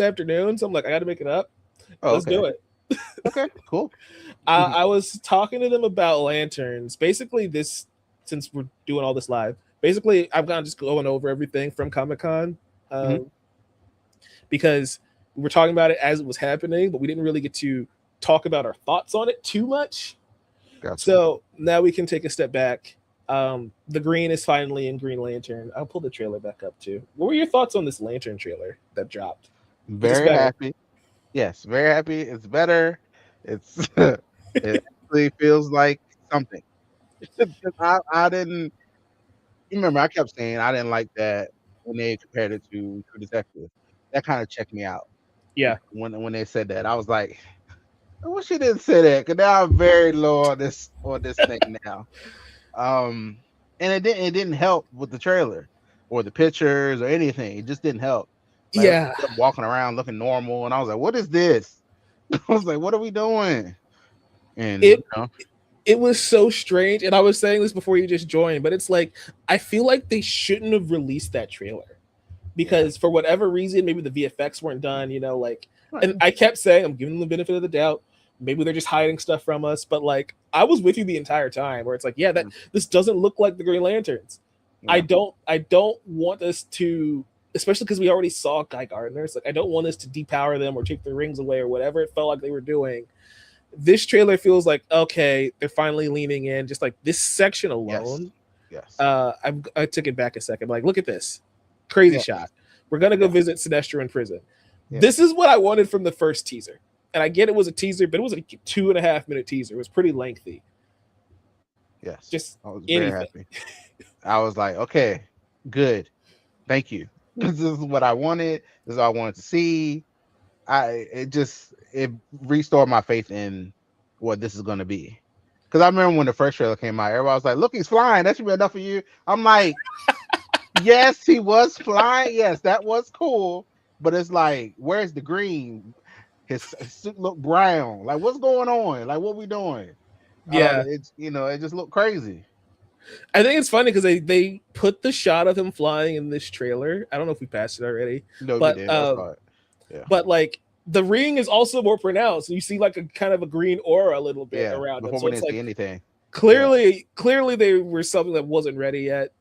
afternoon, so I'm like, I got to make it up. Oh, Let's okay. do it. Okay. Cool. I was talking to them about lanterns. Basically, this since we're doing all this live, basically I'm kind of just going over everything from Comic Con, Hmm. uh, because we were talking about it as it was happening, but we didn't really get to talk about our thoughts on it too much. Gotcha. So now we can take a step back. The green is finally in Green Lantern. I'll pull the trailer back up too. What were your thoughts on this Lantern trailer that dropped? Because it's Very better. happy. Yes, very happy. It's better. It's it actually feels like something. 'Cause I didn't remember. I kept saying I didn't like that when they compared it to True Detective. That kind of checked me out Yeah, when they said that. I was like, I wish you didn't say that because now I'm very low on this thing now. Um, and it didn't help with the trailer or the pictures or anything. It just didn't help. Like yeah. kept walking around looking normal, and I was like, "What is this?" I was like, "What are we doing?" And It it was so strange, and I was saying this before you just joined, but it's like I feel like they shouldn't have released that trailer yeah, because for whatever reason, maybe the VFX weren't done. Like, right. and I kept saying I'm giving them the benefit of the doubt. Maybe they're just hiding stuff from us, but like I was with you the entire time, where it's like, yeah, that Mhm. this doesn't look like the Green Lanterns. I Yeah, don't, I don't want us to, especially because we already saw Guy Gardner's. Like, I don't want us to depower them or take their rings away or whatever it felt like they were doing. This trailer feels like okay, they're finally leaning in. Just like this section yes, alone, yes, I took it back a second. Like, look at this crazy yes, shot. We're gonna go yeah, visit Sinestro in prison. yeah, This is what I wanted from the first teaser, and I get it was a teaser, but it was a 2.5 minute teaser. It was pretty lengthy. yes. Just I was very anything. happy. I was like, "Okay, good, thank you. This is what I wanted. This is what I wanted to see." It restored my faith in what this is going to be. Because I remember when the first trailer came out, everybody was like, "Look, he's flying. That should be enough for you." I'm like, "Yes, he was flying. Yes, that was cool." But it's like, where's the green? His suit looked brown. Like, what's going on? Like, what we doing? I don't know. Yeah, It's it just looked crazy. I think it's funny because they put the shot of him flying in this trailer. I don't know if we passed it already, No, we but did. I saw it. Yeah, like the ring is also more pronounced. You see like a kind of a green aura a little bit yeah. around it. Before So we it's didn't see like anything. Yeah, clearly they were something that wasn't ready yet.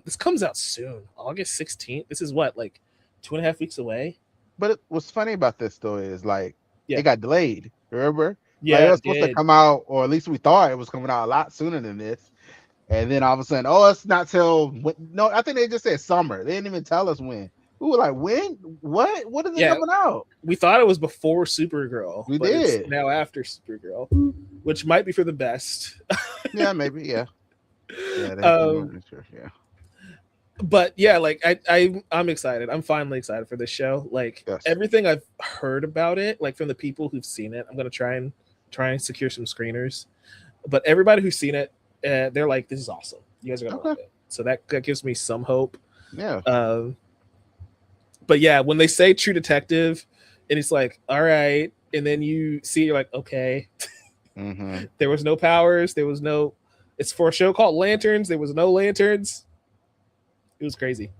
This comes out soon, August 16th. This is what, like 2.5 weeks away. but what's funny about this though is like Yeah, it got delayed. Remember, like it yeah, was it supposed to did. come out, or at least we thought it was coming out a lot sooner than this. And then all of a sudden, oh, it's not till no. I think they just said summer. They didn't even tell us when. We were like, when? What? What is it Yeah, coming out? we thought it was before Supergirl, We but it's did. now after Supergirl, which might be for the best. Yeah, maybe. Yeah, yeah. They um, weren't sure. Yeah. but yeah, like I'm excited. I'm finally excited for this show. Like Yes. everything I've heard about it, like from the people who've seen it, I'm gonna try and secure some screeners. But everybody who's seen it, they're like, "This is awesome. You guys are gonna love Okay. it." So that gives me some hope. Yeah. Um, but yeah, when they say True Detective, and it's like, all right, and then you see, you're like, okay, Mm-hmm. there was no powers, there was no. It's for a show called Lanterns. There was no lanterns. It was crazy.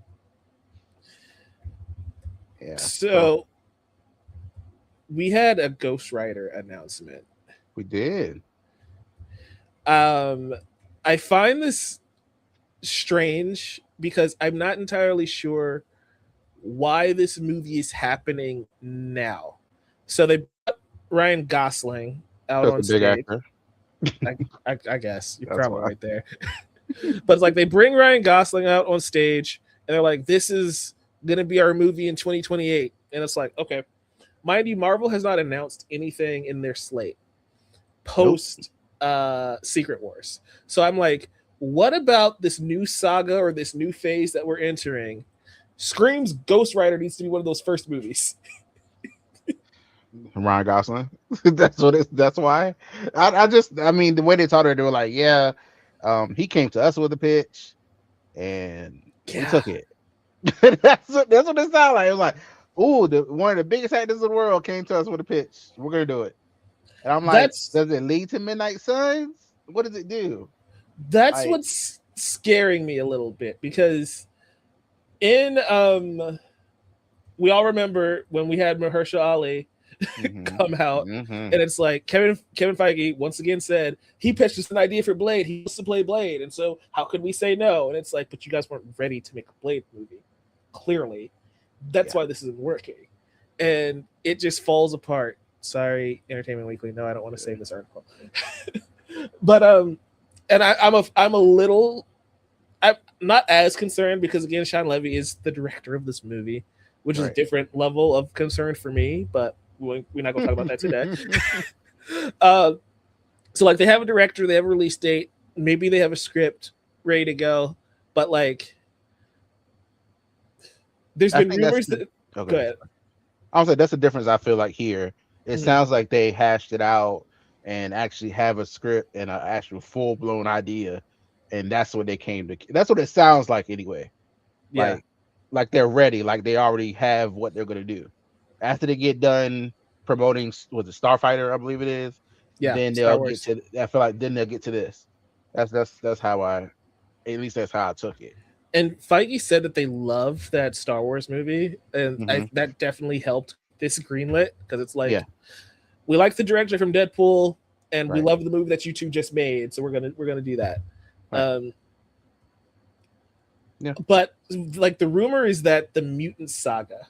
Yeah. So So we had a Ghost Rider announcement. we did. Um, I find this strange because I'm not entirely sure why this movie is happening now. So they brought Ryan Gosling out That's on a big stage. actor. I guess you're That's probably why. right there. But it's like they bring Ryan Gosling out on stage and they're like, this is going to be our movie in 2028. And it's like, okay. Mind you, Marvel has not announced anything in their slate Nope. post Secret Wars. So I'm like, what about this new saga or this new phase that we're entering? Screams Ghost Rider needs to be one of those first movies. Ryan Gosling. That's what it's. That's why. I mean, the way they told her, they were like, yeah, he came to us with a pitch, and we Yeah, took it. That's what it sounded like. It was like, ooh, one of the biggest actors in the world came to us with a pitch. We're gonna do it. And I'm like, that's does it lead to Midnight Suns? What does it do? that's Like, what's scaring me a little bit because in we all remember when we had Mahershala Ali Mm-hmm. come out, Mm-hmm. and it's like Kevin Feige once again said he pitched us an idea for Blade. He wants to play Blade, and so how could we say no? And it's like, but you guys weren't ready to make a Blade movie. Clearly, that's Yeah. why this isn't working, and it just falls apart. Sorry, Entertainment Weekly. No, I don't want to save this article. But and I'm a little, I'm not as concerned because again, Sean Levy is the director of this movie, which is a Right. different level of concern for me. But we're not gonna talk about that today. uh, so like they have a director, they have a release date, maybe they have a script ready to go, but like there's I been think that's rumors the that go okay. ahead. I would say that's the difference I feel like here. It Mhm. sounds like they hashed it out and actually have a script and an actual full blown idea, and that's what they came to. That's what it sounds like anyway. Yeah, Like they're ready, like they already have what they're gonna do. After they get done promoting with the Starfighter, I believe it is, yeah, then Star they'll get Wars. to. I feel like then they'll get to this. That's how I, at least that's how I took it. And Feige said that they love that Star Wars movie, and Hmm. that definitely helped this greenlit because it's like Yeah, we like the director from Deadpool, and we right, love the movie that you two just made, so we're gonna do that. right. Um, Yeah, but like the rumor is that the mutant saga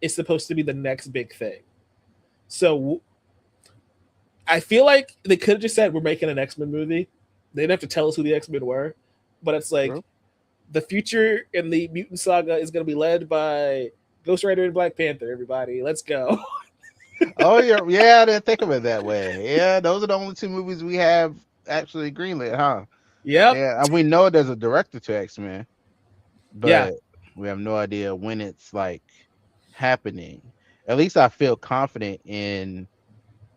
is supposed to be the next big thing. So I feel like they could have just said we're making an X-Men movie. They didn't have to tell us who the X-Men were, but it's like true. the future in the mutant saga is going to be led by Ghost Rider and Black Panther. Everybody, let's go. Oh, yeah, I didn't think of it that way. Yeah, those are the only two movies we have actually greenlit, huh? Yep. Yeah, and we know there's a director to X-Men, Yeah. but we have no idea when it's like happening. At least I feel confident in,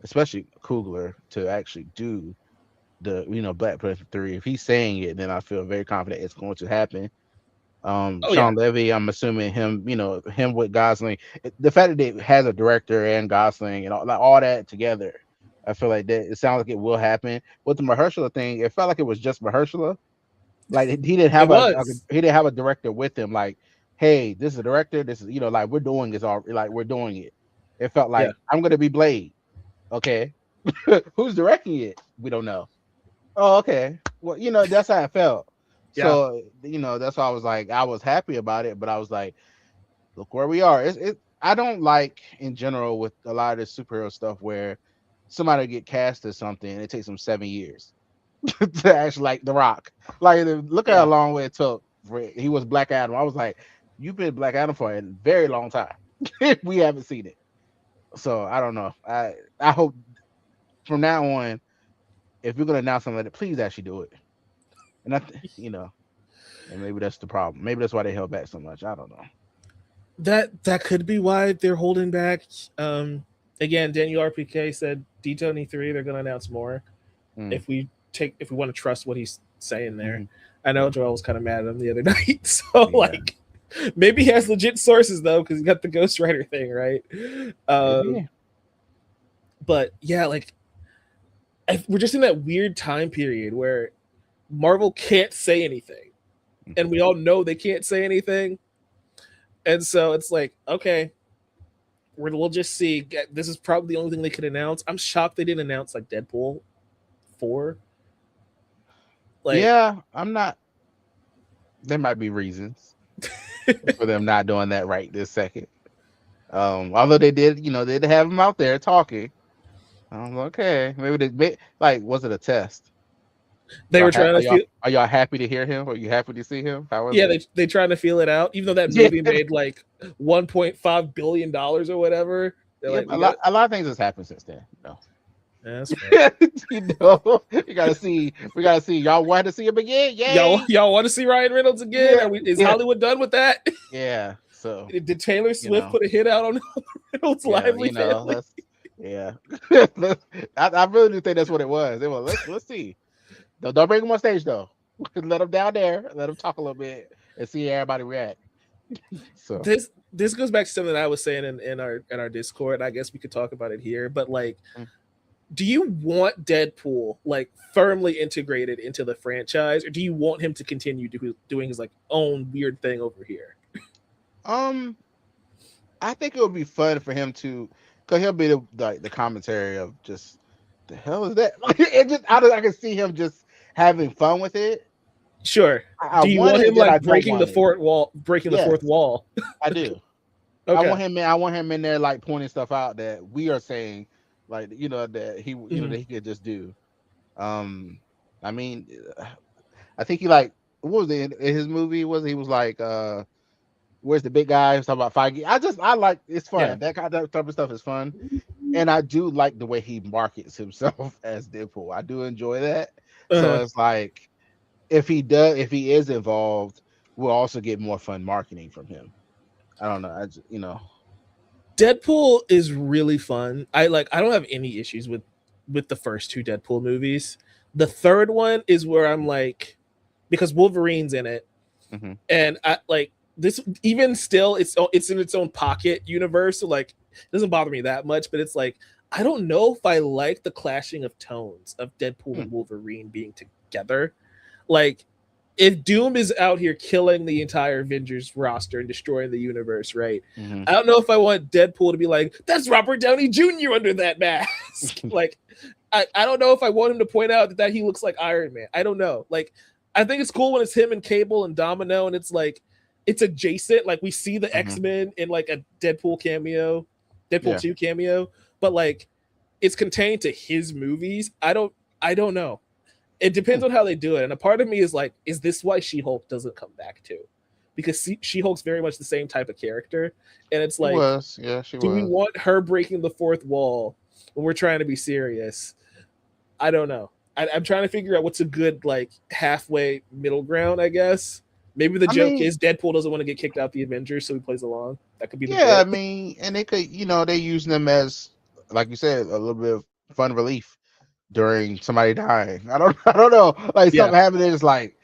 especially Coogler, to actually do the Black Panther 3. If he's saying it, then I feel very confident it's going to happen. Oh yeah. Sean Levy, I'm assuming him, him with Gosling. The fact that it has a director and Gosling and all that together, I feel like that it sounds like it will happen. With the Mahershala thing, it felt like it was just Mahershala. Like he didn't It have was. he didn't have a director with him. Like, hey, this is a director. This is like we're doing this all like we're doing it. It felt Yeah. like I'm gonna be Blade. Okay, who's directing it? We don't know. Oh, okay. Well, that's how it felt. Yeah. So, that's why I was like, I was happy about it, but I was like, look where we are. I don't like in general with a lot of this superhero stuff where somebody get cast as something and it takes them 7 years to actually like The Rock. Like, look at how Yeah. long it took. He was Black Adam. I was like, you've been Black Adam for a very long time. We haven't seen it. So I don't know. I hope from now on, if you're gonna announce something like that, please actually do it. And and maybe that's the problem. Maybe that's why they held back so much. I don't know. That could be why they're holding back. Again, Daniel RPK said D23 they're going to announce more Mm, if we want to trust what he's saying there. hmm. I know Yeah, Joel was kind of mad at him the other night, so yeah, like maybe he has legit sources though because he got the Ghost Rider thing right. Um, maybe. but yeah, like we're just in that weird time period where Marvel can't say anything, and Mhm. we all know they can't say anything, and so it's like okay, we'll just see. This is probably the only thing they could announce. I'm shocked they didn't announce like Deadpool 4. Like, Yeah, I'm not. There might be reasons for them not doing that right this second. Although they did, they did have him out there talking. I'm like, okay, maybe like, was it a test? they were trying to feel. Are y'all happy to hear him? Are you happy to see him? How was Yeah, it? they trying to feel it out. Even though that Yeah, movie made like $1.5 billion or whatever, they're yeah. like, we got. A lot of things has happened since then. Yeah, that's fair. You gotta see. We gotta see. Y'all want to see him again? Y'all, Yay! y'all want to see Ryan Reynolds again? Yeah, Is yeah, Hollywood done with that? yeah. So Did Taylor you Swift know, put a hit out on Reynolds' yeah, Lively family? that's yeah. I really do think that's what it was. It was let's see. Don't bring him on stage though. Let him down there. Let him talk a little bit and see everybody react. So This goes back to something that I was saying in our Discord. I guess we could talk about it here, but like mm, do you want Deadpool like firmly integrated into the franchise, or do you want him to continue doing his like own weird thing over here? um, I think it would be fun for him to, because he'll be the commentary of just the hell is that? Like it just I can see him just having fun with it. Sure. I Do you want want it, him then I like don't breaking the want it. fourth wall, breaking the Yes, fourth wall? I do. I Okay. want him. I want him in there like pointing stuff out that we are saying, like that Mhm. that he could just do. Um, I mean, I think he like what was it in his movie? Was he was like where's the big guy? He was talking about 5G. I like it's Yeah. fun. That type of stuff is fun, and I do like the way he markets himself as Deadpool. I do enjoy that. So Uh, it's like if he is involved, we'll also get more fun marketing from him. I don't know. Deadpool is really fun. I don't have any issues with the first two Deadpool movies. The third one is where I'm like, because Wolverine's in it, Mhm. and I like this. Even still, it's in its own pocket universe, so like it doesn't bother me that much. But it's like I don't know if I like the clashing of tones of Deadpool Hmm. and Wolverine being together. Like if Doom is out here killing the entire Avengers roster and destroying the universe, right? Mhm. I don't know if I want Deadpool to be like, that's Robert Downey Jr. under that mask. Like, I don't know if I want him to point out that he looks like Iron Man. I don't know. Like, I think it's cool when it's him and Cable and Domino, and it's like, it's adjacent. Like, we see the Mhm. X-Men in like a Deadpool cameo, Deadpool Yeah. 2 cameo, but like, it's contained to his movies. I don't know. It Hmm. depends on how they do it. And a part of me is like, is this why She Hulk doesn't come back too? Because She Hulk's very much the same type of character. And it's She like, was. Yeah, she do we was. want her breaking the fourth wall when we're trying to be serious? I don't know. I'm trying to figure out what's a good, like, halfway middle ground, I guess. Maybe the I joke mean, is Deadpool doesn't want to get kicked out the Avengers, so he plays along. That could be the yeah, I bit. mean, and they could, they use them as, like you said, a little bit of fun relief during somebody dying. I don't know, like Yeah. something happening. It's like,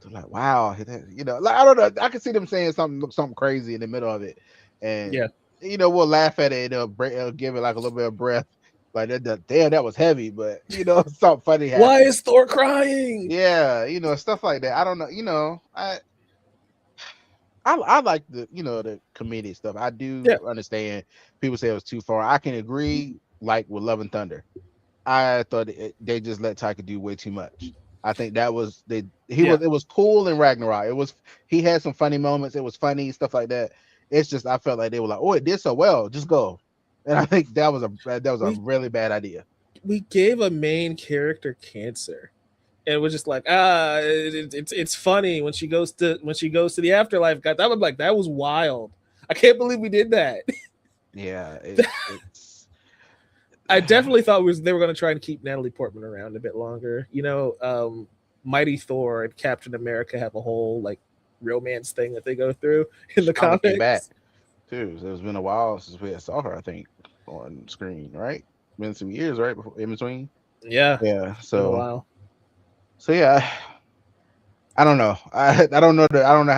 they're like, wow, like I don't know. I can see them saying something crazy in the middle of it, Yeah. and we'll laugh at it. And it'll give it like a little bit of breath, like damn, that was heavy, but something funny Why happened. is Thor crying? Yeah, stuff like that. I don't know. I like the comedic stuff. I Yeah. do understand people say it was too far. I can agree. Like with Love and Thunder, I thought they just let Taika do way too much. I think that was they he Yeah. was it was cool in Ragnarok. It was he had some funny moments. It was funny stuff like that. It's just I felt like they were like, oh, it did so well, just go. And I think that was a We really bad idea. we gave a main character cancer. And it was just like it's funny when she goes to the afterlife. God, that was like that was wild. I can't believe we did that. Yeah, it's I definitely thought they were going to try and keep Natalie Portman around a bit longer. Mighty Thor and Captain America have a whole like romance thing that they go through in she the finally came back comics. too. So it's been a while since we saw her. I think on screen, right? Been some years, right? Before in between. Yeah, Yeah. it's been a while. So yeah, I don't know. I don't know. I don't know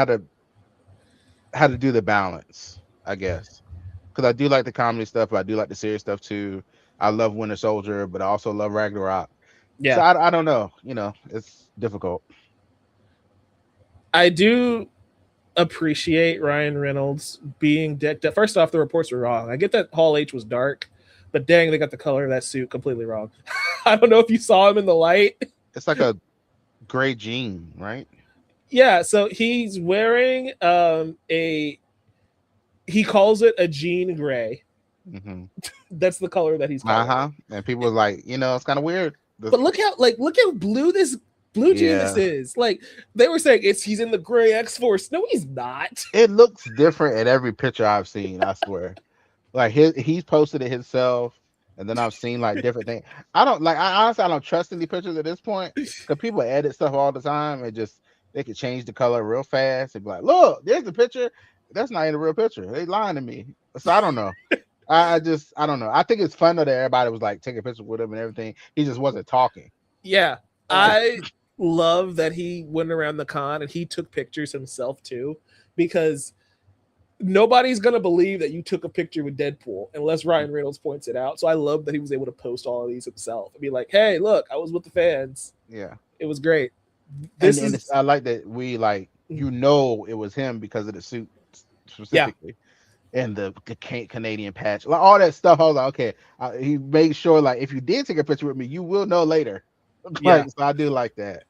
how to do the balance. I guess because I do like the comedy stuff, but I do like the serious stuff too. I love Winter Soldier, but I also love Ragnarok. So Yeah, I don't know. It's difficult. I do appreciate Ryan Reynolds being decked up. First off, the reports were wrong. I get that Hall H was dark, but dang, they got the color of that suit completely wrong. I don't know if you saw him in the light. It's like a gray jean, right? Yeah, so he's wearing a he calls it a jean gray. Mm-hmm. That's the color that he's calling it. Uh-huh. And people was like, it's kind of weird. But look how blue this blue jean this Yeah. is. Like they were saying he's in the gray X Force. No, he's not. It looks different in every picture I've seen, I swear. Like he's posted it himself, and then I've seen like different things. I honestly I don't trust any pictures at this point because people edit stuff all the time and just they could change the color real fast and be like, look, there's the picture. That's not in the real picture. They lying to me. So I don't know. I don't know. I think it's fun though that everybody was like taking pictures with him and everything. He just wasn't talking. Yeah. Uh, I love that he went around the con and he took pictures himself too, because nobody's gonna believe that you took a picture with Deadpool unless Ryan Reynolds points it out. So I love that he was able to post all of these himself and be like, "Hey, look, I was with the fans. yeah. It was great." And This and is I like that we like it was him because of the suit yeah, specifically. and the Canadian patch, like all that stuff. I was like, okay, he made sure like if you did take a picture with me, you will know later. Yeah, Like, so I do like that.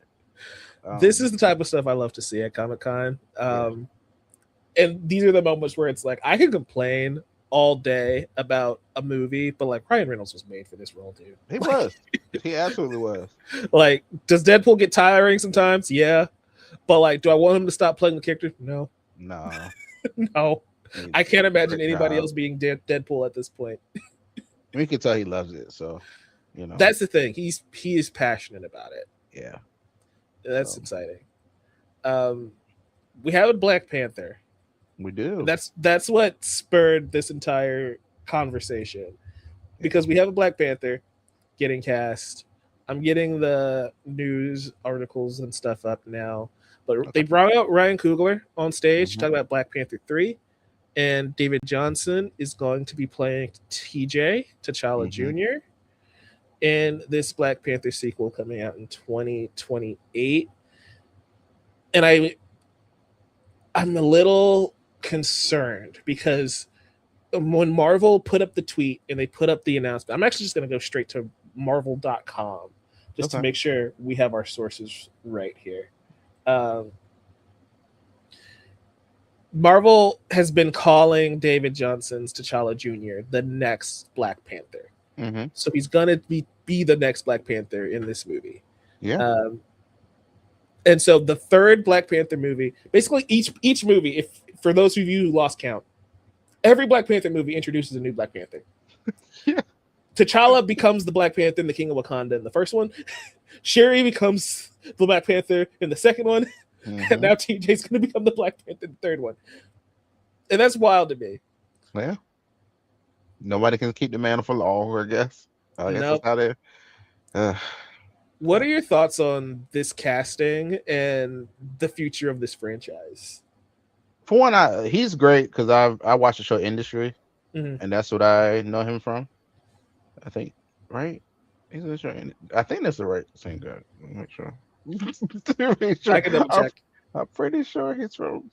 this is the type of stuff I love to see at Comic Con. Yeah, And these are the moments where it's like I can complain all day about a movie, but like Ryan Reynolds was made for this role, dude. he Like, was. He absolutely was. like does Deadpool get tiring sometimes? Yeah, but like, do I want him to stop playing the character? No, No, no. I he's can't imagine great anybody job. else being Deadpool at this point. We can tell he loves it. So, That's the thing. He is passionate about it. yeah. That's So exciting. Um, we have a Black Panther. we do. That's what spurred this entire conversation Yeah. because we have a Black Panther getting cast. I'm getting the news articles and stuff up now, but they Okay. brought out Ryan Coogler on stage to Hmm. talk about Black Panther 3, and David Johnson is going to be playing TJ T'Challa Hmm. Jr. in this Black Panther sequel coming out in 2028. And I'm a little concerned because when Marvel put up the tweet and they put up the announcement, I'm actually just going to go straight to marvel.com just to Okay. make sure we have our sources right here. Um, Marvel has been calling David Johnson's T'Challa Jr. the next Black Panther. Hmm. So he's going to be the next Black Panther in this movie. Yeah. Um, and so the third Black Panther movie, basically each movie, if for those of you who lost count, every Black Panther movie introduces a new Black Panther. Yeah. T'Challa becomes the Black Panther and the King of Wakanda in the first one. Shuri becomes the Black Panther in the second one. And Hmm. now TJ's going to become the Black Panther in the third one. And that's wild to me. Yeah. Nobody can keep the mantle for long. I guess. I guess that's Nope. how they. Uh, What are your thoughts on this casting and the future of this franchise? for one, he's great because I watched the show Industry, Mhm. and that's what I know him from. I think, right? He's in the show. I think that's the right same guy. Let me make sure. Make sure. I can double check. I'm pretty sure he's from.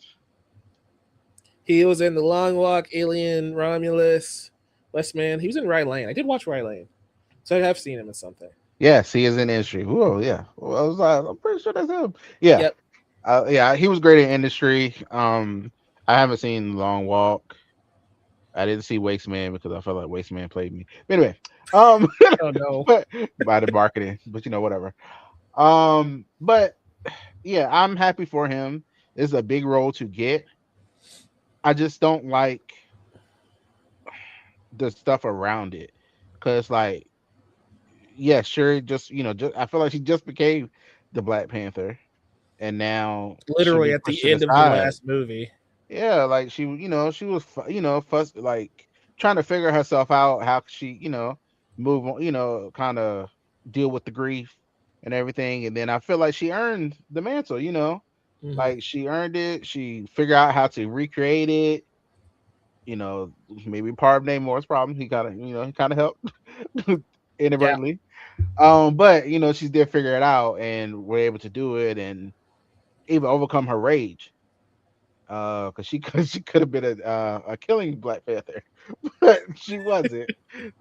He was in The Long Walk, Alien, Romulus, Westman. He was in Rye Lane. I did watch Rye Lane, so I have seen him in something. Yes, he is in Industry. Whoa, yeah. Well, I was like, I'm pretty sure that's him. Yeah, Yep. yeah. He was great in Industry. I haven't seen Long Walk. I didn't see Waste Man because I felt like Waste Man played me. But anyway, um, Oh no. but by the marketing, but whatever. But yeah, I'm happy for him. It's a big role to get. I just don't like the stuff around it, cause like, yeah, sure, just just I feel like she just became the Black Panther, and now she'll Literally be at pushed the to the end of the side. last movie. Yeah, like she was, fuss like trying to figure herself out. How could she, move on, kind of deal with the grief and everything. And then I feel like she earned the mantle. Mhm. Like she earned it. She figured out how to recreate it. Maybe part of Namor's problem. He kind of helped Yeah. inadvertently. But she did figure it out and were able to do it and even overcome her rage. Because she could have been a killing Black Panther, but she wasn't.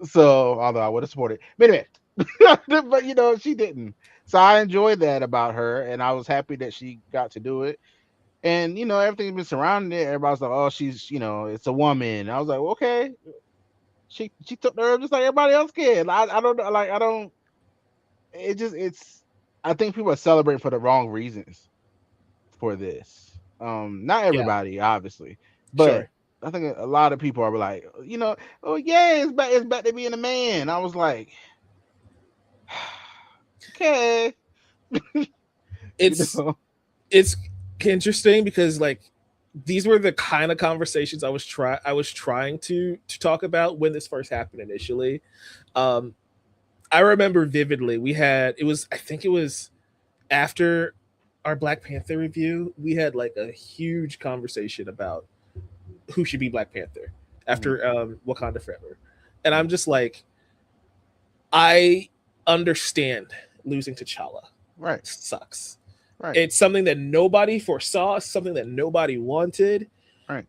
So although I would have supported, but anyway, but she didn't. So I enjoyed that about her, and I was happy that she got to do it. And everything's been surrounding it. Everybody's like, "Oh, she's it's a woman." I was like, well, "Okay." She took the herb just like everybody else can. I don't know, like I don't. It's. I think people are celebrating for the wrong reasons for this. Not Yeah. everybody, obviously, but Sure. I think a lot of people are like, oh yeah, it's back to being a man. I was like, okay, you It's know, it's interesting because like these were the kind of conversations I was trying to talk about when this first happened initially. Um, I remember vividly I think it was after our Black Panther review, we had like a huge conversation about who should be Black Panther Mhm, after Wakanda Forever. And I'm just like, I understand losing T'Challa right, sucks. right, It's something that nobody foresaw, something that nobody wanted. right.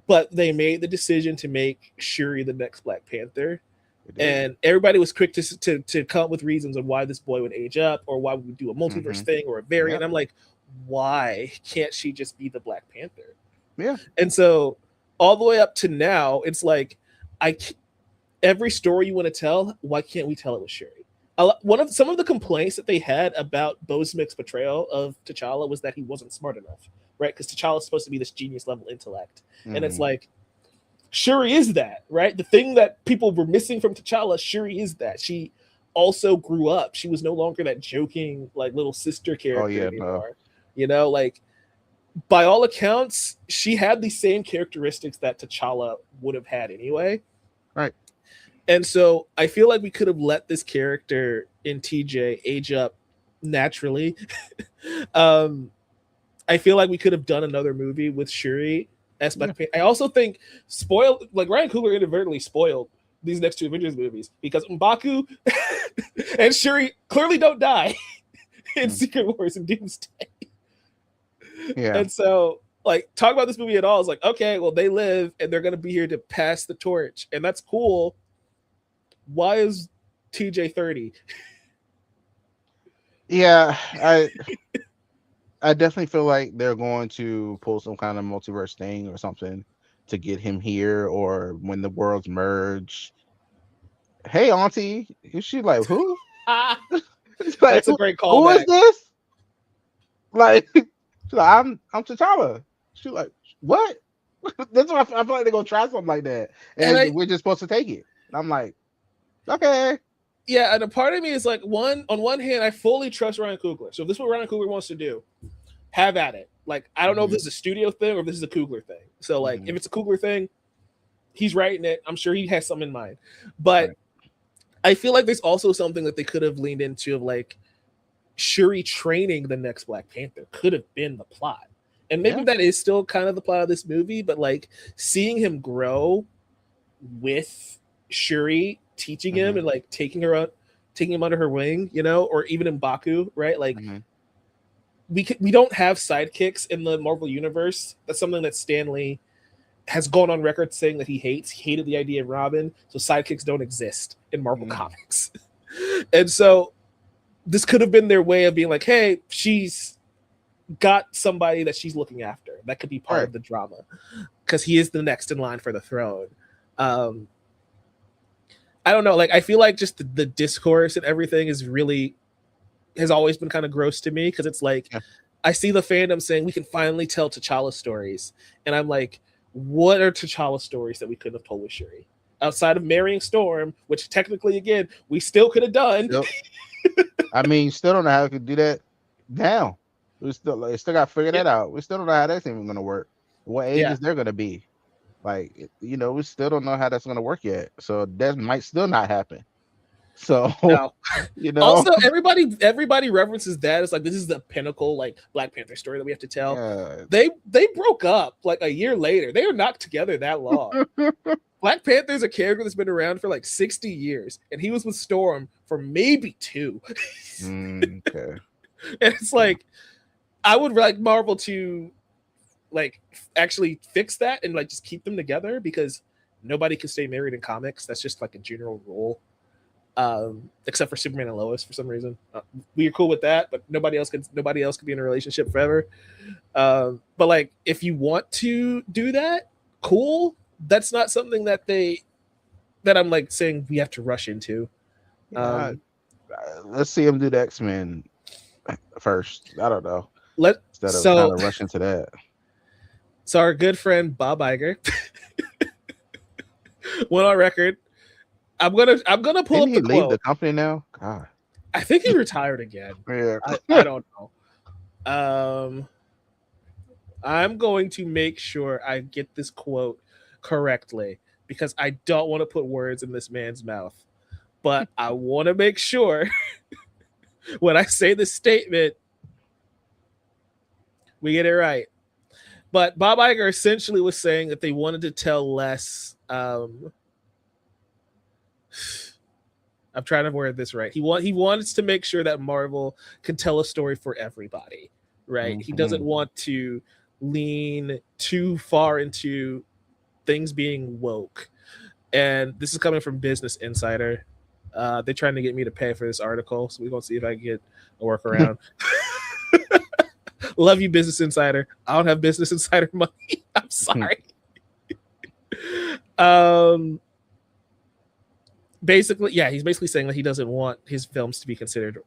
but they made the decision to make Shuri the next Black Panther, They did. and everybody was quick to come up with reasons on why this boy would age up or why we would do a multiverse Mm-hmm. thing or a variant. Yep. I'm like, why can't she just be the Black Panther? Yeah. And so all the way up to now, it's like I every story you want to tell, why can't we tell it with Shuri? One of some of the complaints that they had about Bo Smith's portrayal of T'Challa was that he wasn't smart enough, right? Because T'Challa is supposed to be this genius level intellect, and it's Mm-hmm. like Shuri is that, right? The thing that people were missing from T'Challa, Shuri is that. She also grew up. She was no longer that joking like little sister Oh character yeah, no. anymore. You know, like by all accounts, she had the same characteristics that T'Challa would have had anyway. Right. And so I feel like we could have let this character in TJ age up naturally. um, I feel like we could have done another movie with Shuri as Black Panther. I also think like Ryan Coogler inadvertently spoiled these next two Avengers movies because M'Baku and Shuri clearly don't die in Secret Wars and Doomsday. Yeah. And so, like, talk about this movie at all is like, okay, well, they live and they're going to be here to pass the torch. And that's cool. Why is TJ 30? Yeah, I definitely feel like they're going to pull some kind of multiverse thing or something to get him here, or when the worlds merge. Hey, Auntie, is she like who? It's like That's a great who is callback. this? Like, she's like I'm T'Challa. She's like what? That's what I feel like they're gonna try something like that, and we're just supposed to take it. And I'm like, okay. Yeah, and a part of me is like, on one hand, I fully trust Ryan Coogler. So if this is what Ryan Coogler wants to do, have at it. Like, I don't know if this is a studio thing or if this is a Coogler thing. So, like, if it's a Coogler thing, he's writing it. I'm sure he has something in mind. But I feel like there's also something that they could have leaned into of like Shuri training the next Black Panther could have been the plot. And maybe that is still kind of the plot of this movie, but like seeing him grow with Shuri teaching him and like taking him under her wing, you know, or even in Baku, right? Like we don't have sidekicks in the Marvel universe. That's something that Stan Lee has gone on record saying that he hates. He hated the idea of Robin, so sidekicks don't exist in Marvel comics. And so this could have been their way of being like, hey, she's got somebody that she's looking after. That could be part of the drama because he is the next in line for the throne. I don't know. Like, I feel like just the discourse and everything has always been kind of gross to me because it's like I see the fandom saying we can finally tell T'Challa stories, and I'm like, what are T'Challa stories that we couldn't have told with Shuri outside of marrying Storm, which technically, again, we still could have done. Yep. I mean, still don't know how we could do that now. We still got to figure that out. We still don't know how that's even going to work. What ages they're going to be. Like, you know, we still don't know how that's going to work yet. So that might still not happen. So, you know. Also, everybody references that as like this is the pinnacle like Black Panther story that we have to tell. Yeah. They broke up like a year later. They were not together that long. Black Panther is a character that's been around for like 60 years, and he was with Storm for maybe 2. Okay. And it's like I would like Marvel to like actually fix that and like just keep them together because nobody can stay married in comics. That's just like a general rule. Except for Superman and Lois for some reason. We are cool with that, but nobody else could be in a relationship forever. But like if you want to do that, cool. That's not something that I'm like saying we have to rush into. Let's see him do the X-Men first. I don't know. Instead of kind of rushing to that. So our good friend Bob Iger went on record. I'm gonna pull up the quote. Leave the company now? God, I think he retired again. Yeah, I don't know. I'm going to make sure I get this quote correctly because I don't want to put words in this man's mouth. But I want to make sure when I say this statement, we get it right. But Bob Iger essentially was saying that they wanted to tell less. I'm trying to word this right. He wants to make sure that Marvel can tell a story for everybody, right? He doesn't want to lean too far into things being woke, and this is coming from Business Insider. They're trying to get me to pay for this article, so we're gonna see if I can get a workaround. Love you, Business Insider. I don't have Business Insider money. I'm sorry. um, basically, yeah, he's basically saying that he doesn't want his films to be considered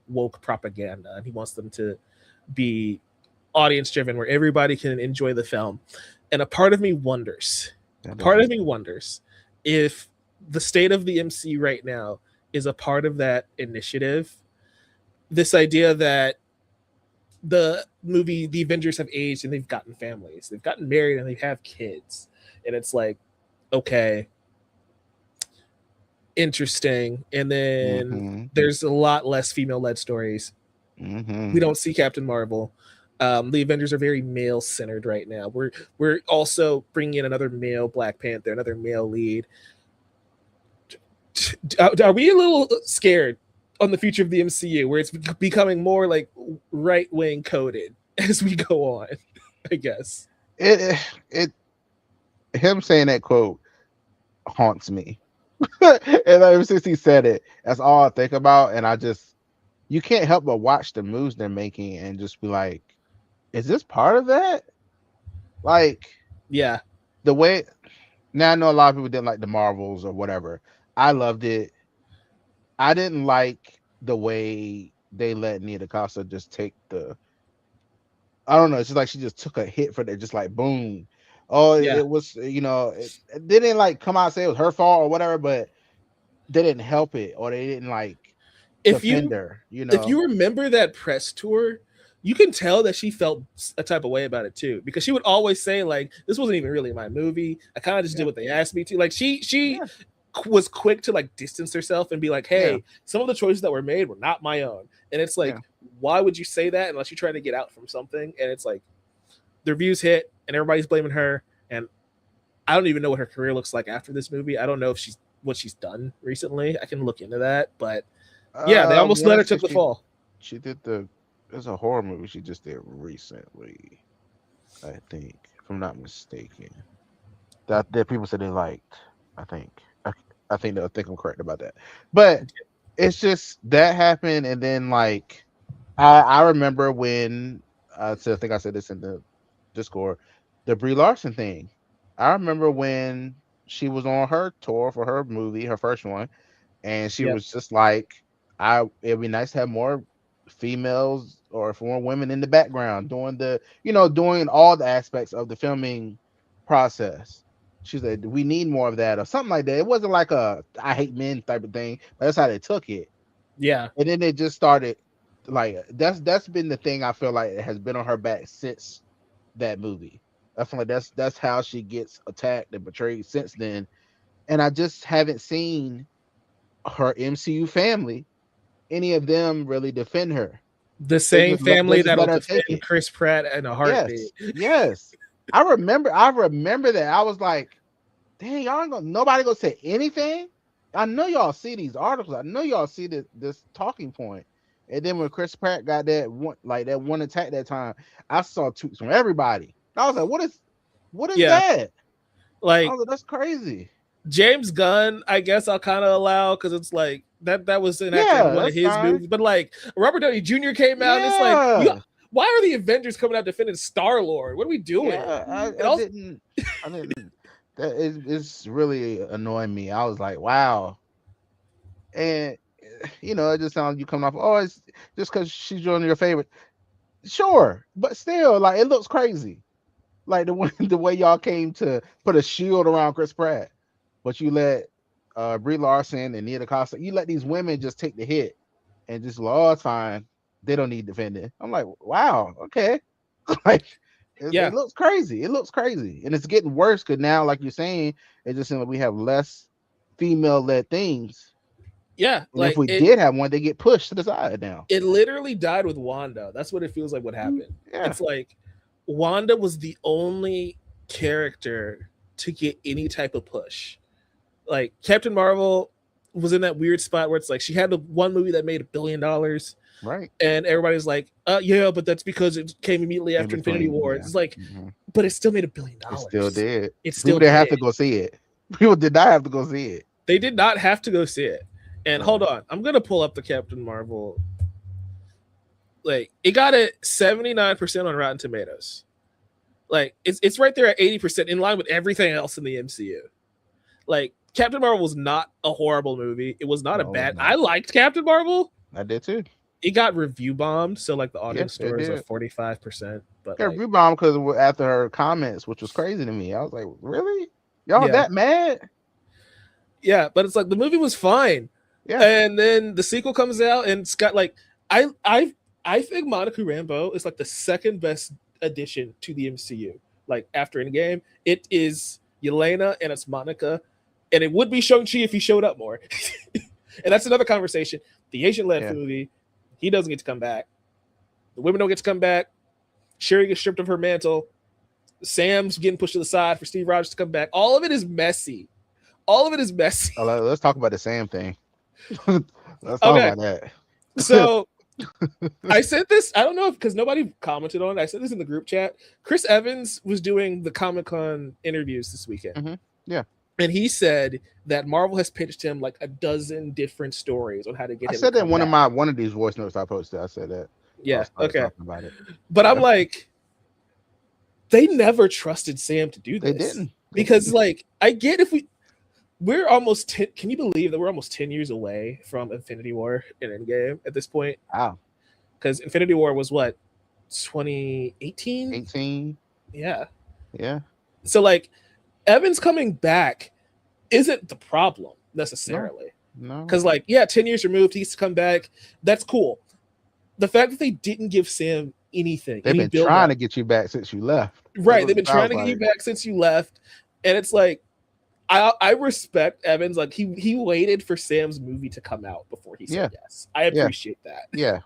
woke propaganda, and he wants them to be audience driven, where everybody can enjoy the film. And a part of me wonders if the state of the MCU right now is a part of that initiative. This idea that the Avengers have aged and they've gotten families, they've gotten married and they have kids, and it's like, okay, interesting. And then Mm-hmm. there's a lot less female led stories. Mm-hmm. We don't see Captain Marvel. The Avengers are very male centered right now. We're also bringing in another male Black Panther, another male lead. Are we a little scared on the future of the MCU, where it's becoming more like right wing coded as we go on? I guess. It him saying that quote haunts me. And ever since he said it, that's all I think about. And I just, you can't help but watch the moves they're making and just be like, is this part of that? Like Yeah, the way, now I know a lot of people didn't like the Marvels or whatever. I loved it. I didn't like the way they let Nia Costa just take the, I don't know, it's just like she just took a hit for that, just like boom. Oh, yeah. it was, they didn't like come out and say it was her fault or whatever, but they didn't help it or they didn't like If defend you her, if you remember that press tour, you can tell that she felt a type of way about it too, because she would always say like, "This wasn't even really my movie. I kind of just did Yeah, what they asked me to." Like she yeah, was quick to like distance herself and be like, yeah, "Hey, some of the choices that were made were not my own." And it's like, yeah. why would you say that unless you're trying to get out from something? And it's like the reviews hit and everybody's blaming her. And I don't even know what her career looks like after this movie. I don't know if she's what she's done recently. I can look into that, but yeah, they I almost want let to her say took the fall. she did the, there's a horror movie she just did recently, I think, if I'm not mistaken. That people said they liked. I think. I, I think I'm correct about that. But it's just that happened, and then like I remember when I think I said this in the Discord, the Brie Larson thing. I remember when she was on her tour for her movie, her first one, and she Yep. was just like, "I it'd be nice to have more females or more women in the background doing doing all the aspects of the filming process." She said, "We need more of that," or something like that. It wasn't like a "I hate men" type of thing, but that's how they took it. Yeah. And then they just started like that's been the thing I feel like it has been on her back since that movie. I feel like that's how she gets attacked and betrayed since then. And I just haven't seen her MCU family, any of them really defend her. The They same just they family just that'll let her take defend it. Chris Pratt in a heartbeat. Yes, yes. I remember that. I was like, dang, y'all ain't gonna nobody gonna say anything. I know y'all see these articles. I know y'all see this talking point. And then when Chris Pratt got that one attack that time, I saw tweets from everybody. I was like, what is Yeah. that? I Like was like, that's crazy. James Gunn, I guess I'll kind of allow, because it's like that was enacted in Yeah, one of that's his fine. movies. But like Robert Downey Jr. came out and it's like, Yeah. why are the Avengers coming out defending Star Lord? What are we doing? Yeah, And I also, didn't, I didn't. That is, it's really annoying me. I was like, wow, and it just sounds you coming off. Oh, it's just because she's one of your favorite. Sure, but still, like it looks crazy. Like the way the way y'all came to put a shield around Chris Pratt, but you let Brie Larson and Nia DaCosta, you let these women just take the hit and just like, oh, it's fine. They don't need defending. I'm like, wow, okay. Like it yeah, looks crazy. It looks crazy, and it's getting worse because now, like you're saying, it just seems like we have less female-led things, yeah, and if like we did have one, they get pushed to the side now. it literally died with Wanda. That's what it feels like what happened. Yeah, It's like Wanda was the only character to get any type of push. Like Captain Marvel was in that weird spot where it's like she had the one movie that made $1 billion, Right. and everybody's like, yeah, but that's because it came immediately In after Infinity between, War. yeah. It's like, Mhm. but it still made $1 billion. It still did. It People still didn't have did. to go see it. People did not have to go see it. They did not have to go see it. And Yeah. hold on, I'm gonna pull up the Captain Marvel. Like it got a 79% on Rotten Tomatoes. Like it's right there at 80%, in line with everything else in the MCU. Like Captain Marvel was not a horrible movie. It was not a No, it's bad. I not. liked Captain Marvel. I did too. It got review bombed, so like the Yeah, audience it score is a did. 45%. But Yeah, like, review bomb because after her comments, which was crazy to me. I was like, really? Y'all yeah, that mad? yeah. But it's like the movie was fine, Yeah. and then the sequel comes out, and it's got like I I I think Monica Rambeau is like the second best addition to the MCU. Like after Endgame, it is Yelena and it's Monica, and it would be Shang-Chi if he showed up more. And that's another conversation. The Asian-led Yeah. movie, he doesn't get to come back. The women don't get to come back. Sherry gets stripped of her mantle. Sam's getting pushed to the side for Steve Rogers to come back. All of it is messy. All of it is messy. Oh, let's talk about the Sam thing. Let's talk Okay, about that. so I said this. I don't know if because nobody commented on it. I said this in the group chat. Chris Evans was doing the Comic-Con interviews this weekend. Mm-hmm. Yeah. And he said that Marvel has pitched him like a dozen different stories on how to get I him said to that come one back. of one of these voice notes I posted. I said that. I Yeah, started okay. talking about it. But I'm Yeah. like, they never trusted Sam to do They this. didn't. Because like I get if we're almost 10, can you believe that we're almost 10 years away from Infinity War and Endgame at this point? Wow. Because Infinity War was what, 2018? 18. Yeah. Yeah. So like Evans coming back isn't the problem necessarily. No. Because like, yeah, 10 years removed, he's to come back. That's cool. The fact that they didn't give Sam anything, They've any been build trying up. to get you back since you left. That's Right. what They've it been trying sounds to get you like. back since you left. And it's like I respect Evans. Like he waited for Sam's movie to come out before he said yes. I appreciate that. Yeah.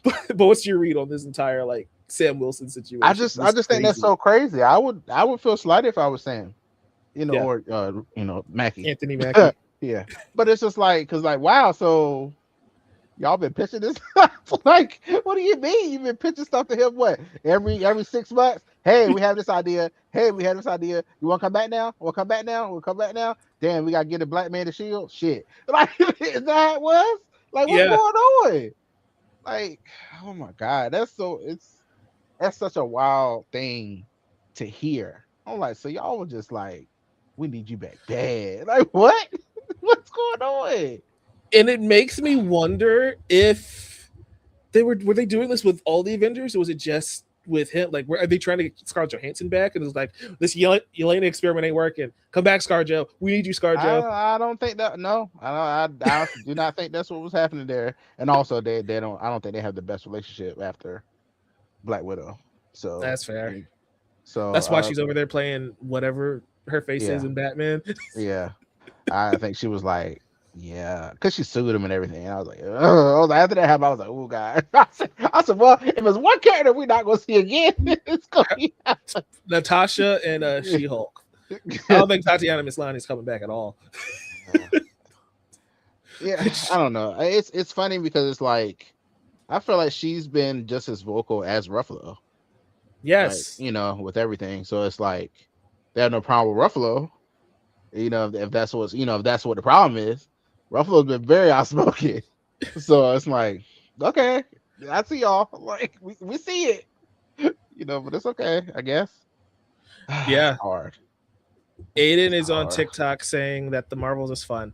But what's your read on this entire like Sam Wilson situation? I just think that's so crazy. I would feel slighted if I was Sam, Yeah. or Mackie. Anthony Mackie. Yeah. But it's just like, cause like, wow, so y'all been pitching this? Like, what do you mean? You've been pitching stuff to him what? Every 6 months? Hey, we have this idea. Hey, we have this idea. You want to come back now? We'll come back now. We'll come back now. Damn, we gotta get a black man to shield. Shit. Like, is that how it was? Like, what's going on? Like, oh my God, that's such a wild thing to hear. I'm like, so y'all were just like, we need you back bad. Like, what? What's going on? And it makes me wonder if they were they doing this with all the Avengers, or was it just with him? Like, are they trying to get Scarlett Johansson back? And it was like, this Yelena experiment ain't working. Come back, ScarJo. We need you, ScarJo. I don't think that. No, I do not think that's what was happening there. And also, they don't. I don't think they have the best relationship after Black Widow. So That's fair. So that's why she's over there playing whatever her face is in Batman. Yeah, I think she was like, yeah, because she sued him and everything. And I was like, oh, after that happened, I was like, oh God. I said, well, if it's one character we're not gonna see again, it's gonna be Natasha and She-Hulk. I don't think Tatiana Maslany is coming back at all. Yeah, I don't know. It's funny because it's like I feel like she's been just as vocal as Ruffalo. Yes, like, with everything. So it's like they have no problem with Ruffalo. If that's what the problem is. Ruffalo's been very outspoken. So it's like, okay, I see y'all. Like we see it. But it's okay, I guess. Yeah. It's hard. Aiden is on TikTok saying that the Marvels is fun.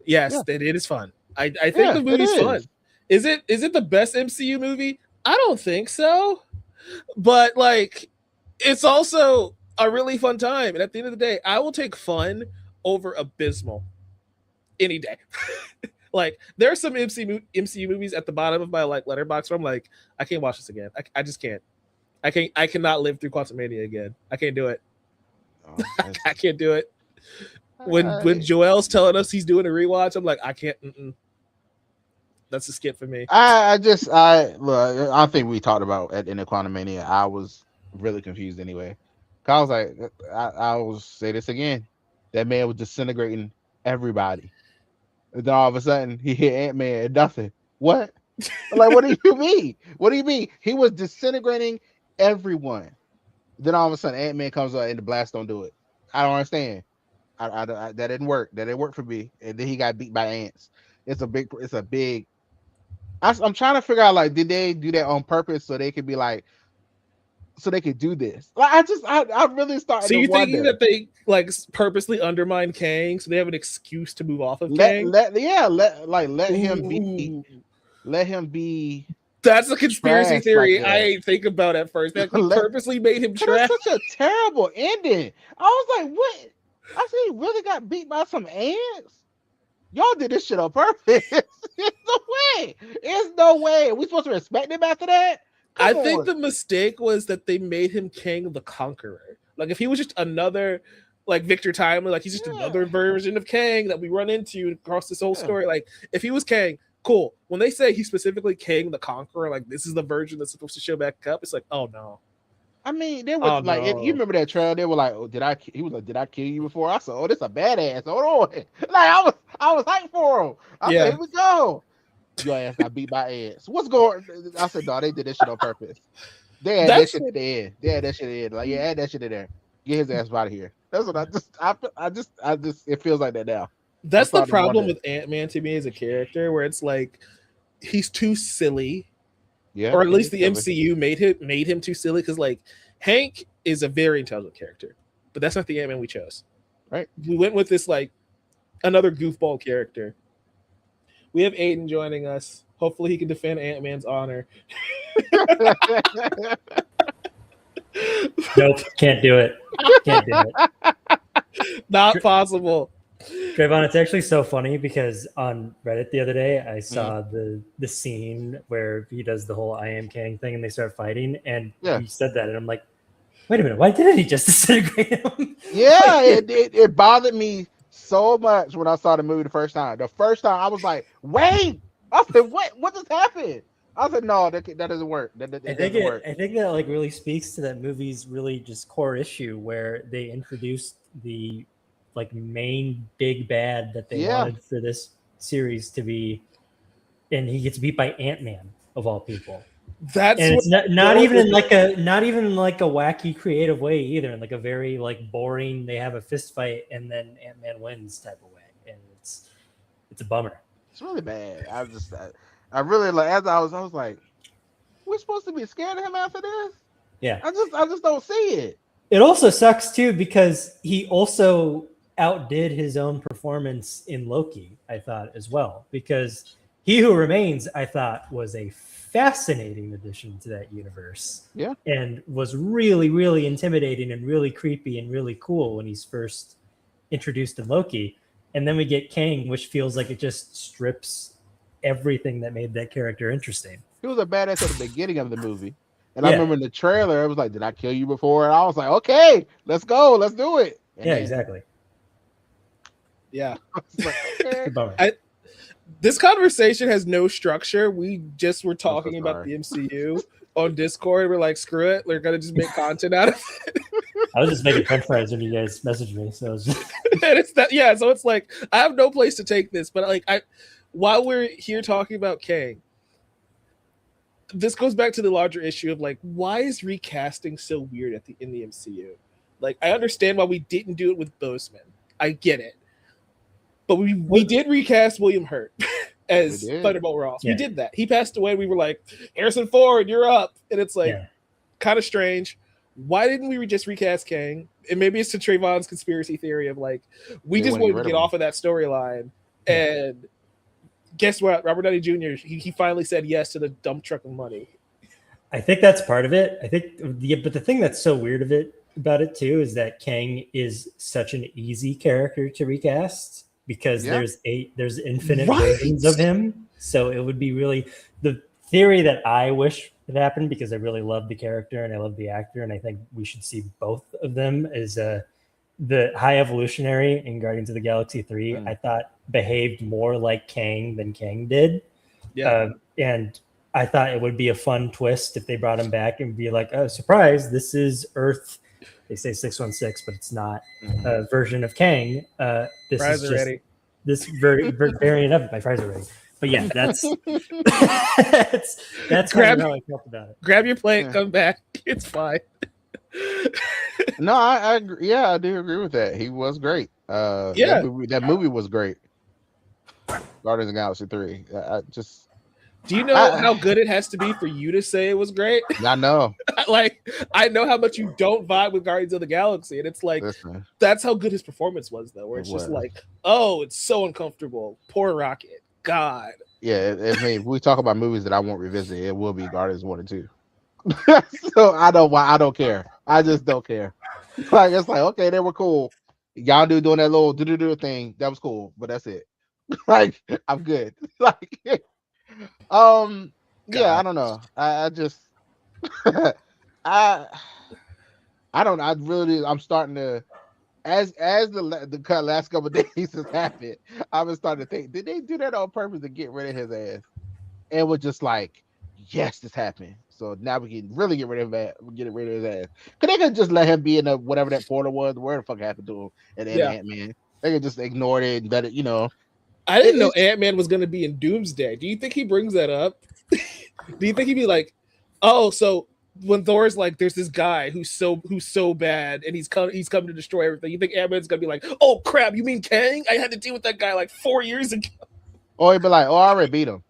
Yes, it is fun. I think the movie's fun. Is it the best MCU movie? I don't think so. But like, it's also a really fun time. And at the end of the day, I will take fun over abysmal any day. Like, there are some MCU movies at the bottom of my like letterbox where I'm like, I can't watch this again. I just can't. I cannot live through Quantumania again. I can't do it. Oh, I can't do it. When Joel's telling us he's doing a rewatch, I'm like, I can't. That's a skip for me. I think we talked about in the Quantumania. I was really confused anyway. I was like, I will say this again. That man was disintegrating everybody. And then all of a sudden he hit Ant-Man and nothing. What? Like, what do you mean? What do you mean? He was disintegrating everyone. Then all of a sudden Ant-Man comes out and the blast don't do it. I don't understand. That didn't work. That didn't work for me. And then he got beat by ants. It's a big. I'm trying to figure out, like, did they do that on purpose so they could be like, so they could do this? Like, I'm really starting So to you thinking wonder. that they like purposely undermine Kang so they have an excuse to move off of Let Kang? him be. Ooh, Let him be that's a conspiracy trash like theory I that. ain't think about at first. That he Let, purposely made him cause that's trash. such a terrible ending. I was like, what? I said he really got beat by some ants. Y'all did this shit on purpose. There's no way. There's no way. Are we supposed to respect him after that? I Come think on. the mistake was that they made him Kang the Conqueror. Like if he was just another like Victor Timely, like he's just another Yeah. version of Kang that we run into across this whole Yeah. story. Like if he was Kang, cool. When they say he's specifically Kang the Conqueror, like this is the version that's supposed to show back up, it's like, oh no. I mean, they were Oh like, you no. remember that trailer? They were like, "Oh, did I?" He was like, "Did I kill you before?" I said, "Oh, this a badass." Hold on, like I was hyped for him. I said, Yeah. "Here we go." Your ass got beat by ants. What's going? I said, "No, they did this shit on purpose. They had that That's shit at the end. They had that shit in. Like, yeah, add that shit in there. Get his ass out of here." That's what I just. It feels like that now. I'm that's the starting to problem wonder. with Ant-Man to me as a character, where it's like he's too silly. Yeah, Or at he least is the silly. MCU made him too silly because like Hank is a very intelligent character, but that's not the Ant-Man we chose. Right. We went with this like another goofball character. We have Aiden joining us. Hopefully, he can defend Ant-Man's honor. Nope, can't do it. Can't do it. Not possible. Trayvon, it's actually so funny because on Reddit the other day I Mm. saw the scene where he does the whole I am Kang thing and they start fighting, and Yeah. he said that, and I'm like, wait a minute, why didn't he just disintegrate him? Yeah, it bothered me so much when I saw the movie the first time. The first time I was like, wait. I said, what just happened? I said, no, that doesn't work. It doesn't work. I think that like really speaks to that movie's really just core issue where they introduced the like main big bad that they Yeah. wanted for this series to be, and he gets beat by Ant-Man of all people. That's And it's what not go even with in it. not even in like a wacky creative way either, in like a very like boring, they have a fist fight and then Ant-Man wins type of way, and it's a bummer. It's really bad. I really like, as I was like, we're supposed to be scared of him after this? Yeah, I just don't see it. it also sucks too because he also outdid his own performance in Loki, I thought, as well, because He Who Remains, I thought, was a fascinating addition to that universe. Yeah. And was really, really intimidating and really creepy and really cool when he's first introduced in Loki. And then we get Kang, which feels like it just strips everything that made that character interesting. He was a badass at the beginning of the movie. And I Yeah. remember in the trailer, it was like, did I kill you before? And I was like, okay, let's go. Let's do it. And Yeah, then, exactly. Yeah. it's like, okay. It's a bummer. This conversation has no structure. We just were I'm so talking about sorry. the MCU on Discord. We're like, screw it. We're gonna just make content out of it. I was just making French fries when you guys messaged me. So it was just... And it's that, yeah. So it's like I have no place to take this, but like while we're here talking about Kang, this goes back to the larger issue of like, why is recasting so weird in the MCU? Like, I understand why we didn't do it with Boseman. I get it, but we did recast William Hurt as Thunderbolt Ross. Yeah. We did that. He passed away. We were like, Harrison Ford, you're up, and it's like Yeah. kind of strange. Why didn't we just recast Kang? And maybe it's to Trayvon's conspiracy theory of like, we They just wanted wanted to to get get rid of off of that storyline. And guess what? Robert Downey Jr., he finally said yes to the dump truck of money. I think that's part of it. I think, but the thing that's so weird about it too is that Kang is such an easy character to recast because there's infinite versions of him. So it would be really the theory that I wish it happened, because I really love the character and I love the actor, and I think we should see both of them, is the High Evolutionary in Guardians of the Galaxy 3. I thought behaved more like Kang than Kang did. Yeah. And I thought it would be a fun twist if they brought him back and be like, oh, surprise, this is Earth. They say 616, but it's not a version of Kang. This Fries is are just ready. this variant of it. My fries are ready. But yeah, that's that's kind of how I felt about it. Grab your plate, come back. It's fine. No, I agree. Yeah, I do agree with that. He was great. Yeah. That movie was great. Guardians of the Galaxy 3. I just. Do you know how good it has to be for you to say it was great? I know. Like, I know how much you don't vibe with Guardians of the Galaxy, and it's like, Listen, that's how good his performance was, though. Where it's just like, oh, it's so uncomfortable. Poor Rocket. God. Yeah, I mean, if we talk about movies that I won't revisit, it will be Guardians 1 and 2. So I don't care. I just don't care. Like it's like, okay, they were cool. Y'all doing that little do thing. That was cool, but that's it. Like I'm good. Like yeah, I don't know. I just I don't. I'm starting to as the last couple of days has happened. I've been starting to think, did they do that on purpose to get rid of his ass? And we're just like, yes, this happened. So now we can really get rid of his ass. Cause they could just let him be in whatever that portal was. Where the fuck happened to him? And then Ant-Man. They could just ignore it and let it. I didn't know Ant-Man was going to be in Doomsday. Do you think he brings that up? Do you think he'd be like, oh, so when Thor's like, there's this guy who's so bad and he's come to destroy everything. You think Ant-Man's going to be like, oh crap, you mean Kang? I had to deal with that guy like 4 years ago. Or he'd be like, oh, I already beat him.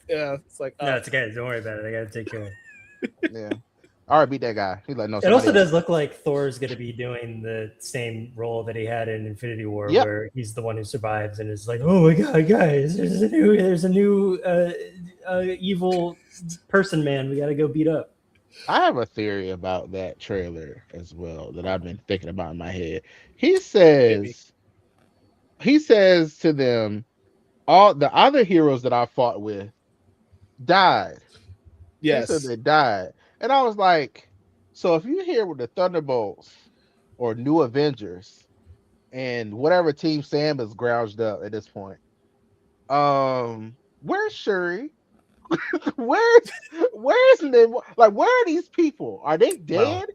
Yeah, it's like, no, it's okay. Don't worry about it. I got to take care of it. Yeah. I already beat that guy. He's like, no. It also does look like Thor's going to be doing the same role that he had in Infinity War, where he's the one who survives and is like, "Oh my god, guys, there's a new evil person man. We got to go beat up." I have a theory about that trailer as well that I've been thinking about in my head. He says to them, all the other heroes that I fought with died. Yes, he said they died. And I was like, so if you're here with the Thunderbolts or New Avengers and whatever Team Sam is grounded up at this point, where's Shuri? where's them? Like, where are these people? Are they dead?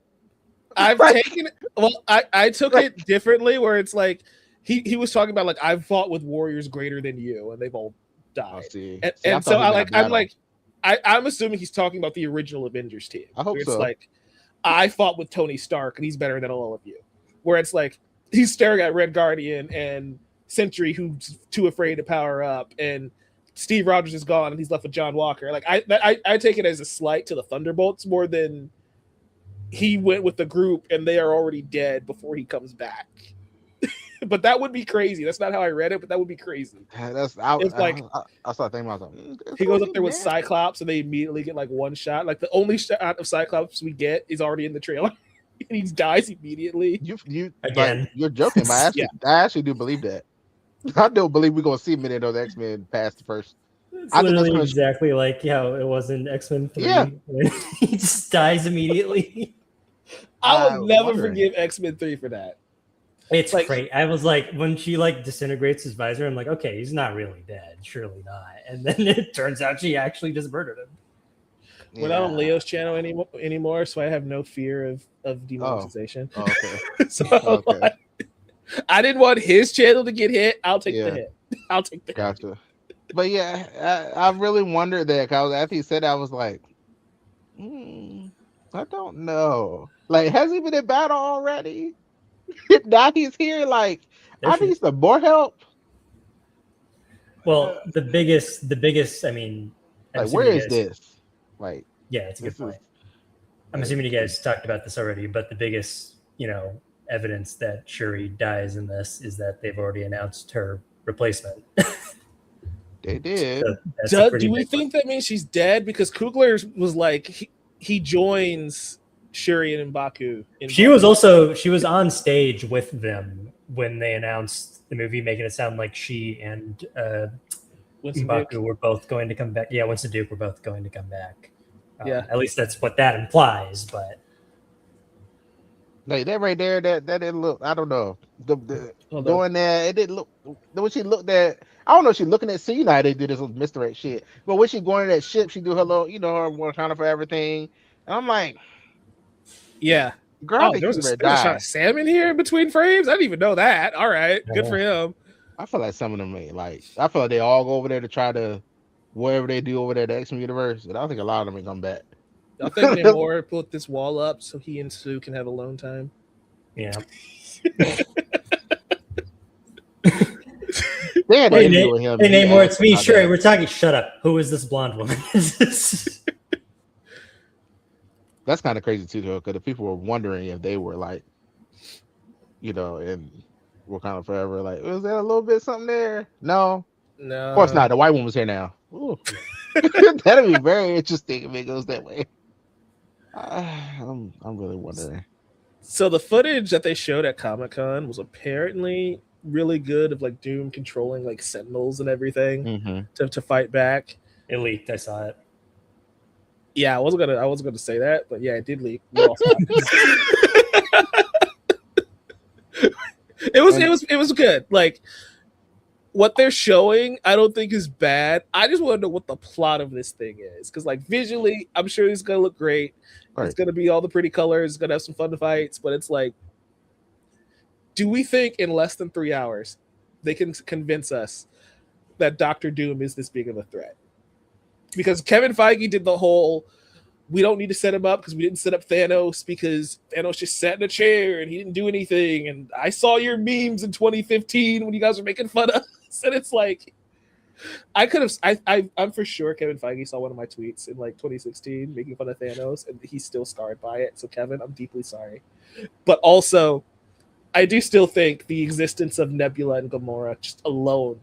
I've taken it. Well, I took it differently, where it's like he was talking about like, I've fought with warriors greater than you, and they've all died. And so I'm assuming he's talking about the original Avengers team. I hope it's so. Like, I fought with Tony Stark, and he's better than all of you. Where it's like he's staring at Red Guardian and Sentry, who's too afraid to power up, and Steve Rogers is gone, and he's left with John Walker. Like I take it as a slight to the Thunderbolts more than he went with the group and they are already dead before he comes back. But that would be crazy. That's not how I read it, but that would be crazy. I started thinking about something. He goes up there with Cyclops, and they immediately get like one shot. Like the only shot of Cyclops we get is already in the trailer, and he dies immediately. You again? You're joking, but I actually do believe that. I don't believe we're gonna see many of those X-Men past the first. It's literally exactly like how it was in X-Men 3. Yeah. He just dies immediately. I will never forgive X-Men 3 for that. It's like, great. I was like, when she like disintegrates his visor, I'm like, okay, he's not really dead, surely not. And then it turns out she actually just murdered him. We're not on Leo's channel anymore, so I have no fear of demonetization. Oh, okay. So okay. I didn't want his channel to get hit. I'll take the hit. I'll take the gotcha. hit. But yeah, I really wondered that, because after he said that, I was like, I don't know. Like, has he been in battle already? Now he's here. Like, I need some more help. Well, the biggest. I mean, like, where is this? Like, yeah, it's a good point. I'm assuming you guys talked about this already, but the biggest, evidence that Shuri dies in this is that they've already announced her replacement. They did. So do we think that means she's dead? Because Coogler was like, he joins Shuri and M'Baku. She was on stage with them when they announced the movie, making it sound like she and M'Baku were both going to come back. Yeah, Winston Duke were both going to come back. At least that's what that implies. But like that right there, that didn't look. I don't know. Doing that, it didn't look. When she looked at, I don't know. She looking at. See, you know how they do this with misdirect shit. But when she going to that ship, she do her little, her Wakanda for everything. And I'm like, yeah, girl, there's a shot of Sam in here in between frames. I didn't even know that. All right, good for him. I feel like some of them ain't like. I feel like they all go over there to try to whatever they do over there, the X-Men universe. And I don't think a lot of them ain't come back. I think Namor put this wall up so he and Sue can have alone time. Yeah. They had an Hey, interview with him. Hey, and he Namor, asked it's me. about Sure, that. we're talking. Shut up. Who is this blonde woman? That's kind of crazy too, though, because the people were wondering if they were like, you know, and Wakanda Forever. Like, was there a little bit something there? No, No, of course not. The white woman's here now. Ooh. That'd be very interesting if it goes that way. I'm really wondering. So the footage that they showed at Comic-Con was apparently really good of like Doom controlling like Sentinels and everything Mm-hmm. to fight back. It leaked. I saw it. Yeah, I wasn't gonna say that, but yeah, it did leak. We all saw it. It was good. Like what they're showing, I don't think is bad. I just want to know what the plot of this thing is, because like visually, I'm sure it's gonna look great. Right. It's gonna be all the pretty colors. It's gonna have some fun fights, but it's like, do we think in less than 3 hours they can convince us that Doctor Doom is this big of a threat? Because Kevin Feige did the whole, we don't need to set him up because we didn't set up Thanos because Thanos just sat in a chair and he didn't do anything. And I saw your memes in 2015 when you guys were making fun of us. And it's like, I'm for sure Kevin Feige saw one of my tweets in like 2016 making fun of Thanos, and he's still scarred by it. So Kevin, I'm deeply sorry. But also, I do still think the existence of Nebula and Gamora just alone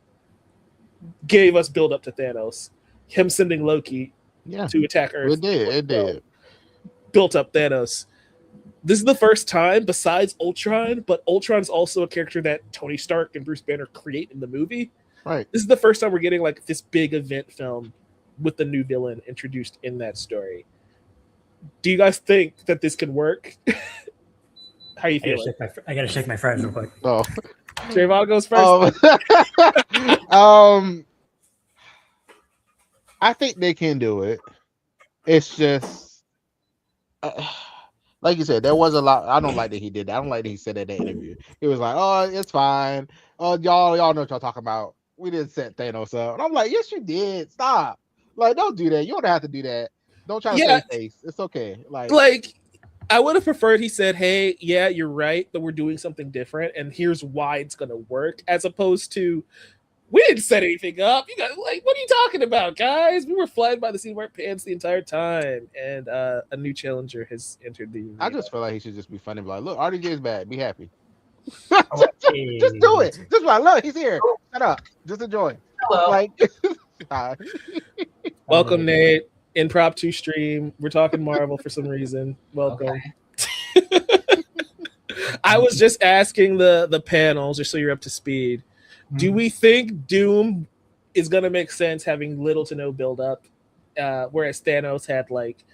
gave us build up to Thanos. Him sending Loki to attack Earth. It did. Built up Thanos. This is the first time, besides Ultron, but Ultron's also a character that Tony Stark and Bruce Banner create in the movie. Right. This is the first time we're getting like this big event film with the new villain introduced in that story. Do you guys think that this could work? How you feeling? I gotta check my friends real quick. Oh, Trayvon goes first. I think they can do it. It's just, like you said, there was a lot. I don't like that he did that. I don't like that he said that in the interview. He was like, "Oh, it's fine. Oh, y'all know what y'all talking about. We didn't set Thanos up." And I'm like, "Yes, you did. Stop. Like, don't do that. You don't have to do that. Don't try to save face. It's okay." Like, I would have preferred he said, "Hey, yeah, you're right, but we're doing something different, and here's why it's gonna work," as opposed to, "We didn't set anything up. You guys, like, what are you talking about, guys? We were flying by the seat of our pants the entire time." And a new challenger has entered the arena. I just feel like he should just be funny. Like, look, RDJ is bad. Be happy. Just do it. Just like, look, he's here. Shut up. Just enjoy. Hello. Like, welcome, Nate. Impromptu stream. We're talking Marvel for some reason. Welcome. Okay. I was just asking the panels, just so you're up to speed. Do we think Doom is going to make sense having little to no build up, whereas Thanos had like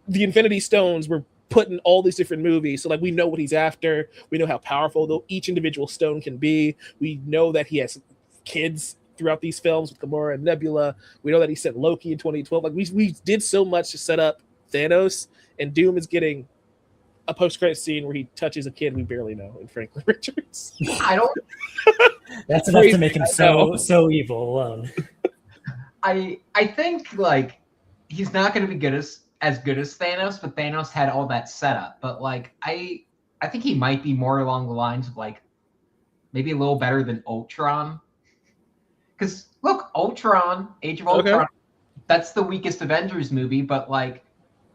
the Infinity Stones were put in all these different movies, so like we know what he's after, we know how powerful though each individual stone can be, we know that he has kids throughout these films with Gamora and Nebula, we know that he sent Loki in 2012. Like we did so much to set up Thanos, and Doom is getting a post-credit scene where he touches a kid we barely know in Franklin Richards. I don't. That's enough to make him so evil alone. I think like he's not going to be as good as Thanos, but Thanos had all that setup. But like I think he might be more along the lines of like maybe a little better than Ultron. Because look, Ultron, Age of Ultron, that's the weakest Avengers movie, but like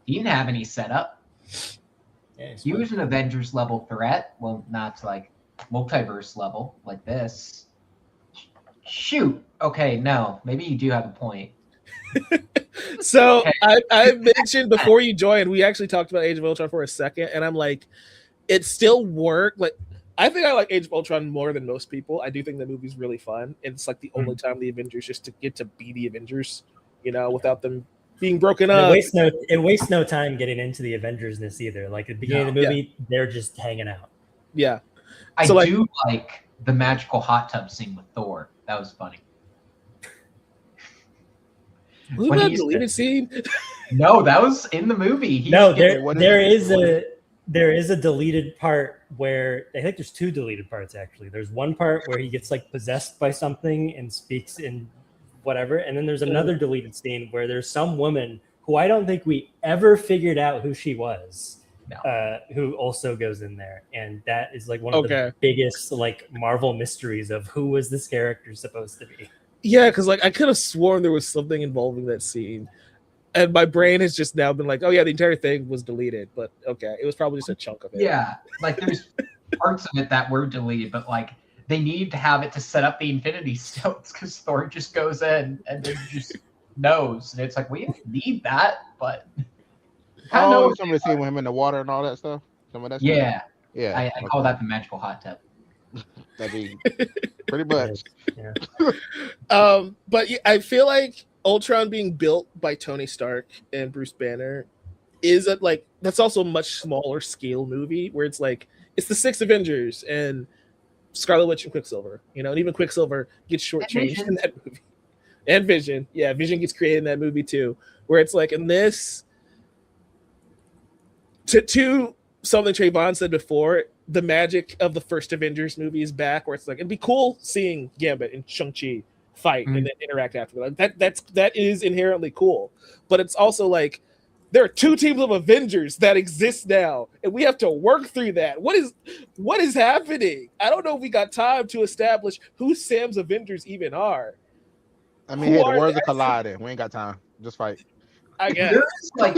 he didn't have any setup. Yeah, he was an Avengers level threat. Well, not like multiverse level like this. Shoot. Okay, no. Maybe you do have a point. So okay. I mentioned before you joined, we actually talked about Age of Ultron for a second, and I'm like, it still worked. Like, I think I like Age of Ultron more than most people. I do think the movie's really fun. It's like the only time the Avengers just to get to be the Avengers, you know, without them being broken up. It wastes no time getting into the Avengers-ness either. Like at the beginning of the movie, they're just hanging out. Yeah. I do like the magical hot tub scene with Thor. That was funny. Wasn't that a deleted scene? No, that was in the movie. There is a there is a deleted part where I think there's two deleted parts actually. There's one part where he gets like possessed by something and speaks in whatever, and then there's another deleted scene where there's some woman who I don't think we ever figured out who she was, who also goes in there, and that is like one of the biggest like Marvel mysteries of who was this character supposed to be. Yeah, because like I could have sworn there was something involving that scene. And my brain has just now been like, oh yeah, the entire thing was deleted, but okay, it was probably just a chunk of it. Yeah, like there's parts of it that were deleted, but like they need to have it to set up the Infinity Stones because Thor just goes in and then just knows, and it's like we don't need that, but some of the scene with him in the water and all that stuff. Some of that. Yeah, stuff? Yeah. I call that the magical hot tub. That'd be pretty much. Yeah. But I feel like Ultron being built by Tony Stark and Bruce Banner is that's also a much smaller scale movie where it's like it's the 6 Avengers and Scarlet Witch and Quicksilver, and even Quicksilver gets shortchanged in that movie. And Vision. Yeah, Vision gets created in that movie too. Where it's like in this to something Trayvon said before, the magic of the first Avengers movie is back where it's like it'd be cool seeing Gambit and Shang-Chi fight and then interact after that is inherently cool, but it's also like there are 2 teams of Avengers that exist now and we have to work through that. What is happening? I don't know if we got time to establish who Sam's Avengers even are. I mean, the worlds are colliding. We ain't got time. Just fight. I guess there's like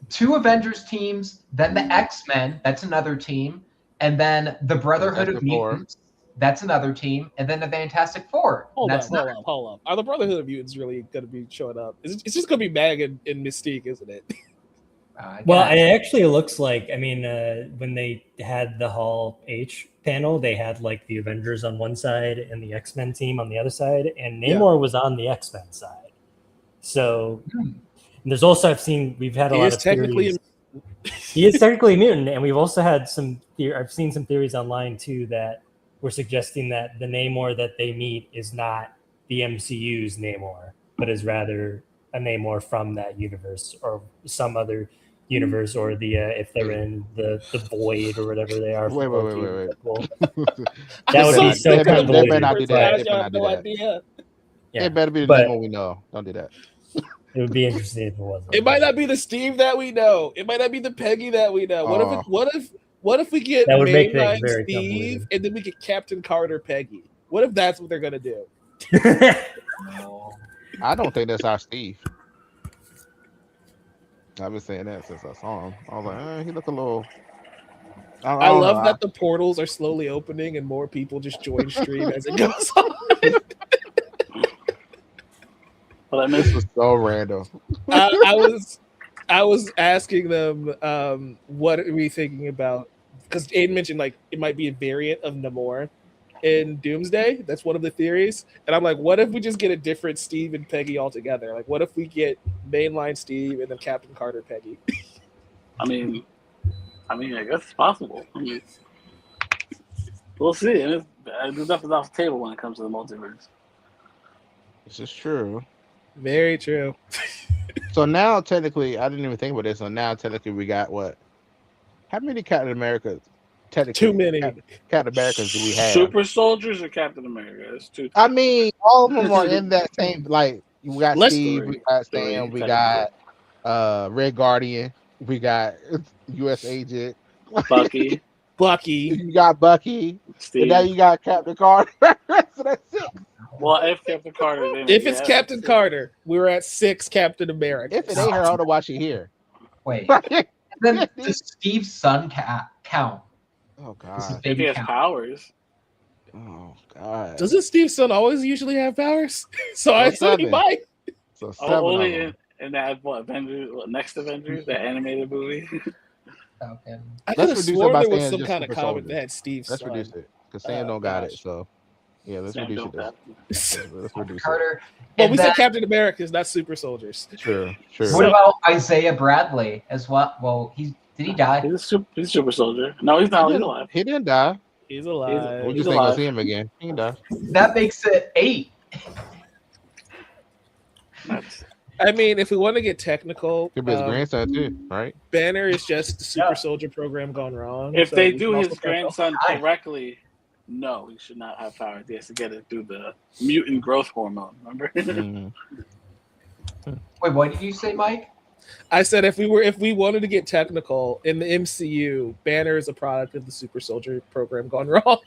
2 Avengers teams, then the X-Men, that's another team, and then the Brotherhood of Mutants, that's another team, and then the Fantastic Four. Hold up. Are the Brotherhood of Mutants really going to be showing up? It's just going to be Mag and Mystique, isn't it? Well, it actually looks like, when they had the Hall H panel, they had like the Avengers on one side and the X-Men team on the other side, and Namor was on the X-Men side. So there's also, we've had a lot of theories. He is technically a mutant, and we've also had I've seen some theories online too that we're suggesting that the Namor that they meet is not the MCU's Namor, but is rather a Namor from that universe or some other universe, or if they're in the void or whatever they are. Wait. That would be so convoluted. They better not do that. Yeah, it better be the Namor we know. Don't do that. It would be interesting if it wasn't. It might not be the Steve that we know. It might not be the Peggy that we know. What if we get mainline Steve and then we get Captain Carter Peggy? What if that's what they're gonna do? I don't think that's our Steve. I've been saying that since I saw him. I was like, he look a little. I love that the portals are slowly opening and more people just join stream as it goes on. Well, this was so random. I was asking them, what are we thinking about? Because Aiden mentioned like it might be a variant of Namor in Doomsday. That's one of the theories. And I'm like, what if we just get a different Steve and Peggy altogether? Like, what if we get mainline Steve and then Captain Carter Peggy? I mean, I guess it's possible. We'll see. And there's nothing off the table when it comes to the multiverse. This is true. Very true. So now, technically, I didn't even think about this. So now, technically, we got what? How many Captain Americas? Technically, too many. Captain Americas do we have? Super Soldiers or Captain America? It's two. I mean, all of them are in that same. Like we got Steve, we got Sam, we got Red Guardian, we got U.S. Agent, Bucky. You got Bucky, Steve. And now you got Captain Carter. So that's it. Well, if Captain Carter, if it's Captain Carter, we're at 6 Captain America. If it ain't her, I don't watch it here. Wait, then does Steve's son count? Oh God! If he has powers. Oh God! Doesn't Steve's son always usually have powers? So I assume he might. So seven in that Avengers, next Avengers, that animated movie. Okay. I could have sworn there was some kind of comic that had Steve's son. Let's reduce it because Sam don't got it. So yeah, let's reduce it. Let's reduce Carter. Well, we said Captain America's, not super soldiers. Sure. What about Isaiah Bradley as well? Well, did he die? He's a super soldier. No, he's not. He's alive. He didn't die. He's alive. We just ain't gonna see him again. He didn't die. That makes it 8. I mean, if we want to get technical, Could be his grandson too, right? Banner is just the super soldier program gone wrong. If so they we do can his also grandson correctly, no, he should not have powers. He has to get it through the mutant growth hormone. Remember? Mhm. Wait, what did you say, Mike? I said if we wanted to get technical in the MCU, Banner is a product of the super soldier program gone wrong.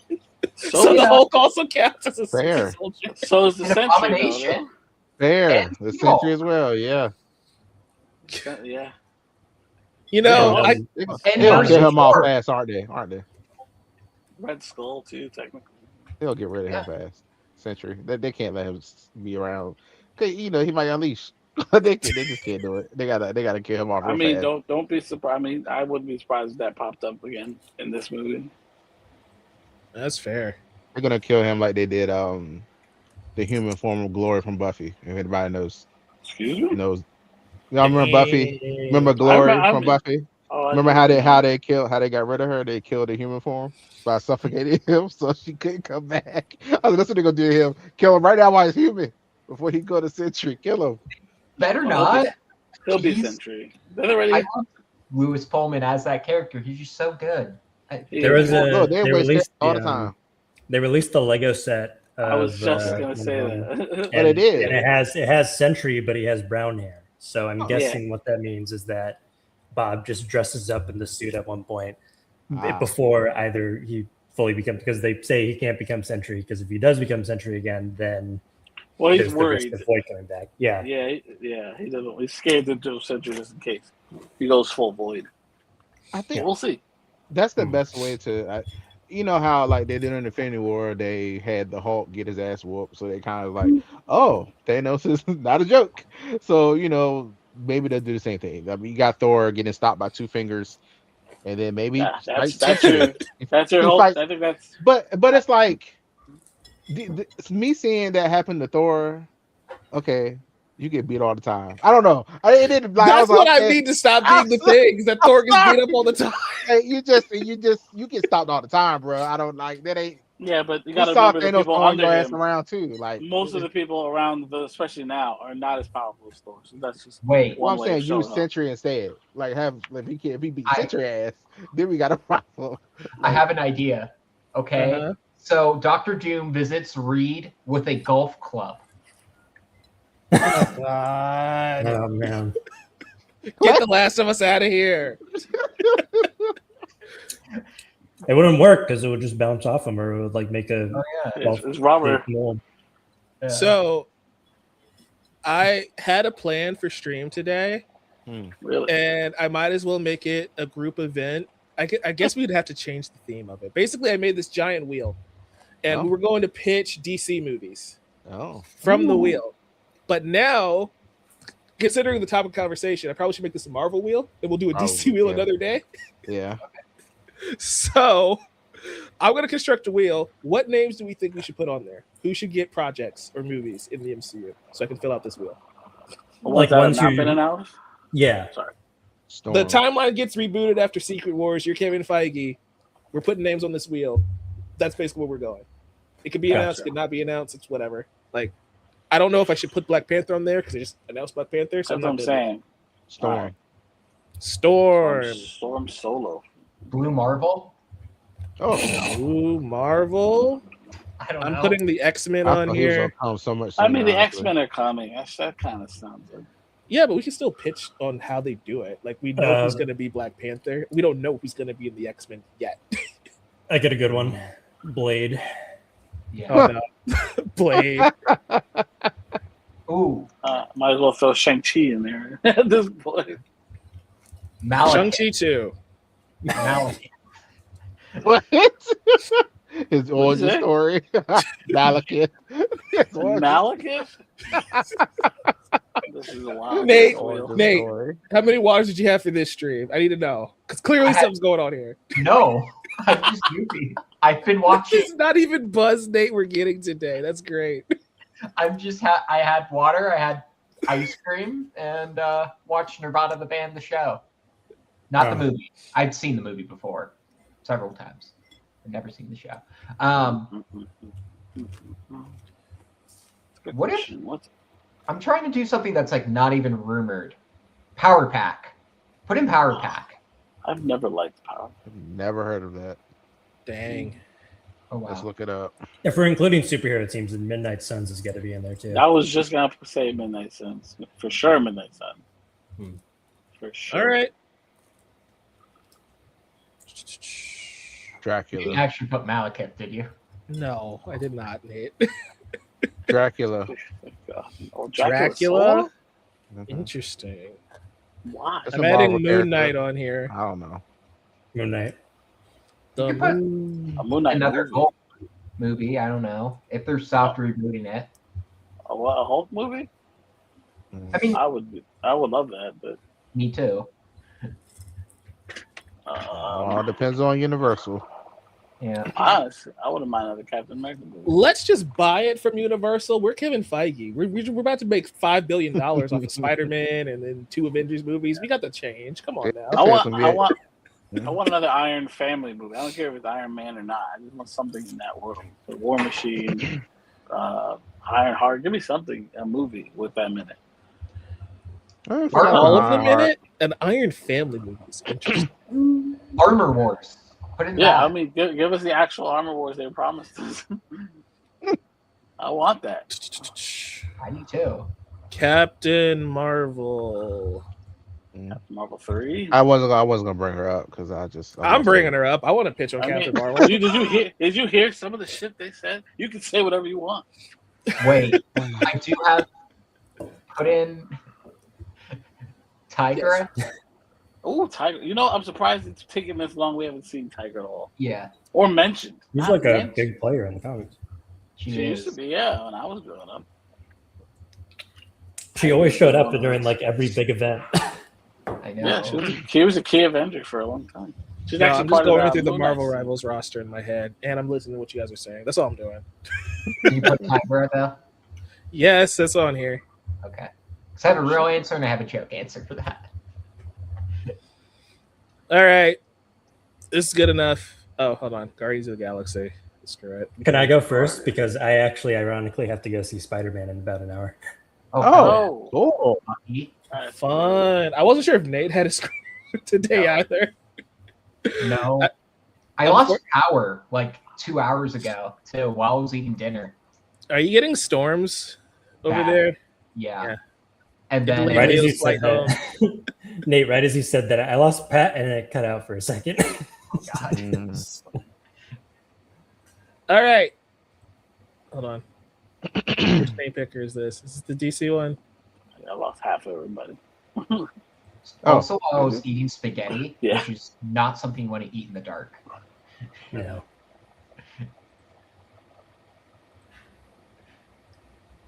So the Hulk also counts as a super Fair. soldier. So is the An Sentry, abomination. Fair. And The She-Hulk. Sentry as well. Yeah. though. Yeah. You They're know, gonna, I, they're gonna And kill versus him off Thor. fast, aren't they? Red Skull too, technically. They'll get rid of him fast. Sentry. They can't let him be around. 'Cause, he might unleash. they just can't do it. They gotta kill him off real I mean, fast. don't be surprised. I mean, I wouldn't be surprised if that popped up again in this movie. that's fair. They're gonna kill him like they did the human form of Glory from Buffy. If anybody Excuse me. knows. Y'all remember Buffy? Remember I Glory remember- from Buffy? Oh, I Remember do how they got rid of her? They killed the human form by suffocating him, so she couldn't come back. I was like, that's what they're gonna do to him. Kill him right now while he's human before he go to Sentry. Kill him. Better Well, not. He'll be He's- Sentry. They're already. I love Lewis Pullman as that character. He's just so good. There was a Look, they they waste released all the the, time. They released the Lego set. I was just of, gonna say one of them. that. But it is. And it has Sentry, but he has brown hair. So I'm Oh, guessing what that means is that Bob just dresses up in the suit at one point Ah. before either he fully becomes, because they say he can't become Sentry, because if he does become Sentry again, then Well, he's there's the risk worried. of Void coming back. Yeah. Yeah. He doesn't. He's scared to do Sentry just in case he goes full void. I think We'll see. that's the best way to. You know how like they did in Infinity War, they had the Hulk get his ass whooped, so they kind of like, oh, Thanos is not a joke. So maybe they'll do the same thing. I mean, you got Thor getting stopped by two fingers, and then maybe Yeah, like that's your He hope. fight- I think that's. But it's like it's me seeing that happen to Thor. Okay, you get beat all the time. I don't know. It didn't. Like, That's what I okay, mean to stop being the things that Thor gets beat up all the time. hey, you get stopped all the time, bro. I don't like that. Ain't Yeah, but you you got to saw remember the Thanos people throwing your under ass him. around too. Like Most of the people around, especially now, are not as powerful as Thor. So that's just Wait. Well, one I'm way saying of showing use up. Sentry instead. Like if he beat I- Sentry ass, then we got a problem. I have an idea. Okay. Uh-huh. So Dr. Doom visits Reed with a golf club. Oh, God. Oh man. Get the Last of Us out of here. It wouldn't work because it would just bounce off him, or it would like make a Oh yeah. It's rubber. mold. Yeah. So I had a plan for stream today, Really. and I might as well make it a group event. I guess we'd have to change the theme of it. Basically, I made this giant wheel, and Oh. we were going to pitch DC movies Oh, from the wheel. But now, considering the topic of conversation, I probably should make this a Marvel wheel, and we'll do a DC wheel yeah. another day. yeah. So I'm going to construct a wheel. What names do we think we should put on there? Who should get projects or movies in the MCU? So I can fill out this wheel. Like that ones not who- been announced. Yeah. Sorry. Storm. The timeline gets rebooted after Secret Wars. You're Kevin Feige. We're putting names on this wheel. That's basically where we're going. It could be Gotcha. announced, it could not be announced. It's whatever. Like, I don't know if I should put Black Panther on there because they just announced Black Panther. So That's what I'm doing saying. Storm. Alright. that. Storm. Storm Solo. Blue Marvel. Oh, Ooh, Marvel. I don't I'm know. putting the X-Men I on thought he was here. gonna come so much. I mean, sooner, the honestly. X-Men are coming. That kind of sounds good. Yeah, but we can still pitch on how they do it. Like, we know who's going to be Black Panther. We don't know who's going to be in the X-Men yet. I get a good one. Blade. Yeah. Oh, no. Blade. Ooh. Might as well throw Shang-Chi in there at this point. Malekith. Shang-Chi too. Malekith. What? His origin it? story. Malekith. His origin Malekith? This is a wild Nate, wheel. Nate. story. How many waters did you have for this stream? I need to know. Because clearly I had- something's going on here. No. I'm just goofy. I've been watching. It's not even Buzz Nate we're getting today. That's great. I'm just. I had water. I had ice cream, and watched Nirvana the band, the show. Not the movie. I'd seen the movie before, several times. I've never seen the show. Good What if- question. I'm trying to do something that's like not even rumored. Power Pack. Put in Power Pack. I've never liked Power. I've never heard of that. Dang. Oh wow. Let's look it up. If we're including superhero teams, then Midnight Suns has got to be in there too. I was just gonna say Midnight Suns for sure. Midnight Sun. Hmm. For sure. All right. You Dracula. didn't actually put Malekith, did you? No, I did not, Nate. Dracula. Oh, Dracula? Mhm. Interesting. Why? That's I'm a adding Marvel Moon character. Knight on here. I don't know. Moon Knight. The You put Moon. A Moon Knight Another movie. Hulk movie. I don't know if they're soft rebooting it. A what? A Hulk movie? Mhm. I mean, I would love that, but me too. All depends on Universal. Yeah. honestly, I wouldn't mind another Captain America movie. Let's just buy it from Universal. We're Kevin Feige. We're about to make $5 billion off of Spider-Man and then 2 Avengers movies. We got to change. Come on now. I want Some good- another Iron Family movie. I don't care if it's Iron Man or not. I just want something in that world. The War Machine, Iron Heart. Give me something, a movie with them in it. For all of them in it, an Iron Family movie is interesting. Armor Wars. Put in Yeah, that. I mean, give us the actual Armor Wars they promised us. I want that. I do too. Captain Marvel. Marvel 3. I wasn't gonna bring her up because I'm bringing her up. I want to pitch on I Captain mean, Marvel. did you hear some of the shit they said? You can say whatever you want. Wait, I do have put in Tigra. Oh, Tiger! You know, I'm surprised it's taking this long. We haven't seen Tiger at all, Yeah, or mentioned. He's Not like a mentioned. big player in the comics. she She used is. to be, yeah, when I was growing up. She always showed up during like every big event. I know. Yeah, she was a key Avenger for a long time. She's No, actually I'm just part of going through the Moon Marvel Knight's- Rivals roster in my head, and I'm listening to what you guys are saying. That's all I'm doing. Can you put Tigra though? Yes, that's on here. Okay. Because I have a real answer and I have a joke answer for that. All right. This is good enough. Oh, hold on. Guardians of the Galaxy. Screw it. Can I go first? Because I actually, ironically, have to go see Spider-Man in about an hour. Oh, Oh, cool. that's Fun. I wasn't sure if Nate had a screen today either. No. I lost power like 2 hours ago too while I was eating dinner. Are you getting storms over Bad. there? Yeah. Yeah. And then Right. Right as Leo's you said flight that, Nate. Right as you said that, I lost Pat and it cut out for a second. God. All right. Hold on. Which paint picker is this? Is this the DC one? I lost half of everybody. Also, while I was eating spaghetti, Yeah. which is not something you want to eat in the dark. You know,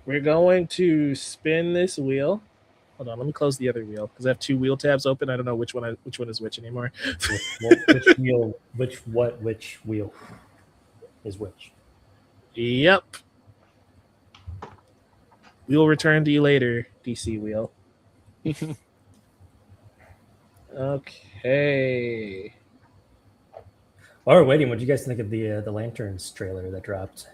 We're going to spin this wheel. Hold on, let me close the other wheel because I have 2 wheel tabs open. I don't know which one is which anymore. which wheel? Which wheel is which? Yep. We will return to you later, DC wheel. Okay. While we're waiting, what do you guys think of the Lanterns trailer that dropped?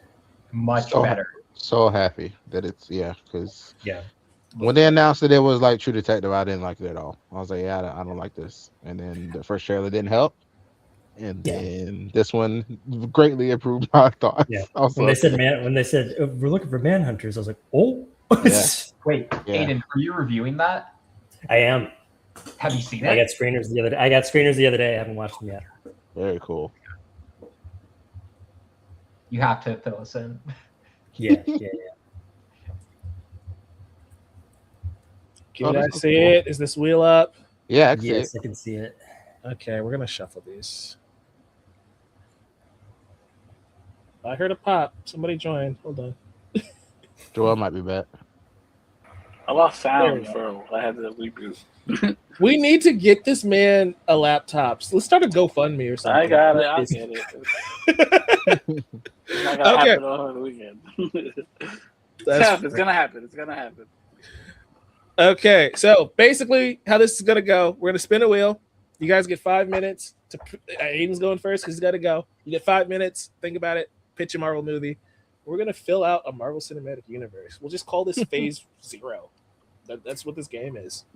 Much So- better. So happy that it's because Yeah, when they announced that it was like True Detective, I didn't like it at all. I was like, yeah, I don't like this. And then the first trailer didn't help, and Yeah. then this one greatly improved my thoughts. Yeah. I was when they like, said we're looking for manhunters, I was like, oh, Yeah. Wait, Yeah. Aiden, are you reviewing that? I am. Have you seen I it? got screeners the other day. I haven't watched them yet. very cool. You have to fill us in. Yeah. Can Oh, you this guys is see cool. it? Is this wheel up? Yeah, I can see Yes, it. I can see it. Okay, we're gonna shuffle these. I heard a pop. Somebody join. Hold on. Joel might be back. I lost There we sound for I had to reboot. We need to get this man a laptop. So let's start a GoFundMe or something. I got it. I get it. It's not gonna Okay. happen over the weekend. It's gonna happen. It's gonna happen. Okay, so basically, how this is gonna go, we're gonna spin a wheel. You guys get 5 minutes. Aiden's going first because he's got to go. You get 5 minutes. Think about it. Pitch a Marvel movie. we're gonna fill out a Marvel Cinematic Universe. We'll just call this Phase 0. That's what this game is.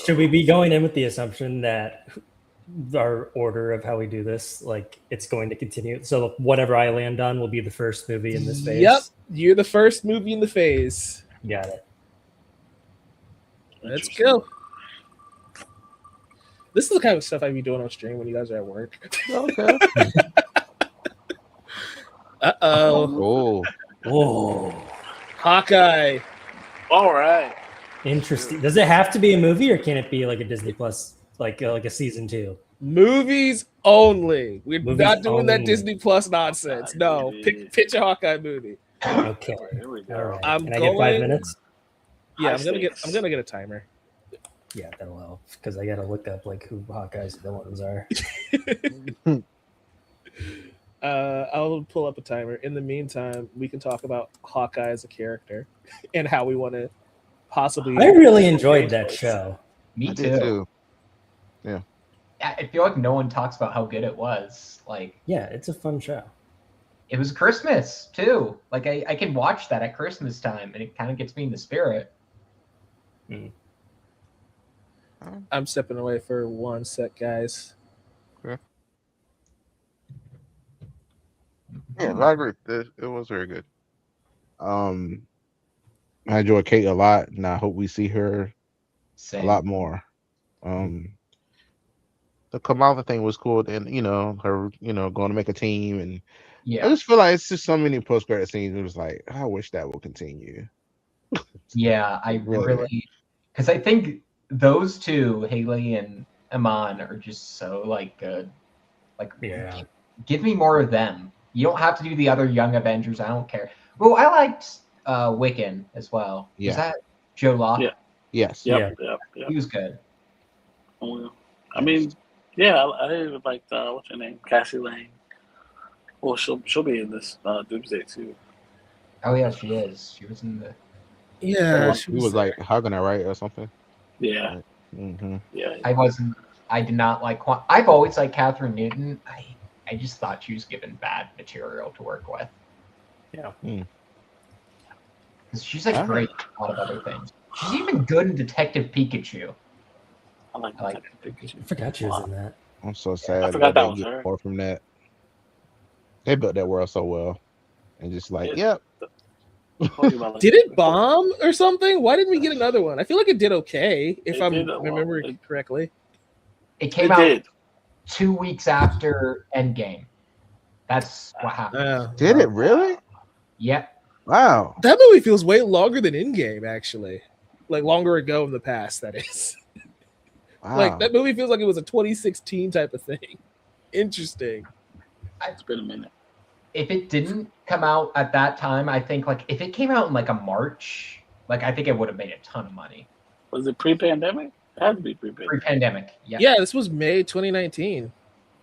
Should we be going in with the assumption that our order of how we do this, like it's going to continue? So whatever I land on will be the first movie in this phase. Yep, you're the first movie in the phase. Got it. Let's go. This is the kind of stuff I'd be doing on stream when you guys are at work. Okay. Uh-oh. Whoa. Hawkeye. All right. Interesting. Does it have to be a movie, or can it be like a Disney Plus, like a season 2? Movies only. We're Movies not doing that only. Disney Plus nonsense. No, pitch a Hawkeye movie. Okay. Here we go. All right. I'm Can I get 5 going- minutes? Yeah, High I'm gonna get a timer. Yeah, that'll help because I gotta look up like who Hawkeye's villains are. I'll pull up a timer. In the meantime, we can talk about Hawkeye as a character and how we want to possibly. I really enjoyed that show. Me I did too. too. I feel like no one talks about how good it was. Like, Yeah, it's a fun show. it was Christmas too. Like, I can watch that at Christmas time, and it kind of gets me in the spirit. I'm stepping away for 1 sec, guys. Yeah, I agree. It was very good. I enjoy Kate a lot, and I hope we see her Same. a lot more. The Kamala thing was cool, and her, going to make a team, and I Yeah, just feel like it's just so many post credit scenes. It was like, I wish that would continue. yeah. I Really? really, because I think those two, Haley and Iman, are just so like good. Like, Yeah. give me more of them. You don't have to do the other Young Avengers. I don't care. Well, I liked Wiccan as well. Yeah. Was that Joe Locke? Yeah. Yes. Yep. He was good. I mean, yeah, I even liked what's her name, Cassie Lang. Well, she'll be in this Doomsday too. Oh yeah, she is. She was in the. Yeah, He was like hugging her, right, or something. Yeah, Mm-hmm. yeah. I did not like. I've always liked Catherine Newton. I just thought she was given bad material to work with. Yeah. Because she's like All great at a lot of other things. She's even good in Detective Pikachu. I like I like Detective Pikachu. I forgot she was in that. I'm so sad. forgot that was they her. get more from that. They built that world so well, and just like, Yeah. yep. Did it bomb or something? Why didn't we get another one? I feel like it did okay, if It I'm did, well, remembering correctly. It came It out did. 2 weeks after Endgame. That's what happened. Did it really? Yep. Wow. That movie feels way longer than Endgame, actually. Like longer ago in the past, that is. Wow. Like that movie feels like it was a 2016 type of thing. Interesting. It's been a minute. If it didn't come out at that time, I think like if it came out in like a March, like I think it would have made a ton of money. Was it pre-pandemic? It had to be pre-pandemic. Pre-pandemic. Yeah. Yeah, this was May 2019.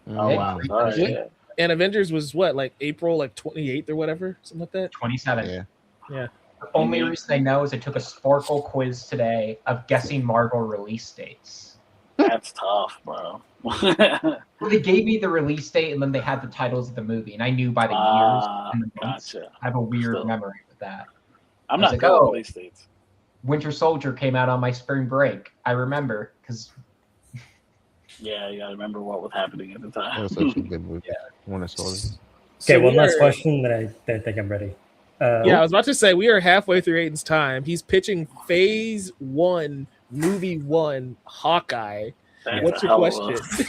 Oh wow! All right, Yeah. yeah. And Avengers was what, like April 28th or whatever? Something like that. 27. Yeah. Yeah. The only reason I know is I took a Sparkle quiz today of guessing Marvel release dates. That's tough, bro. Well, they gave me the release date and then they had the titles of the movie, and I knew by the years and the months. Gotcha. I have a weird Still. memory with that. I'm I was not like, good oh. with release dates. Winter Soldier came out on my spring break. I remember because Yeah, you gotta remember what was happening at the That time. was such a good movie. Winter Soldier. Okay, So one we last are- question, then I think I'm ready. Yeah, I was about to say we are halfway through Aiden's time. He's pitching Phase 1, Movie 1, Hawkeye. That's What's a your hell of a- question?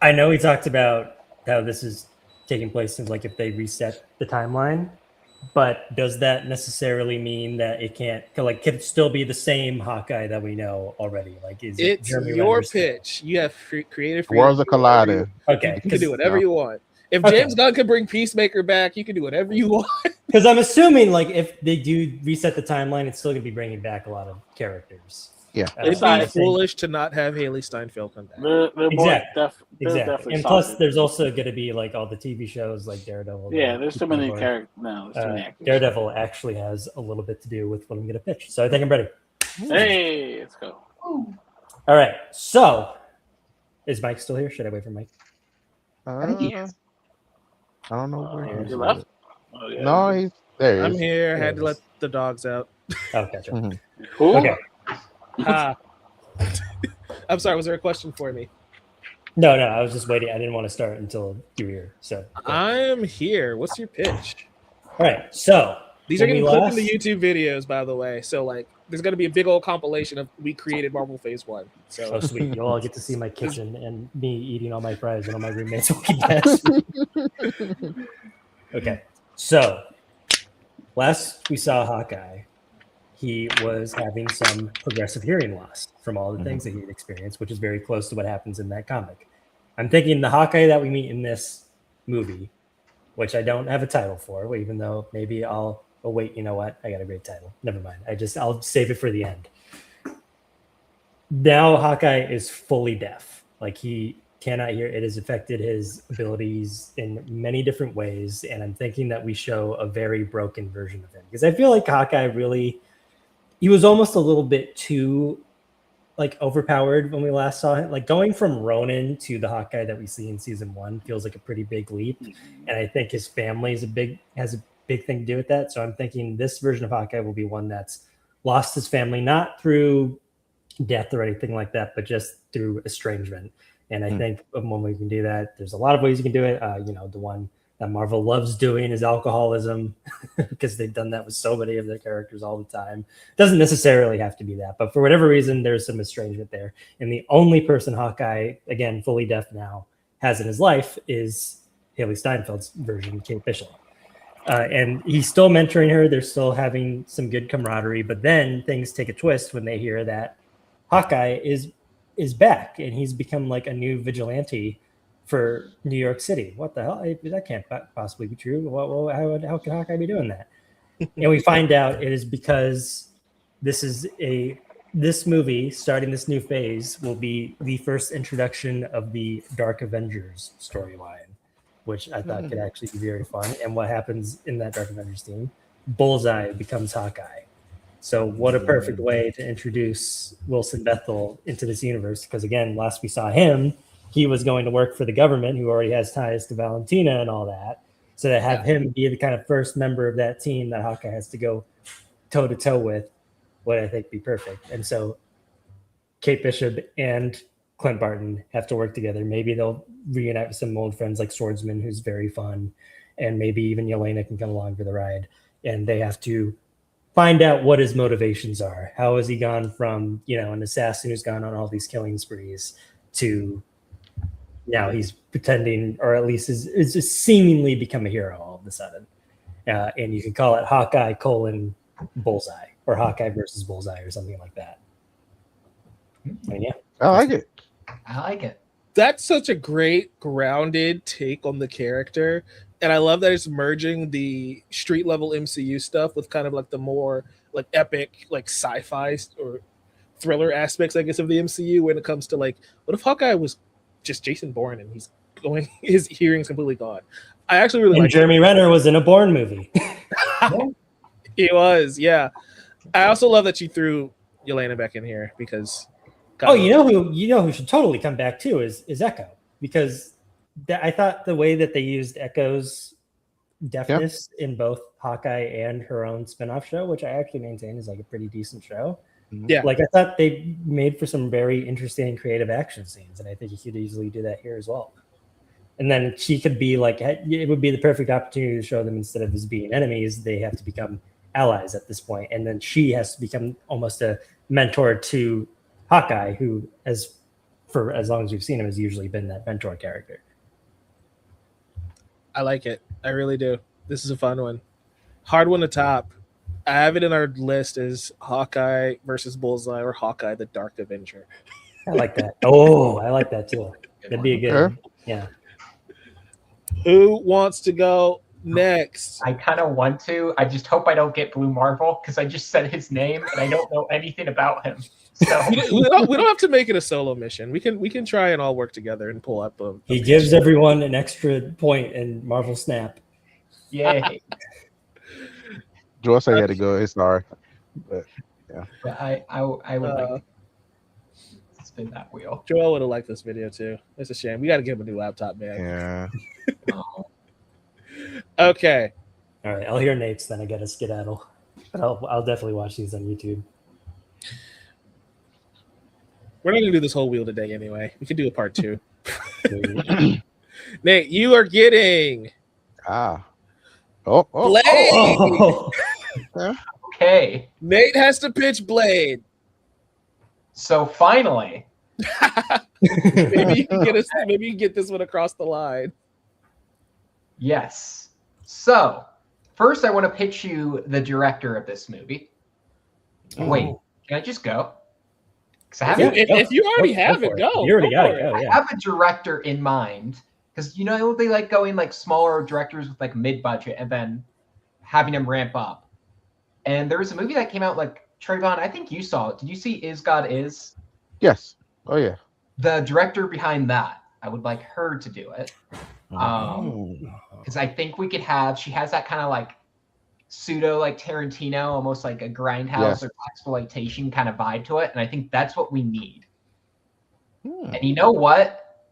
I know he talked about how this is taking place in like if they reset the timeline, but does that necessarily mean that it can't like can it still be the same Hawkeye that we know already? Like is it It's Jeremy your Renner still- pitch. You have creative freedom. Worlds are colliding. Okay, You can do whatever you want. If Okay. James Gunn can bring Peacemaker back, you can do whatever you want. because I'm assuming like if they do reset the timeline, it's still gonna be bringing back a lot of characters. Yeah. It'd I be think- foolish to not have Haley Steinfeld come back. They're more Exactly. they're Exactly, definitely and plus something. there's also going to be like all the TV shows like Daredevil. Yeah, there's too many Or, characters. No, there's too many actors. Daredevil actually has a little bit to do with what I'm going to pitch, so I think I'm ready. Hey, let's go. All right, so is Mike still here? Should I wait for Mike? I think he is. I don't know where he You is. left? Oh yeah. No, he's there. He I'm is. here. There Had it to let is. the dogs out. Oh, gotcha. Mhm. Who? Okay. Ah. I'm sorry. Was there a question for me? No, I was just waiting. I didn't want to start until you were here. So, I'm here. What's your pitch? all right. So These are when we getting clipped in the last- YouTube videos, by the way. So like, there's gonna be a big old compilation of we created Marvel Phase 1. So Oh, sweet! You'll all get to see my kitchen and me eating all my fries and all my roommates walking past. Okay, so last we saw Hawkeye, he was having some progressive hearing loss from all the things that he had experienced, which is very close to what happens in that comic. I'm thinking the Hawkeye that we meet in this movie, which I don't have a title for, even though maybe I'll. Oh wait, you know what? I got a great title. Never mind. I'll save it for the end. Now Hawkeye is fully deaf. Like he cannot hear. It has affected his abilities in many different ways, and I'm thinking that we show a very broken version of him because I feel like Hawkeye really, he was almost a little bit too like overpowered when we last saw him. Like going from Ronin to the Hawkeye that we see in season 1 feels like a pretty big leap, and I think his family has a big thing to do with that. So I'm thinking this version of Hawkeye will be one that's lost his family, not through death or anything like that, but just through estrangement. And I think when we can do that, there's a lot of ways you can do it. The one that Marvel loves doing is alcoholism because they've done that with so many of their characters all the time. Doesn't necessarily have to be that, but for whatever reason, there's some estrangement there. And the only person Hawkeye, again, fully deaf now, has in his life is Haley Steinfeld's version, Kate Bishop. And he's still mentoring her. They're still having some good camaraderie, but then things take a twist when they hear that Hawkeye is back and he's become like a new vigilante for New York City. What the hell? That can't possibly be true. How can Hawkeye be doing that? And we find out it is because this movie starting this new phase will be the first introduction of the Dark Avengers storyline, which I thought could actually be very fun. And what happens in that Dark Avengers team? Bullseye becomes Hawkeye. So what a perfect way to introduce Wilson Bethel into this universe. Because again, last we saw him, he was going to work for the government who already has ties to Valentina and all that. So to have him be the kind of first member of that team that Hawkeye has to go toe to toe with would I think be perfect. And so Kate Bishop and Clint Barton have to work together. Maybe they'll reunite with some old friends like Swordsman, who's very fun. And maybe even Yelena can come along for the ride. And they have to find out what his motivations are. How has he gone from, an assassin who's gone on all these killing sprees to now he's pretending, or at least is just seemingly become a hero all of a sudden. And you can call it Hawkeye : Bullseye, or Hawkeye versus Bullseye, or something like that. I mean, I like it. I like it. That's such a great grounded take on the character. And I love that it's merging the street level MCU stuff with kind of like the more like epic, like sci-fi or thriller aspects, I guess, of the MCU when it comes to like, what if Hawkeye was just Jason Bourne and his hearing's completely gone? I actually really like Jeremy Renner was in a Bourne movie. He was, yeah. I also love that you threw Yelena back in here because you know who should totally come back too is Echo, because I thought the way that they used Echo's deafness in both Hawkeye and her own spinoff show, which I actually maintain is like a pretty decent show. Yeah. Like I thought they made for some very interesting and creative action scenes, and I think you could easily do that here as well. And then she could be like, it would be the perfect opportunity to show them instead of as being enemies, they have to become allies at this point. And then she has to become almost a mentor to Hawkeye, who, for as long as we've seen him, has usually been that mentor character. I like it. I really do. This is a fun one. Hard one to top. I have it in our list as Hawkeye versus Bullseye or Hawkeye the Dark Avenger. I like that. Oh, I like that too. That'd be a good one. Yeah. Who wants to go next? I kind of want to. I just hope I don't get Blue Marvel because I just said his name and I don't know anything about him. So we don't have to make it a solo mission. We can try and all work together and pull up a He gives everyone an extra point in Marvel Snap. yay. Joel said he had to go. It's sorry. But Yeah, I would like to spin that wheel. Joel would have liked this video too. It's a shame. We got to give him a new laptop, man. yeah. Oh, Okay. All right, I'll hear Nate's, then I get a skedaddle. But I'll definitely watch these on YouTube. We're not gonna do this whole wheel today anyway. We could do a part 2. Nate, you are getting Blade. Oh, Okay. Nate has to pitch Blade. So finally, Maybe you can get this one across the line. yes. So first, I want to pitch you the director of this movie. Wait, can I just go? Because I have If you already have it, go. You already got it. Go, I yeah. have a director in mind because you know they like going like smaller directors with like mid-budget and then having them ramp up. And there was a movie that came out like Trayvon. I think you saw it. Did you see Is God Is? Yes. Oh yeah. The director behind that, I would like her to do it. Because I think we could have. She has that kind of like pseudo like Tarantino, almost like a grindhouse or exploitation kind of vibe to it, and I think that's what we need. And you know what?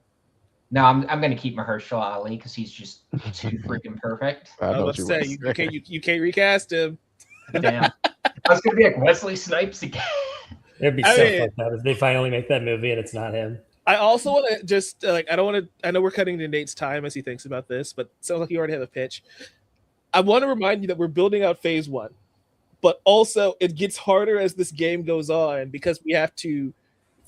No, I'm gonna keep Mahershala Ali because he's just too freaking perfect. I was about to say you can't recast him. Damn, I was gonna be like Wesley Snipes again. It'd be fucked up if they finally make that movie and it's not him. I also want to just I know we're cutting to Nate's time as he thinks about this, but it sounds like you already have a pitch. I want to remind you that we're building out phase 1, but also it gets harder as this game goes on because we have to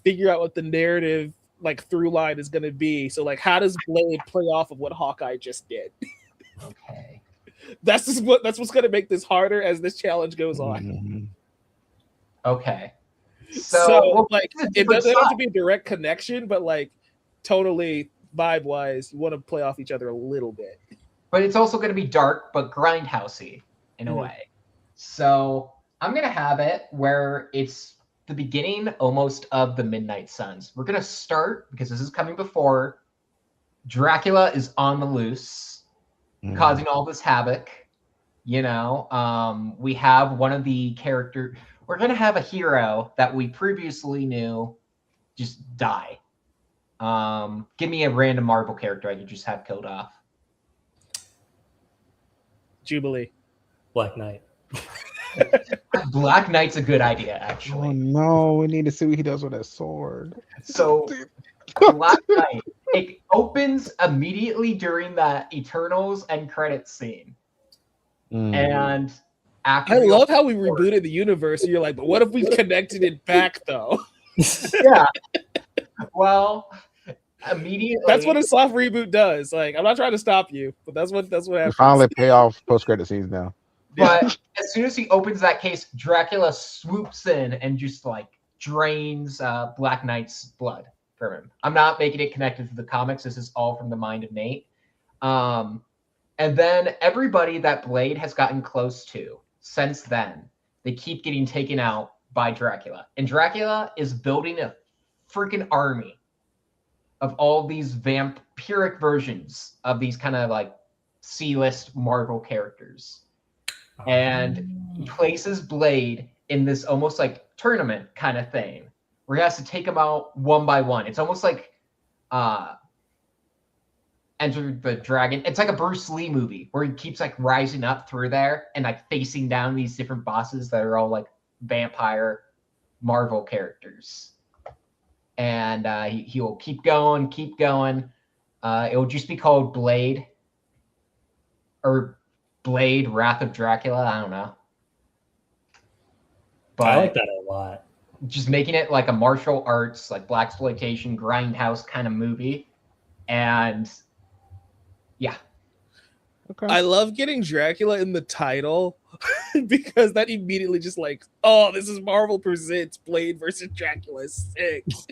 figure out what the narrative like through line is going to be. So like, how does Blade play off of what Hawkeye just did? Okay, that's what's going to make this harder as this challenge goes on. Okay, so like it doesn't have to be a direct connection, but like tonally, vibe wise, you want to play off each other a little bit. But it's also going to be dark, but grindhousey in a way. So I'm going to have it where it's the beginning almost of the Midnight Suns. We're going to start, because this is coming before, Dracula is on the loose, causing all this havoc. You know, we have one of the characters. We're going to have a hero that we previously knew just die. Give me a random Marvel character I could just have killed off. Jubilee. Black Knight. Black Knight's a good idea, actually. Oh no, we need to see what he does with that sword. So Black Knight, it opens immediately during that Eternals end credits scene. And after I love how we rebooted the universe. And you're like, but what if we connected it back though? Yeah. Well, immediately. That's what a soft reboot does. Like, I'm not trying to stop you, but that's what happens. Finally pay off post-credit scenes now. But as soon as he opens that case, Dracula swoops in and just like drains Black Knight's blood from him. I'm not making it connected to the comics. This is all from the mind of Nate. And then everybody that Blade has gotten close to since then, they keep getting taken out by Dracula. And Dracula is building a freaking army of all these vampiric versions of these kind of like C-list Marvel characters. And he places Blade in this almost like tournament kind of thing where he has to take them out one by one. It's almost like Enter the Dragon. It's like a Bruce Lee movie where he keeps like rising up through there and like facing down these different bosses that are all like vampire Marvel characters. And he will keep going. It will just be called Blade or Blade, Wrath of Dracula. I don't know. But I like that a lot. Just making it like a martial arts, like blaxploitation, grindhouse kind of movie. And yeah. Okay. I love getting Dracula in the title because that immediately just like, oh, this is Marvel Presents Blade versus Dracula 6.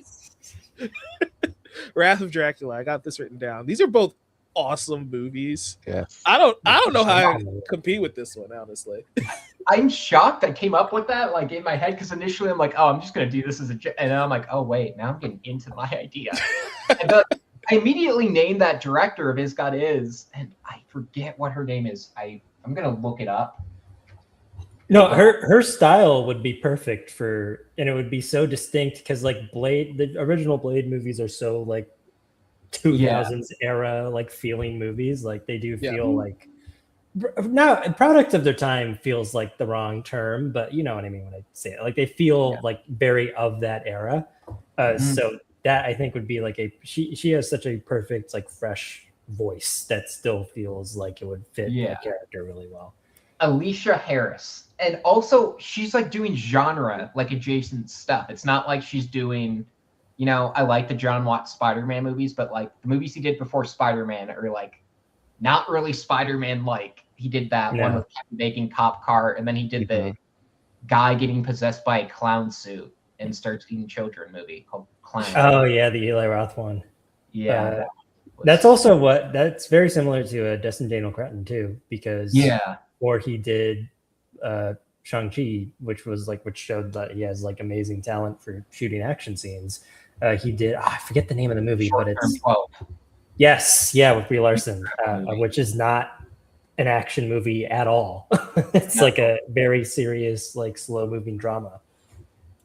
Wrath of Dracula. I got this written down. These are both awesome movies. Yes. I don't know how I compete with this one, honestly. I'm shocked I came up with that like in my head because initially I'm like, oh, I'm just gonna do this as and then I'm like, oh wait, now I'm getting into my idea. And I immediately named that director of Is God Is, and I forget what her name is. I'm gonna look it up. No, her style would be perfect for, and it would be so distinct because like Blade, the original Blade movies are so like 2000s era like feeling movies. Like they do feel like Now, product of their time feels like the wrong term, but you know what I mean when I say it. Like they feel like very of that era. So that I think would be like she has such a perfect like fresh voice that still feels like it would fit the character really well. Alicia Harris, and also she's like doing genre like adjacent stuff. It's not like she's doing, you know, I like the John Watts Spider-Man movies, but like the movies he did before Spider-Man are like not really Spider-Man. Like he did that one with Kevin Bacon cop car, and then he did the guy getting possessed by a clown suit and starts eating children movie called Clown. Oh yeah, the Eli Roth one. Yeah, that's also that's very similar to Destin Daniel Cretton too, because or he did Shang-Chi, which showed that he has like amazing talent for shooting action scenes. He did I forget the name of the movie, but it's 12. Yes, with Brie Larson, which is not an action movie at all. It's like a very serious, like slow moving drama.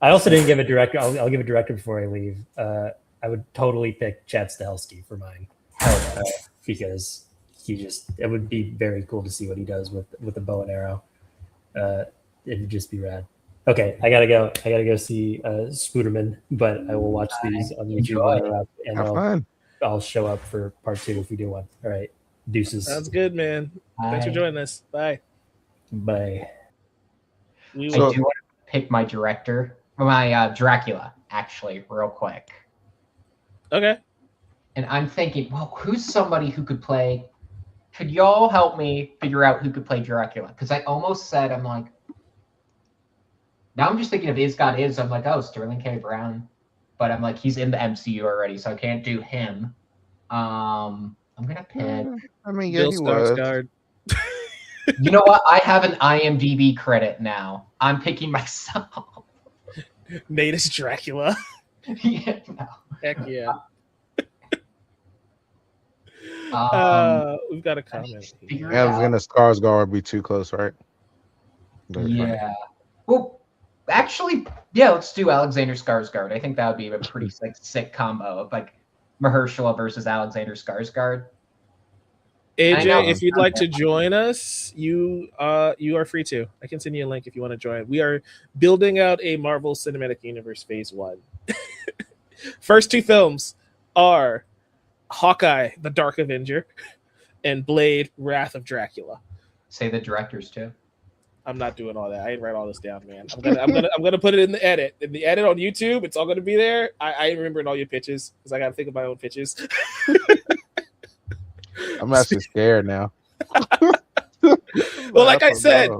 I also didn't give a director. I'll give a director before I leave. I would totally pick Chad Stahelski for mine, because it would be very cool to see what he does with a bow and arrow. It would just be rad. Okay, I gotta go see Spooderman, but I will watch these on YouTube and I'll show up for part 2 if we do one. All right, deuces. Sounds good, man. Thanks for joining us. Bye. Bye. I do want to pick my director, my Dracula, actually, real quick. Okay. And I'm thinking, well, who's somebody who could play? Could y'all help me figure out who could play Dracula? Because I almost said, I'm like, now I'm just thinking of Is God Is. I'm like, oh, Sterling K. Brown. But I'm like, he's in the MCU already, so I can't do him. I'm gonna pick. I mean, Bill Skarsgård. You know what? I have an IMDb credit now. I'm picking myself. Nate is Dracula. Yeah, no. Heck yeah. We've got a comment. Alexander Skarsgård would be too close, right? Yeah. Well, actually, yeah, let's do Alexander Skarsgård. I think that would be a pretty sick combo of like Mahershala versus Alexander Skarsgård. AJ, if you'd like to join us, you are free to. I can send you a link if you want to join. We are building out a Marvel Cinematic Universe Phase 1. First 2 films are Hawkeye, The Dark Avenger, and Blade, Wrath of Dracula. Say the directors too. I'm not doing all that. I didn't write all this down, man. I'm gonna put it in the edit. In the edit on YouTube, it's all gonna be there. I ain't remembering all your pitches because I gotta think of my own pitches. I'm actually scared now. Well, like I said,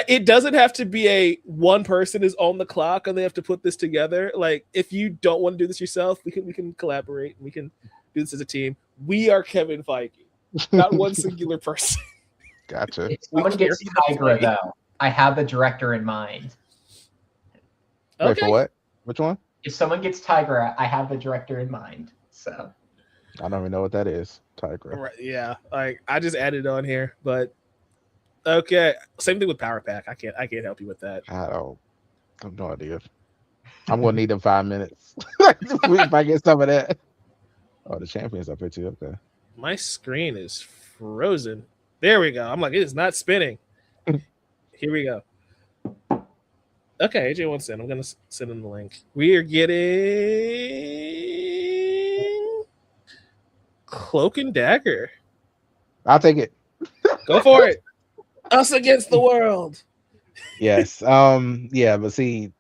it doesn't have to be a one person is on the clock and they have to put this together. Like, if you don't want to do this yourself, we can collaborate. We can do this as a team. We are Kevin Feige, not one singular person. Gotcha. If someone gets Tigra, though, I have a director in mind. Okay. Wait, for what? Which one? If someone gets Tigra, I have a director in mind. So I don't even know what that is. Tigra. Right, yeah, like I just added on here, but okay. Same thing with Power Pack. I can't help you with that. I have no idea. I'm gonna need them 5 minutes if I get some of that. Oh, the champion's up here too. Okay. My screen is frozen. There we go. I'm like, it is not spinning. Here we go. Okay, AJ wants in. I'm gonna send him the link. We are getting Cloak and Dagger. I'll take it. Go for it. Us against the world. Yes. Yeah, but see,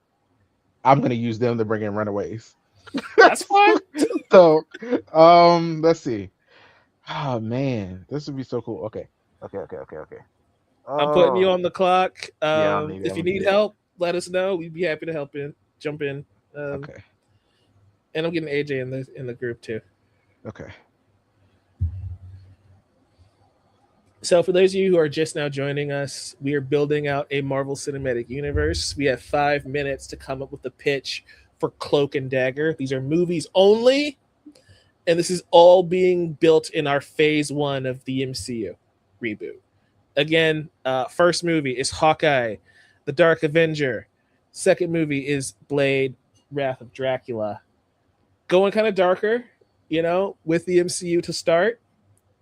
I'm gonna use them to bring in Runaways. That's fine. So, let's see. Oh man, this would be so cool. Okay. I'm putting you on the clock. Yeah, if you need help, let us know. We'd be happy to jump in. Okay. And I'm getting AJ in the group too. Okay. So for those of you who are just now joining us, we are building out a Marvel Cinematic Universe. We have 5 minutes to come up with a pitch for Cloak and Dagger. These are movies only, and this is all being built in our phase 1 of the MCU reboot. Again, first movie is Hawkeye, The Dark Avenger. Second movie is Blade, Wrath of Dracula. Going kind of darker, with the MCU to start.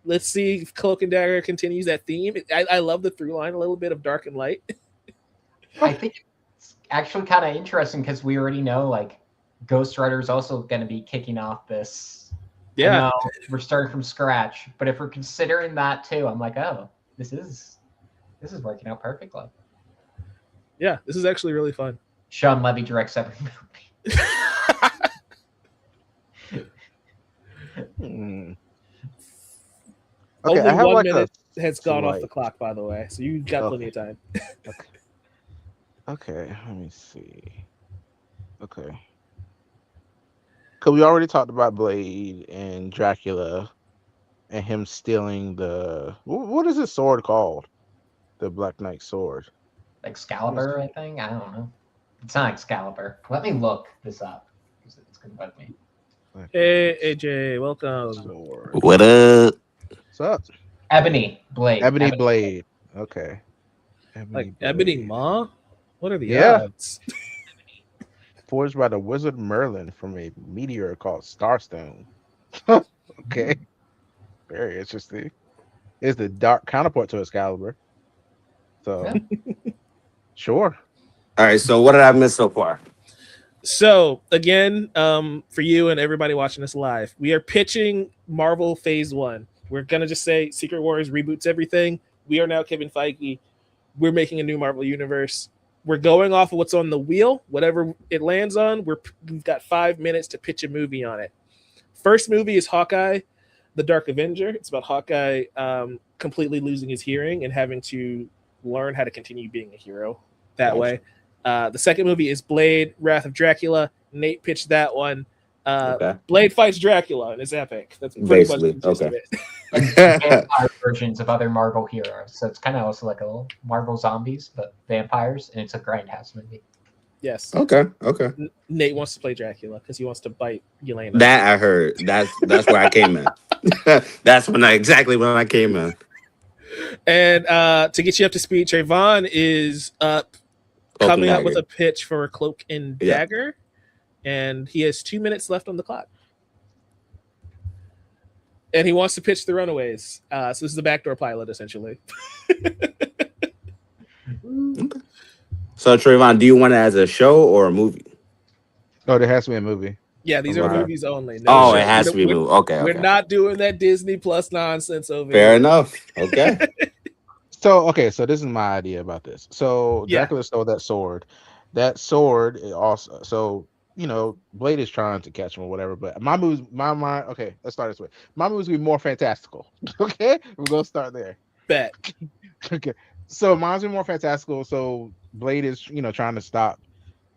let's see if Cloak and Dagger continues that theme. I love the through line, a little bit of dark and light. I think it's actually kind of interesting because we already know like Ghost Rider is also going to be kicking off this. Yeah. I know we're starting from scratch, but if we're considering that too, I'm like, oh, this is working out perfectly. Yeah, this is actually really fun. Sean Levy directs every movie. Okay, Only I have 1 like minute a has gone off the slight- clock, by the way, so you got plenty of time. Okay, let me see. Okay. Cause we already talked about Blade and Dracula and him stealing what is his sword called? The Black Knight sword. Excalibur, I think. I don't know. It's not Excalibur. Let me look this up because it's going to bug me. Hey, AJ, welcome. Sword. What up? What's up? Ebony Blade. Ebony Blade. Okay. Like Ebony Maw? What are the Yeah. odds? Forged by the wizard Merlin from a meteor called Starstone. Okay. Very interesting. It's the dark counterpart to Excalibur. So, sure. All right, so what did I miss so far? So again, for you and everybody watching this live, we are pitching Marvel Phase 1. We're gonna just say Secret Wars reboots everything. We are now Kevin Feige. We're making a new Marvel universe. We're going off of what's on the wheel, whatever it lands on. We've got 5 minutes to pitch a movie on it. First movie is Hawkeye, The Dark Avenger. It's about Hawkeye completely losing his hearing and having to learn how to continue being a hero that way. The second movie is Blade, Wrath of Dracula. Nate pitched that one. Blade fights Dracula, and it's epic. That's pretty much the gist of it. Vampire versions of other Marvel heroes. So it's kind of also like a little Marvel zombies, but vampires, and it's a grindhouse movie. Yes. Okay. Nate wants to play Dracula because he wants to bite Yelena. That I heard. That's where I came in. That's exactly when I came in. And to get you up to speed, Trayvon is coming up with a pitch for Cloak and Dagger, and he has 2 minutes left on the clock. And he wants to pitch The Runaways. So this is the backdoor pilot, essentially. Okay. So Trayvon, do you want it as a show or a movie? Oh, there has to be a movie. Yeah, these are movies only. No show. It has to be a movie. Okay. We're not doing that Disney Plus nonsense over here. Fair enough. Okay. So this is my idea about this. So Dracula stole that sword. That sword also. So Blade is trying to catch him or whatever. But my moves, okay, let's start this way. My moves will be more fantastical. Okay, we're gonna start there. Bet. Okay, so mine's be more fantastical. So Blade is trying to stop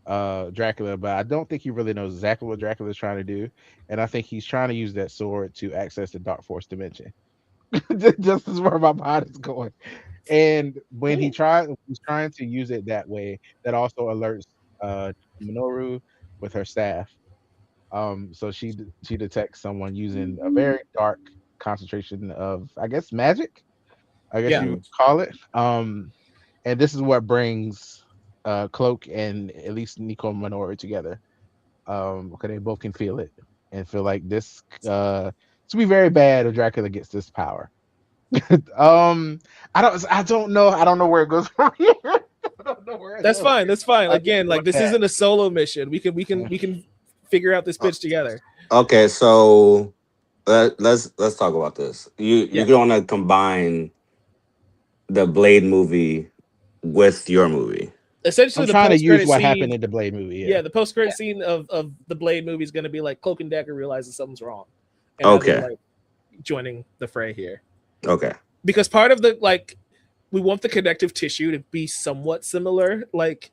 Dracula, but I don't think he really knows exactly what Dracula is trying to do, and I think he's trying to use that sword to access the Dark Force dimension. Just as where my mind is going. And when he's trying to use it that way, that also alerts Minoru with her staff. So she detects someone using a very dark concentration of, I guess, magic. I guess you would call it. And this is what brings Cloak and at least Nico and Minoru together. Because they both can feel it and feel like this to be very bad if Dracula gets this power. I don't know where it goes from here. I don't know where That's fine. Again, like this isn't a solo mission. We can figure out this pitch together. Okay, so let's talk about this. You're gonna combine the Blade movie with your movie. Essentially, I'm trying to use what happened in the Blade movie. Yeah, the post-credit scene of the Blade movie is going to be like Cloak and Dagger realizes something's wrong. And okay. Like joining the fray here. Okay. Because part of we want the connective tissue to be somewhat similar. Like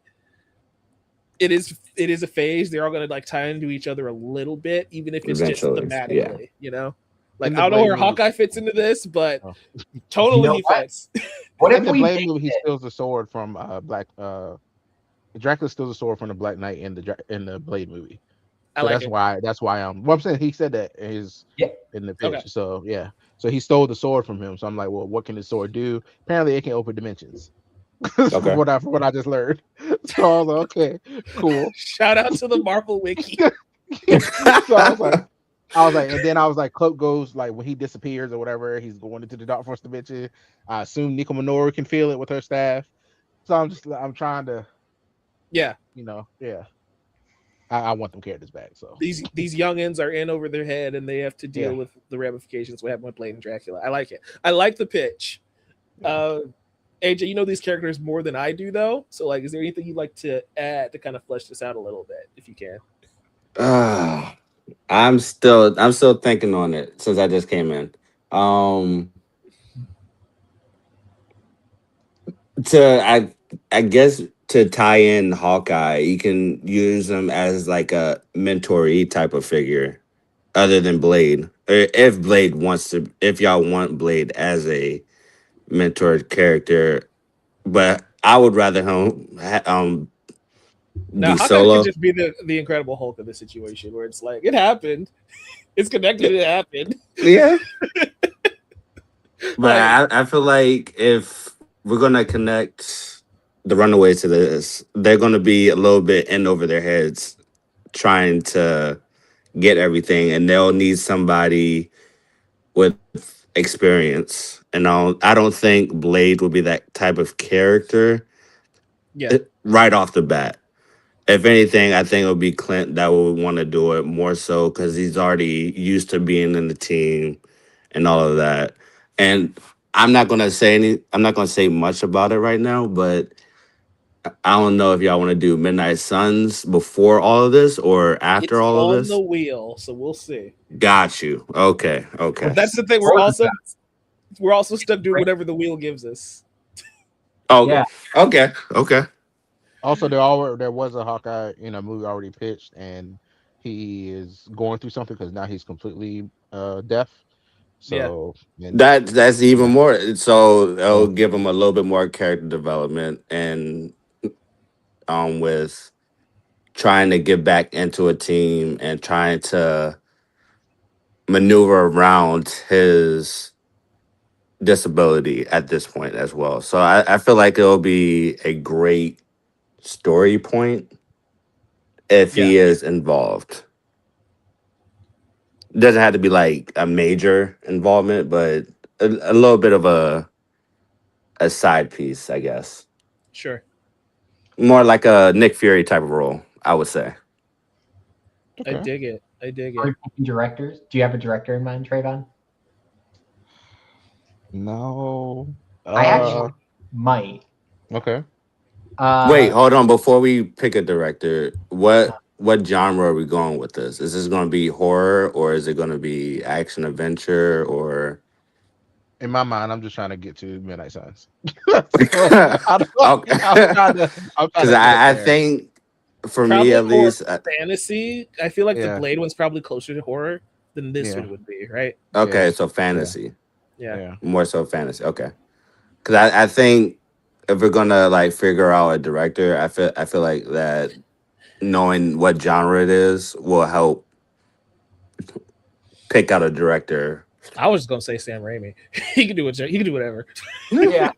it is a phase. They're all going to tie into each other a little bit, even if it's just thematically. Like I don't know where Hawkeye fits into this, but totally he fits. What if the Blade movie? He steals the sword from Dracula steals the sword from the Black Knight in the Blade movie. So that's why I'm saying he said that in the pitch. Okay. So yeah. So he stole the sword from him. So I'm like, well, what can the sword do? Apparently it can open dimensions. Okay. from what I just learned. So I was like, okay, cool. Shout out to the Marvel Wiki. So I was like, I was like, and then I was like, Cloak goes like when he disappears or whatever, he's going into the Dark Force dimension. I assume Nico Minoru can feel it with her staff. So I'm trying to, Yeah, yeah. I want them characters back. So these youngins are in over their head, and they have to deal Yeah. with the ramifications. What happened with Blade and Dracula? I like it. I like the pitch. Yeah. AJ, you know these characters more than I do, though. So, like, is there anything you'd like to add to kind of flesh this out a little bit, if you can? I'm still thinking on it since I just came in. Um, I guess to tie in Hawkeye, you can use him as like a mentoree type of figure, other than Blade. Or if Blade wants to, if y'all want Blade as a mentor character, but I would rather him Now, be Hawkeye could solo. just be the Incredible Hulk of the situation, where it's like it happened, it's connected, it happened. Yeah, but Like, I feel like if we're gonna connect the Runaways to this, they're gonna be a little bit in over their heads trying to get everything, and they'll need somebody with experience. And I don't think Blade will be that type of character yeah, right off the bat. If anything, I think it'll be Clint that will want to do it more so because he's already used to being in the team and all of that. And I'm not gonna say much about it right now, but I don't know if y'all want to do Midnight Suns before all of this or after it's all of on the this. wheel, so we'll see. Got you. Okay. Or Okay. That's the thing. Or the We're also stuck doing Right. whatever the wheel gives us. Oh, Yeah. okay. Okay. also there was a Hawkeye movie already pitched, and he is going through something because now he's completely deaf. Yeah. So and That's even yeah, more. So yeah. it'll give him a little bit more character development and with trying to get back into a team and trying to maneuver around his disability at this point as well. So I feel like it'll be a great story point if Yeah. he is involved. Doesn't have to be like a major involvement, but a little bit of a side piece, I guess. Sure. More like a Nick Fury type of role, I would say. I Okay. dig it. I dig Are it. you picking directors? Do you have a director in mind, Trayvon? No. I actually might. Okay. Wait, Uh, hold on. Before we pick a director, what genre are we going with this? Is this going to be horror or is it going to be action adventure or? In my mind, I'm just trying to get to Midnight Suns. So, Okay, I'm trying because to end up I there. think for me Probably at more least, fantasy. I feel like the Yeah. Blade one's probably closer to horror than this Yeah. one would be, right? okay, Yeah. so fantasy, Yeah. Yeah. more so fantasy. Okay, because I think if we're gonna like figure out a director, I feel like that knowing what genre it is will help pick out a director. I was just gonna say Sam Raimi. He can do it. He can do whatever. yeah.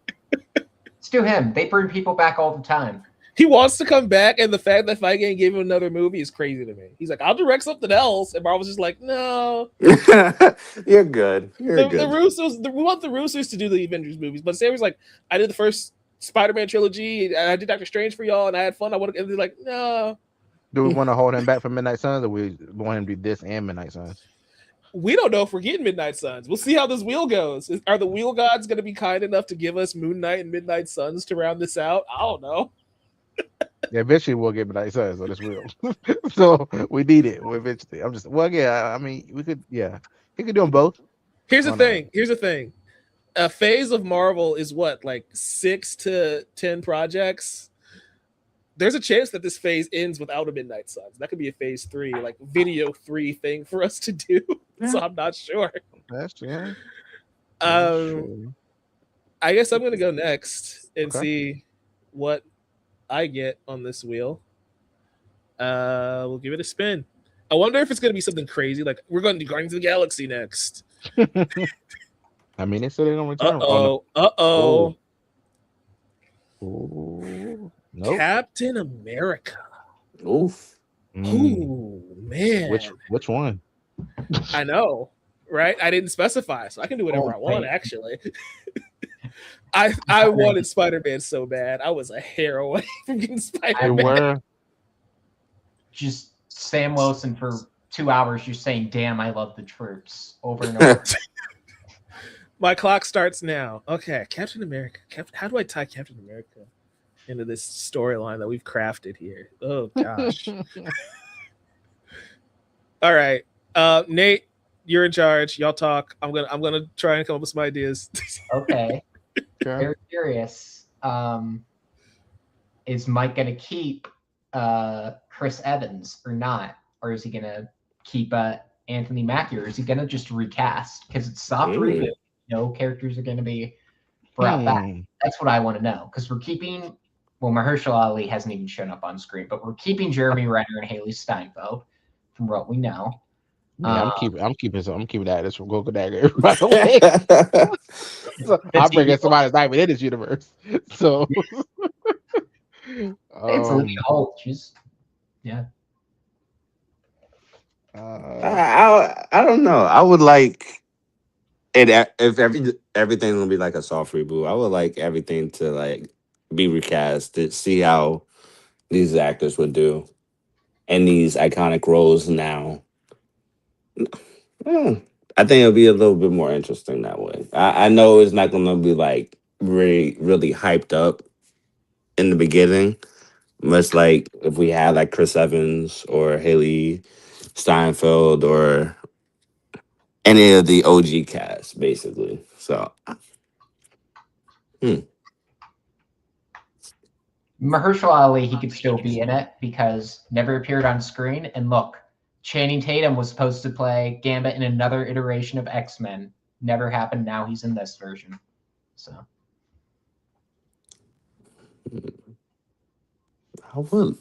Let's do him. They bring people back all the time. He wants to come back, and the fact that Feige gave him another movie is crazy to me. He's like, "I'll direct something else," and Marvel's just like, "No." You're good. You're The good. Russos, we want the Russos to do the Avengers movies, but Sam was like, "I did the first Spider-Man trilogy, and I did Doctor Strange for y'all, and I had fun. I want to." And they're like, "No, Do we want to hold him back for Midnight Suns, or we want him to do this and Midnight Suns? we don't know if we're getting Midnight Suns. We'll see how this wheel goes. Are the wheel gods going to be kind enough to give us Moon Knight and Midnight Suns to round this out? I don't know. Yeah, eventually we'll get Midnight Suns on this wheel. So we need it eventually. I'm just yeah. I mean, we could he could do them both. Here's the Why not? thing. Here's the thing. A phase of Marvel is what, like 6 to 10 projects. There's a chance that this phase ends without a Midnight Suns. That could be a phase 3, like video 3 thing for us to do. So I'm not sure. That's Um, true. I guess I'm gonna go next and Okay. see what I get on this wheel. We'll give it a spin. I wonder if it's gonna be something crazy, like we're going to do Guardians of the Galaxy next. I mean, they said they don't return. Uh-oh. Ooh. Nope. Captain America. Oof. Mm. Oh man. Which one? I know, right? I didn't specify, so I can do whatever I want. Wait. Actually, I wanted Spider-Man so bad. I was a hair away from getting You Spider-Man. were. Just Sam Wilson for 2 hours just saying, "Damn, I love the troops," over and over. My clock starts now. Okay, Captain America. How do I tie Captain America into this storyline that we've crafted here? Oh gosh. All right, Nate, you're in charge. Y'all talk. I'm gonna try and come up with some ideas. Okay. Okay. Very curious. Is Mike going to keep Chris Evans or not? Or is he going to keep Anthony Mackie? Or is he going to just recast? Because it's soft reboot. No characters are going to be brought back. That's what I want to know. Because we're keeping, well, Mahershala Ali hasn't even shown up on screen, but we're keeping Jeremy Renner and Haley Steinfeld from what we know. Yeah, I'm keeping that as from Goku Dagger. By the way, so I'm bringing somebody that's not even in this universe. So it's Lee Holt. She's I don't know. I would like it if everything's gonna be like a soft reboot. I would like everything to like be recast to see how these actors would do in these iconic roles now. I think it'll be a little bit more interesting that way. I know it's not gonna be like really hyped up in the beginning. Much like if we had like Chris Evans or Haley Steinfeld or any of the OG cast, basically. So, Mahershala Ali, he could still be in it because never appeared on screen. And look, Channing Tatum was supposed to play Gambit in another iteration of X-Men. Never happened. Now he's in this version. So I would.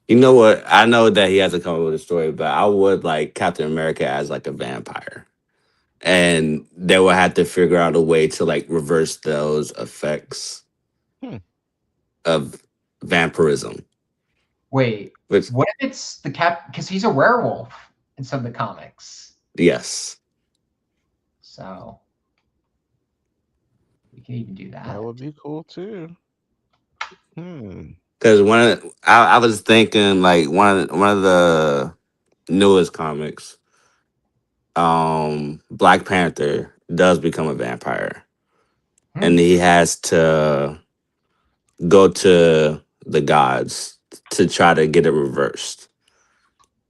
You know what? I know that he has to come up with a story, but I would like Captain America as like a vampire. And they will have to figure out a way to like reverse those effects of vampirism. wait, Which, what if it's the Cap? Because he's a werewolf in some of the comics. yes. So we can even do that. That would be cool too. Because I was thinking like one of the newest comics, Black Panther does become a vampire, and he has to go to the gods to try to get it reversed.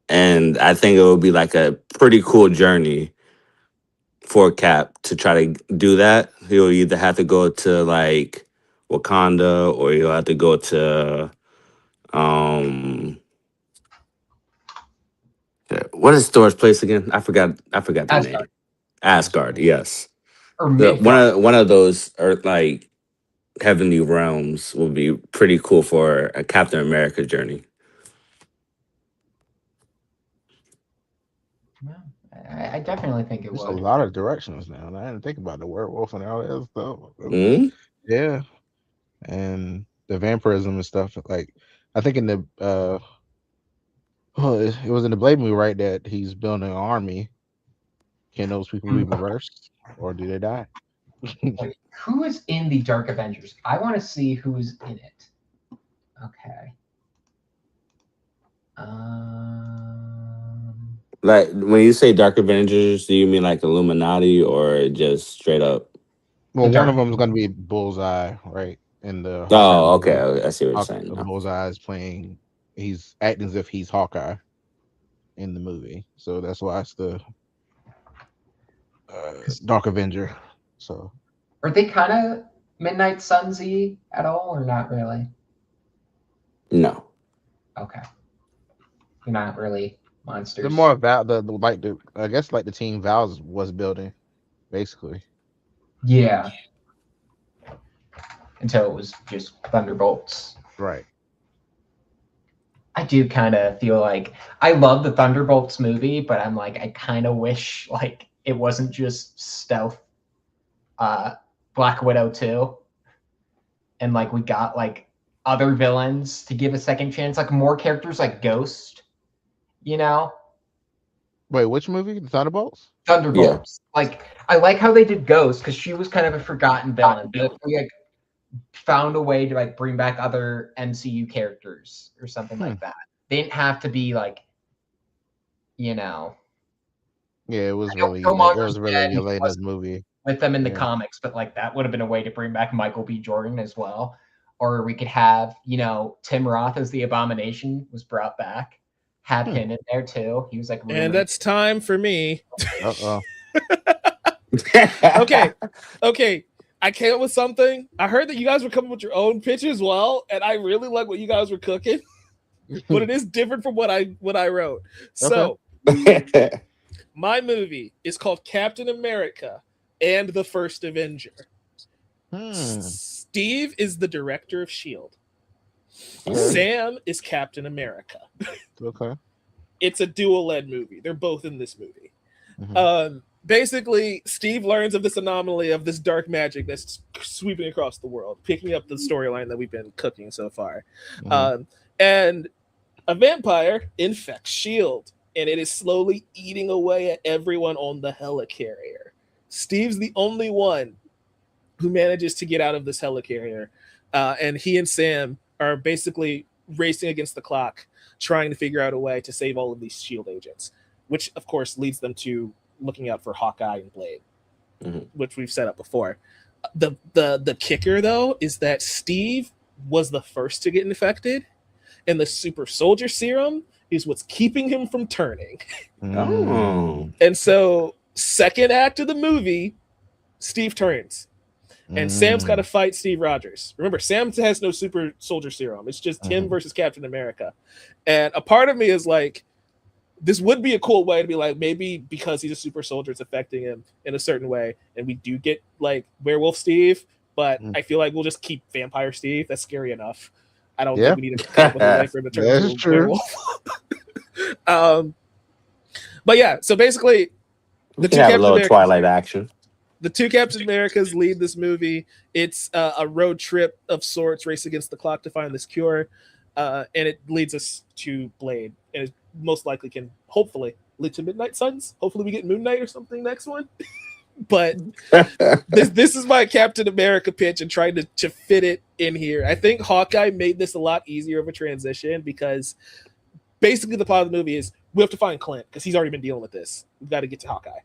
And I think it would be like a pretty cool journey for Cap to try to do that. He'll either have to go to like Wakanda or he'll have to go to what is Thor's place again? I forgot the Asgard. name. Asgard, yes. Or One of those Earth like heavenly realms would be pretty cool for a Captain America journey. I definitely think it There's would. a lot of directions now. And I didn't think about the werewolf and all that stuff. Yeah, and the vampirism and stuff. Like I think in the it was in the Blade movie, right? That he's building an army. Can those people be reversed, or do they die? Wait, who is in the Dark Avengers? I want to see who's in it. Okay. Like when you say Dark Avengers, do you mean like Illuminati or just straight up? Well, one of them is going to be Bullseye, right? In the Oh, okay. I see what you're saying. Bullseye is playing. He's acting as if he's Hawkeye in the movie, so that's why it's the Dark Avenger. So, are they kind of Midnight Suns-y at all, or not really? No. Okay. You're not really monsters. they're more about the I guess like the team Val's was building, basically. Yeah. Until it was just Thunderbolts. Right. I do kind of feel like I love the Thunderbolts movie, but I'm like, I kind of wish like it wasn't just stealth Black Widow 2. And like we got like other villains to give a second chance, like more characters like Ghost, you know? Wait, which movie? The Thunderbolts? Thunderbolts. Like, I like how they did Ghost because she was kind of a forgotten villain. But if we like found a way to like bring back other MCU characters or something like that, they didn't have to be like, you know, Yeah, it was I know really Killmonger's dead, he Yelena's wasn't movie. with them in the Yeah. comics, but like that would have been a way to bring back Michael B. Jordan as well. Or we could have, Tim Roth as the Abomination was brought back. Have him in there too. He was like really. And that's time for me. Uh-oh. Okay. I came up with something. I heard that you guys were coming with your own pitch as well, and I really like what you guys were cooking. But it is different from what I wrote. So my movie is called Captain America and the First Avenger. Steve is the director of S.H.I.E.L.D. Sam is Captain America. Okay. It's a dual-led movie. They're both in this movie. Mhm. Basically, Steve learns of this anomaly of this dark magic that's sweeping across the world, picking up the storyline that we've been cooking so far. Mhm. And a vampire infects S.H.I.E.L.D., and it is slowly eating away at everyone on the helicarrier. Steve's the only one who manages to get out of this helicarrier, and he and Sam are basically racing against the clock, trying to figure out a way to save all of these S.H.I.E.L.D. agents, which, of course, leads them to looking out for Hawkeye and Blade, which we've set up before. The kicker, though, is that Steve was the first to get infected, and the super soldier serum is what's keeping him from turning. Oh. And so, second act of the movie, Steve turns. And Sam's got to fight Steve Rogers. Remember, Sam has no super soldier serum. It's just him versus Captain America. And a part of me is like, this would be a cool way to be like, maybe because he's a super soldier, it's affecting him in a certain way. And we do get like Werewolf Steve, but I feel like we'll just keep Vampire Steve. That's scary enough. I don't think we need to come up with a way for him to turn into a werewolf. But yeah, so basically, we can have a little Twilight action. The two Captain Americas lead this movie. It's a road trip of sorts, race against the clock to find this cure. And it leads us to Blade. And it most likely can, hopefully, lead to Midnight Suns. Hopefully we get Moon Knight or something next one. But this is my Captain America pitch and trying to fit it in here. I think Hawkeye made this a lot easier of a transition because basically the plot of the movie is we have to find Clint because he's already been dealing with this. We've got to get to Hawkeye.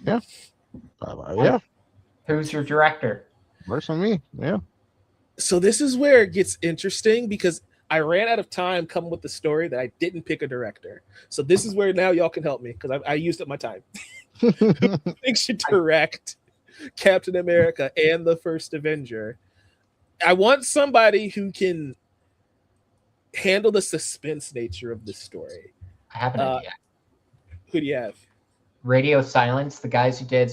Yeah. Yeah. Who's your director? Works on me. Yeah. So this is where it gets interesting because I ran out of time coming with the story that I didn't pick a director. So this is where now y'all can help me because I used up my time. Who thinks should direct Captain America and the First Avenger? I want somebody who can handle the suspense nature of this story. I have an idea. Who do you have? Radio Silence, the guys who did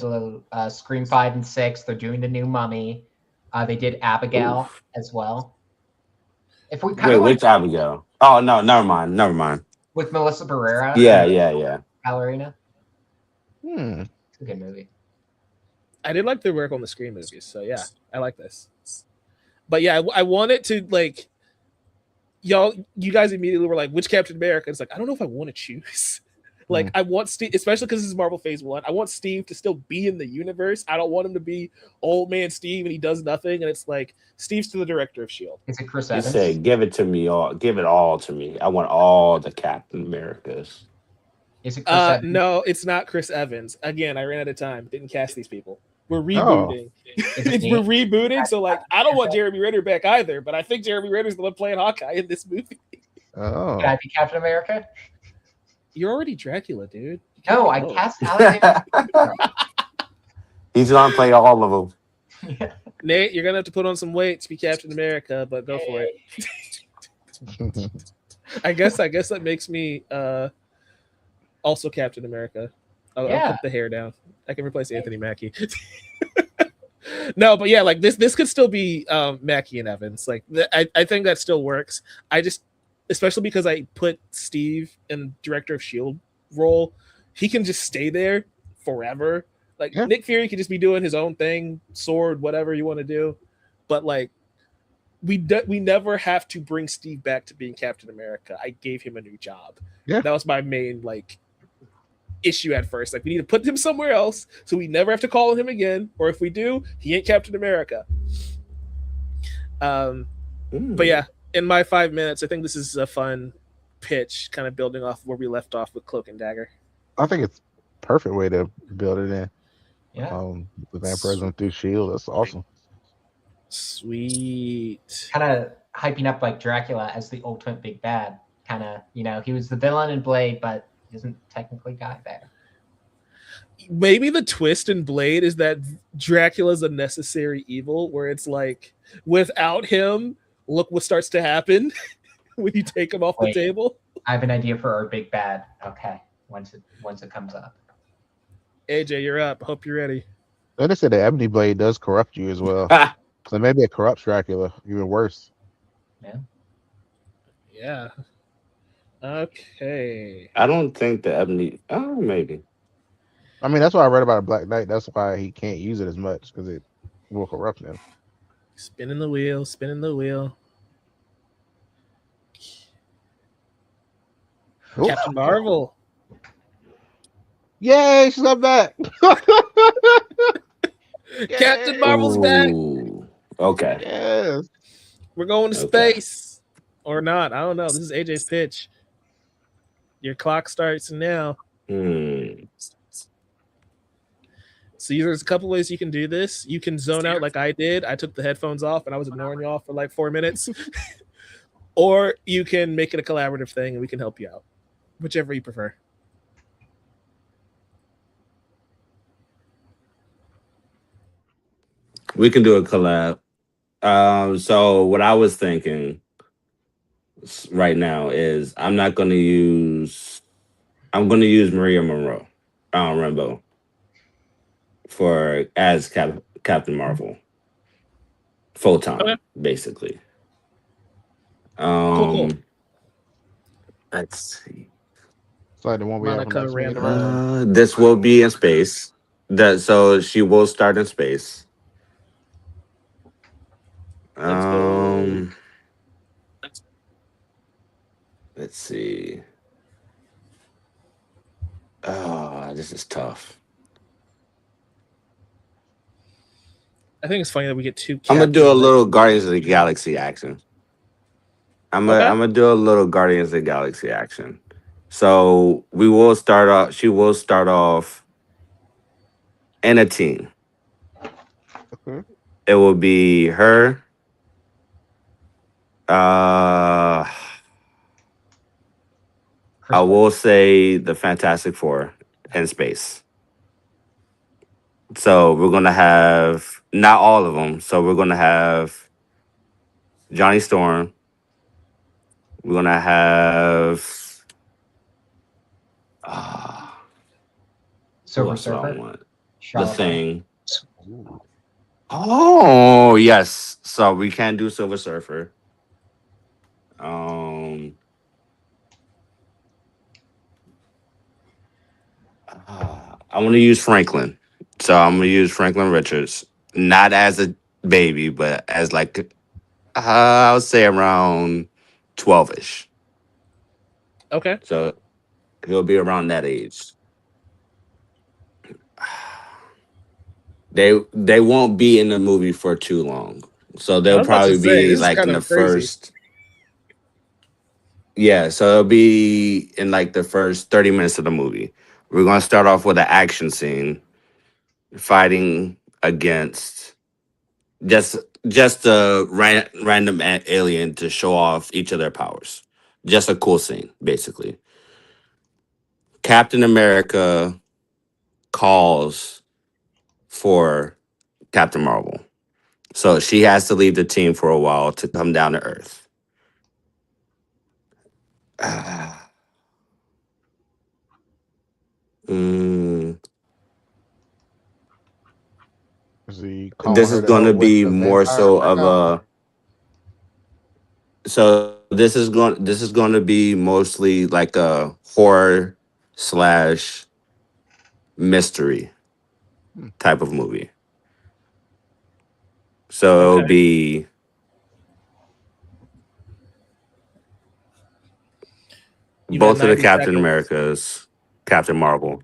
Scream 5 and 6, they're doing the new Mummy. They did Abigail as well. If we Wait, which Abigail? Oh no, never mind. With Melissa Barrera. Yeah. Ballerina. It's a good movie. I did like their work on the Scream movies, so yeah, I like this. But yeah, I wanted to like you guys immediately were like, which Captain America? It's like, I don't know if I want to choose. Like, I want Steve, especially because this is Marvel Phase 1. I want Steve to still be in the universe. I don't want him to be old man Steve and he does nothing. And it's like, Steve's still the director of S.H.I.E.L.D. Is it Chris You Evans? say, give it to me all. Give it all to me. I want all the Captain Americas. Is it Chris Evans? No, it's not Chris Evans. Again, I ran out of time. Didn't cast these people. We're rebooting. We're rebooting. So, like, I don't want Jeremy Renner back either, but I think Jeremy Renner's the one playing Hawkeye in this movie. Oh. Can I be Captain America? You're already Dracula, dude. No, I cast Alexander. He's gonna play all of them. Nate, you're gonna have to put on some weight to be Captain America, but go for it. I guess that makes me also Captain America. I'll put the hair down. I can replace Anthony Mackie. No, but yeah, like this could still be Mackie and Evans. Like I think that still works. I just, especially because I put Steve in director of S.H.I.E.L.D. role, he can just stay there forever. Like Nick Fury could just be doing his own thing, sword, whatever you want to do. But like we never have to bring Steve back to being Captain America. I gave him a new job. Yeah. That was my main like issue at first. Like we need to put him somewhere else so we never have to call on him again. Or if we do, he ain't Captain America. But yeah, in my 5 minutes, I think this is a fun pitch, kind of building off where we left off with Cloak and Dagger. I think it's perfect way to build it in. Yeah. The vampirism through Shield. That's awesome. Sweet. Kind of hyping up like Dracula as the ultimate big bad. Kind of, he was the villain in Blade, but isn't technically Guy there. Maybe the twist in Blade is that Dracula's a necessary evil, where it's like, without him, look what starts to happen when you take him off the table. I have an idea for our big bad. Okay, once it comes up. AJ, you're up. Hope you're ready. They said the Ebony Blade does corrupt you as well. So maybe it corrupts Dracula even worse. Yeah. Okay. I don't think the Ebony. Oh, maybe. I mean, that's why I read about Black Knight. That's why he can't use it as much because it will corrupt him. Spinning the wheel, spinning the wheel. Ooh. Captain Marvel. Yay, she's got back. Captain Marvel's back. Okay. Yes. We're going to space. Or not. I don't know. This is AJ's pitch. Your clock starts now. So there's a couple ways you can do this. You can zone out like I did. I took the headphones off and I was ignoring y'all for like 4 minutes. Or you can make it a collaborative thing and we can help you out. Whichever you prefer. We can do a collab. So what I was thinking right now is I'm going to use Maria Monroe, Rambo, as Captain Marvel, full time, basically. Cool. Let's see. It's like the one we have from Monica X-Men Rambeau. universe. This will be in space. So she will start in space. Let's go. Let's see. Oh, this is tough. I think it's funny that we get two. I'm gonna do a little Guardians of the Galaxy action. I'm gonna do a little Guardians of the Galaxy action. So we will start off. She will start off in a team. Okay. It will be her. I will say the Fantastic Four in space. So we're gonna have not all of them. So we're gonna have Johnny Storm. We're gonna have Silver Surfer. The Thing. Oh yes. So we can do Silver Surfer. I want to use Franklin. So I'm gonna use Franklin Richards, not as a baby, but as like I would say around 12-ish. Okay. So he'll be around that age. They won't be in the movie for too long. So they'll probably be like in the first. Yeah, so it'll be in like the first 30 minutes of the movie. We're gonna start off with an action scene fighting against just a random alien to show off each of their powers. Just a cool scene, basically. Captain America calls for Captain Marvel. So she has to leave the team for a while to come down to Earth. This is going to be more so of a. So this is going to be mostly like a horror / mystery type of movie. So it'll be You got Both of the 90 Captain seconds. Americas, Captain Marvel.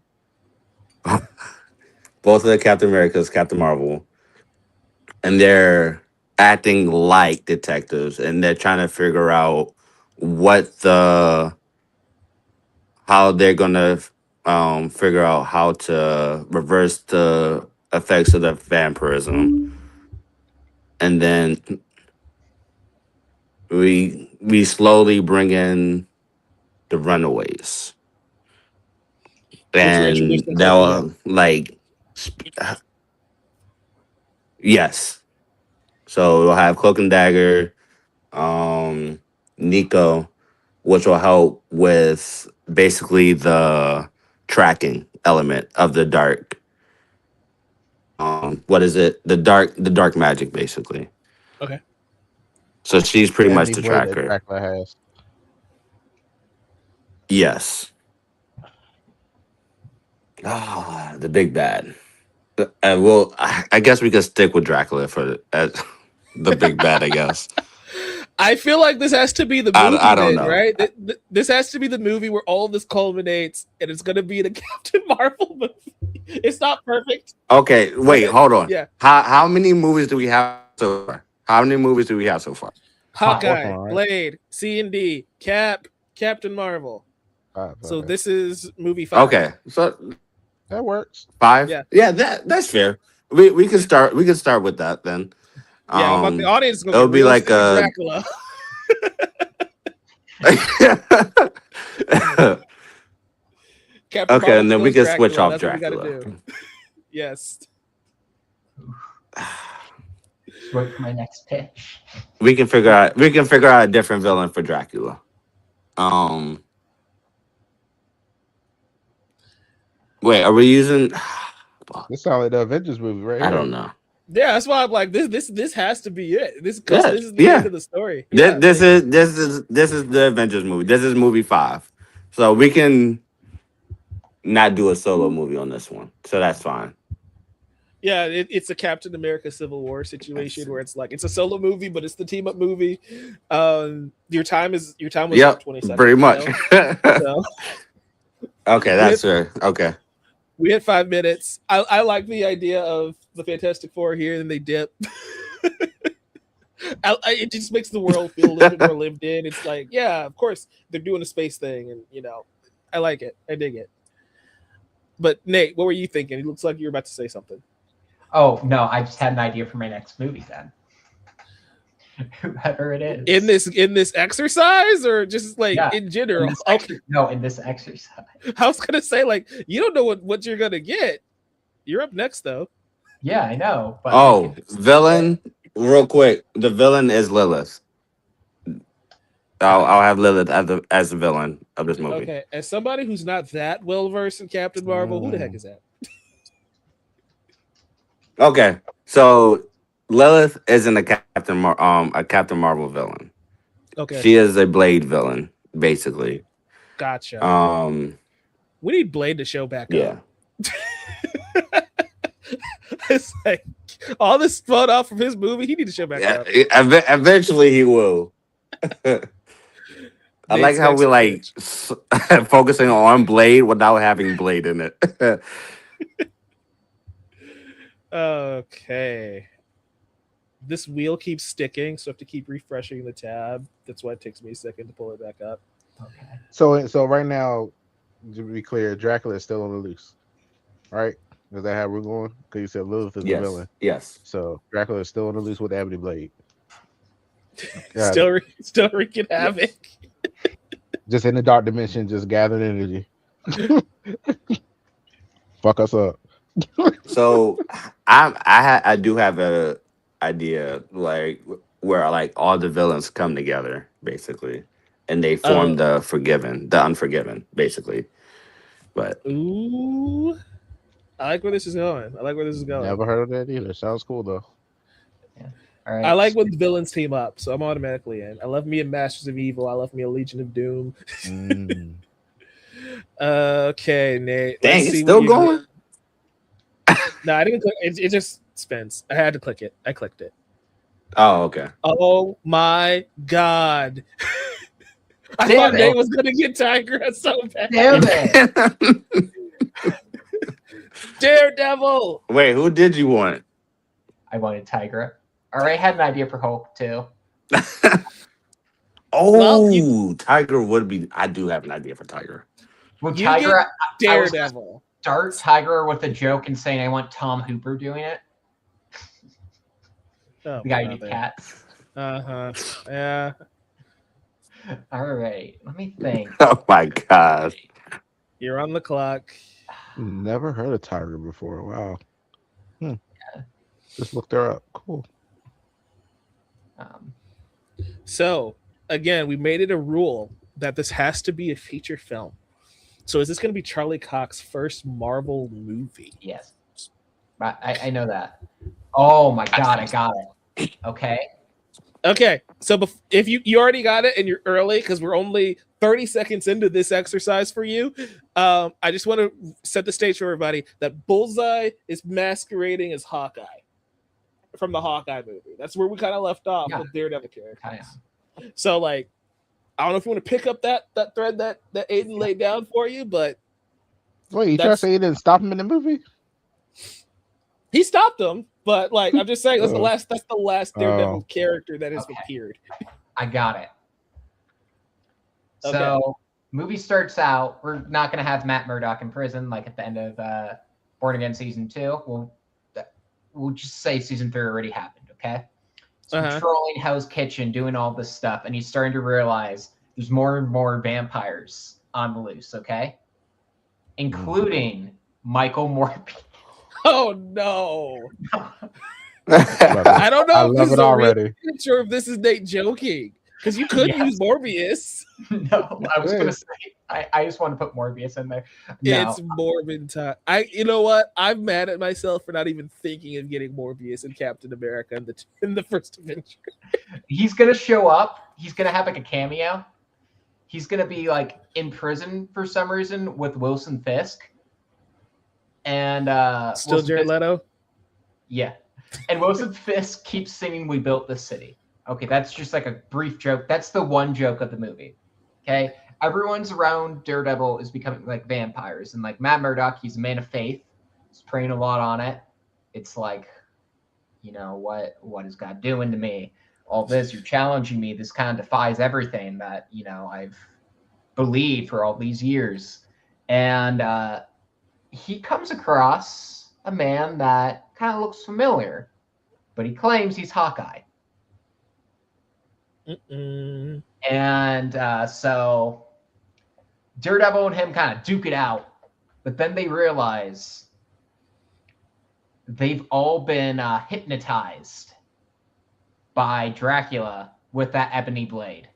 Both of the Captain Americas, Captain Marvel, and they're acting like detectives, and they're trying to figure out what the how they're gonna figure out how to reverse the effects of the vampirism, and then we slowly bring in the Runaways, Which will and introduce themselves again. they'll like yes. So we'll have Cloak and Dagger, um, Nico, which will help with basically the tracking element of the dark. What is it? The dark magic, basically. Okay. So she's pretty The much ebony the blade that tracker. Dracula has. Yes. The big bad. And well, I guess we could stick with Dracula for as the big bad. I guess. I feel like this has to be the movie, I don't then, know. right? This has to be the movie where all of this culminates, and it's going to be the Captain Marvel movie. It's not perfect. Okay, wait, hold on. Yeah. How many movies do we have so far? How many movies do we have so far? Hawkeye, one, right? Blade, C&D, Captain Marvel. So Okay. this is movie 5. Okay, so That works. 5. Yeah. Yeah, that's fair. We can start. We can start with that then. Yeah, but the audience is going to It'll get be real like sick of Dracula. Captain okay, Marvel and then we kills can switch Dracula. off That's Dracula. what we got to do. Yes. Just wait for my next pitch. We can figure out. We can figure out a different villain for Dracula. Wait, are we using? This sounds like the Avengers movie right I here. don't know. Yeah, that's why I'm like this has to be it. This Yeah, this is the yeah. end of the story. Yeah, This is the Avengers movie. This is movie 5, so we can not do a solo movie on this one. So that's fine. yeah. It's a Captain America Civil War situation where it's like it's a solo movie, but it's the team up movie. Your time was Yep, 20 seconds. pretty much. So Okay, that's fair. Okay. we had 5 minutes. I like the idea of the Fantastic Four here, and they dip. It just makes the world feel a little bit more lived in. It's like, yeah, of course they're doing a space thing, and I like it. I dig it. But Nate, what were you thinking? It looks like you were about to say something. Oh no, I just had an idea for my next movie then. Whoever it is. In this exercise, or just like in general? In this exercise. I was gonna say, like, you don't know what you're gonna get. You're up next, though. Yeah, I know. But villain, real quick. The villain is Lilith. I'll have Lilith as the villain of this movie. Okay, as somebody who's not that well versed in Captain Marvel, who the heck is that? Okay, so Lilith isn't a Captain Marvel villain. Okay, She is a Blade villain, basically. Gotcha. We need Blade to show back Yeah. up. It's like all this fun off from his movie. He need to show back up. Eventually he will. I like how we like focusing on Blade without having Blade in it. Okay. This wheel keeps sticking, so I have to keep refreshing the tab. That's why it takes me a second to pull it back up. Okay. So right now, to be clear, Dracula is still on the loose, right? Is that how we're going? Because you said Lilith is the villain. Yes. So Dracula is still on the loose with Ebony Blade. Still wreaking havoc. Just in the dark dimension, just gathering energy. Fuck us up. So I do have a idea like where like all the villains come together basically, and they form the Unforgiven, basically. But Ooh, I like where this is going. Never heard of that either. Sounds cool though. Yeah. All right. I like when the villains team up, so I'm automatically in. I love me a Masters of Evil. I love me a Legion of Doom. Okay, Nate. dang, it's still going. No, I didn't click. It just spins. I had to click it. I clicked it. Oh, okay. Oh my god. I Damn thought it. Nate was gonna get Tigra so bad. Damn it! Daredevil. Wait, who did you want? I wanted Tigra. All right, I had an idea for Hulk too. Oh, Tiger would be. I do have an idea for Tiger. Well, You Tigra, get I was gonna Daredevil. start Tigra with a joke and saying I want Tom Hooper doing it. Oh, The guy who did brother. Cats. Yeah. All right, let me think. Oh my god. You're on the clock. Never heard of Tiger before. Wow. Just looked her up. Cool. So again, we made it a rule that this has to be a feature film. So is this going to be Charlie Cox's first Marvel movie? Yes, I know that. Oh my god, I got it. Okay. Okay, so if you already got it and you're early because we're only 30 seconds into this exercise for you, I just want to set the stage for everybody that Bullseye is masquerading as Hawkeye from the Hawkeye movie. That's where we kind of left off with Daredevil character. So like, I don't know if you want to pick up that thread that Aiden laid down for you, but wait, you trying to say he didn't stop him in the movie? He stopped him, but like I'm just saying, that's the last Daredevil character that has appeared. I got it. Okay. So movie starts out. We're not going to have Matt Murdock in prison like at the end of Born Again season 2. We'll just say season 3 already happened. Okay. So patrolling Hell's Kitchen, doing all this stuff, and he's starting to realize there's more and more vampires on the loose. Okay, including Michael Morbius. Oh no! I don't know. I love it already. I'm not sure if this is Nate joking because you could use Morbius. No, I was gonna say I just want to put Morbius in there. No. It's Morbin time. You know what? I'm mad at myself for not even thinking of getting Morbius and Captain America in the first Avenger. He's gonna show up. He's gonna have like a cameo. He's gonna be like in prison for some reason with Wilson Fisk. And still Jared Leto? Yeah. And Wilson Fisk keeps singing "We Built This City." Okay, that's just like a brief joke. That's the one joke of the movie. Okay. Everyone's around Daredevil is becoming like vampires. And like Matt Murdock, he's a man of faith. He's praying a lot on it. It's like, you know, what is God doing to me? All this, you're challenging me. This kind of defies everything that, you know, I've believed for all these years. And he comes across a man that kind of looks familiar, but he claims he's Hawkeye. And so Daredevil and him kind of duke it out, but then they realize they've all been hypnotized by Dracula with that ebony blade.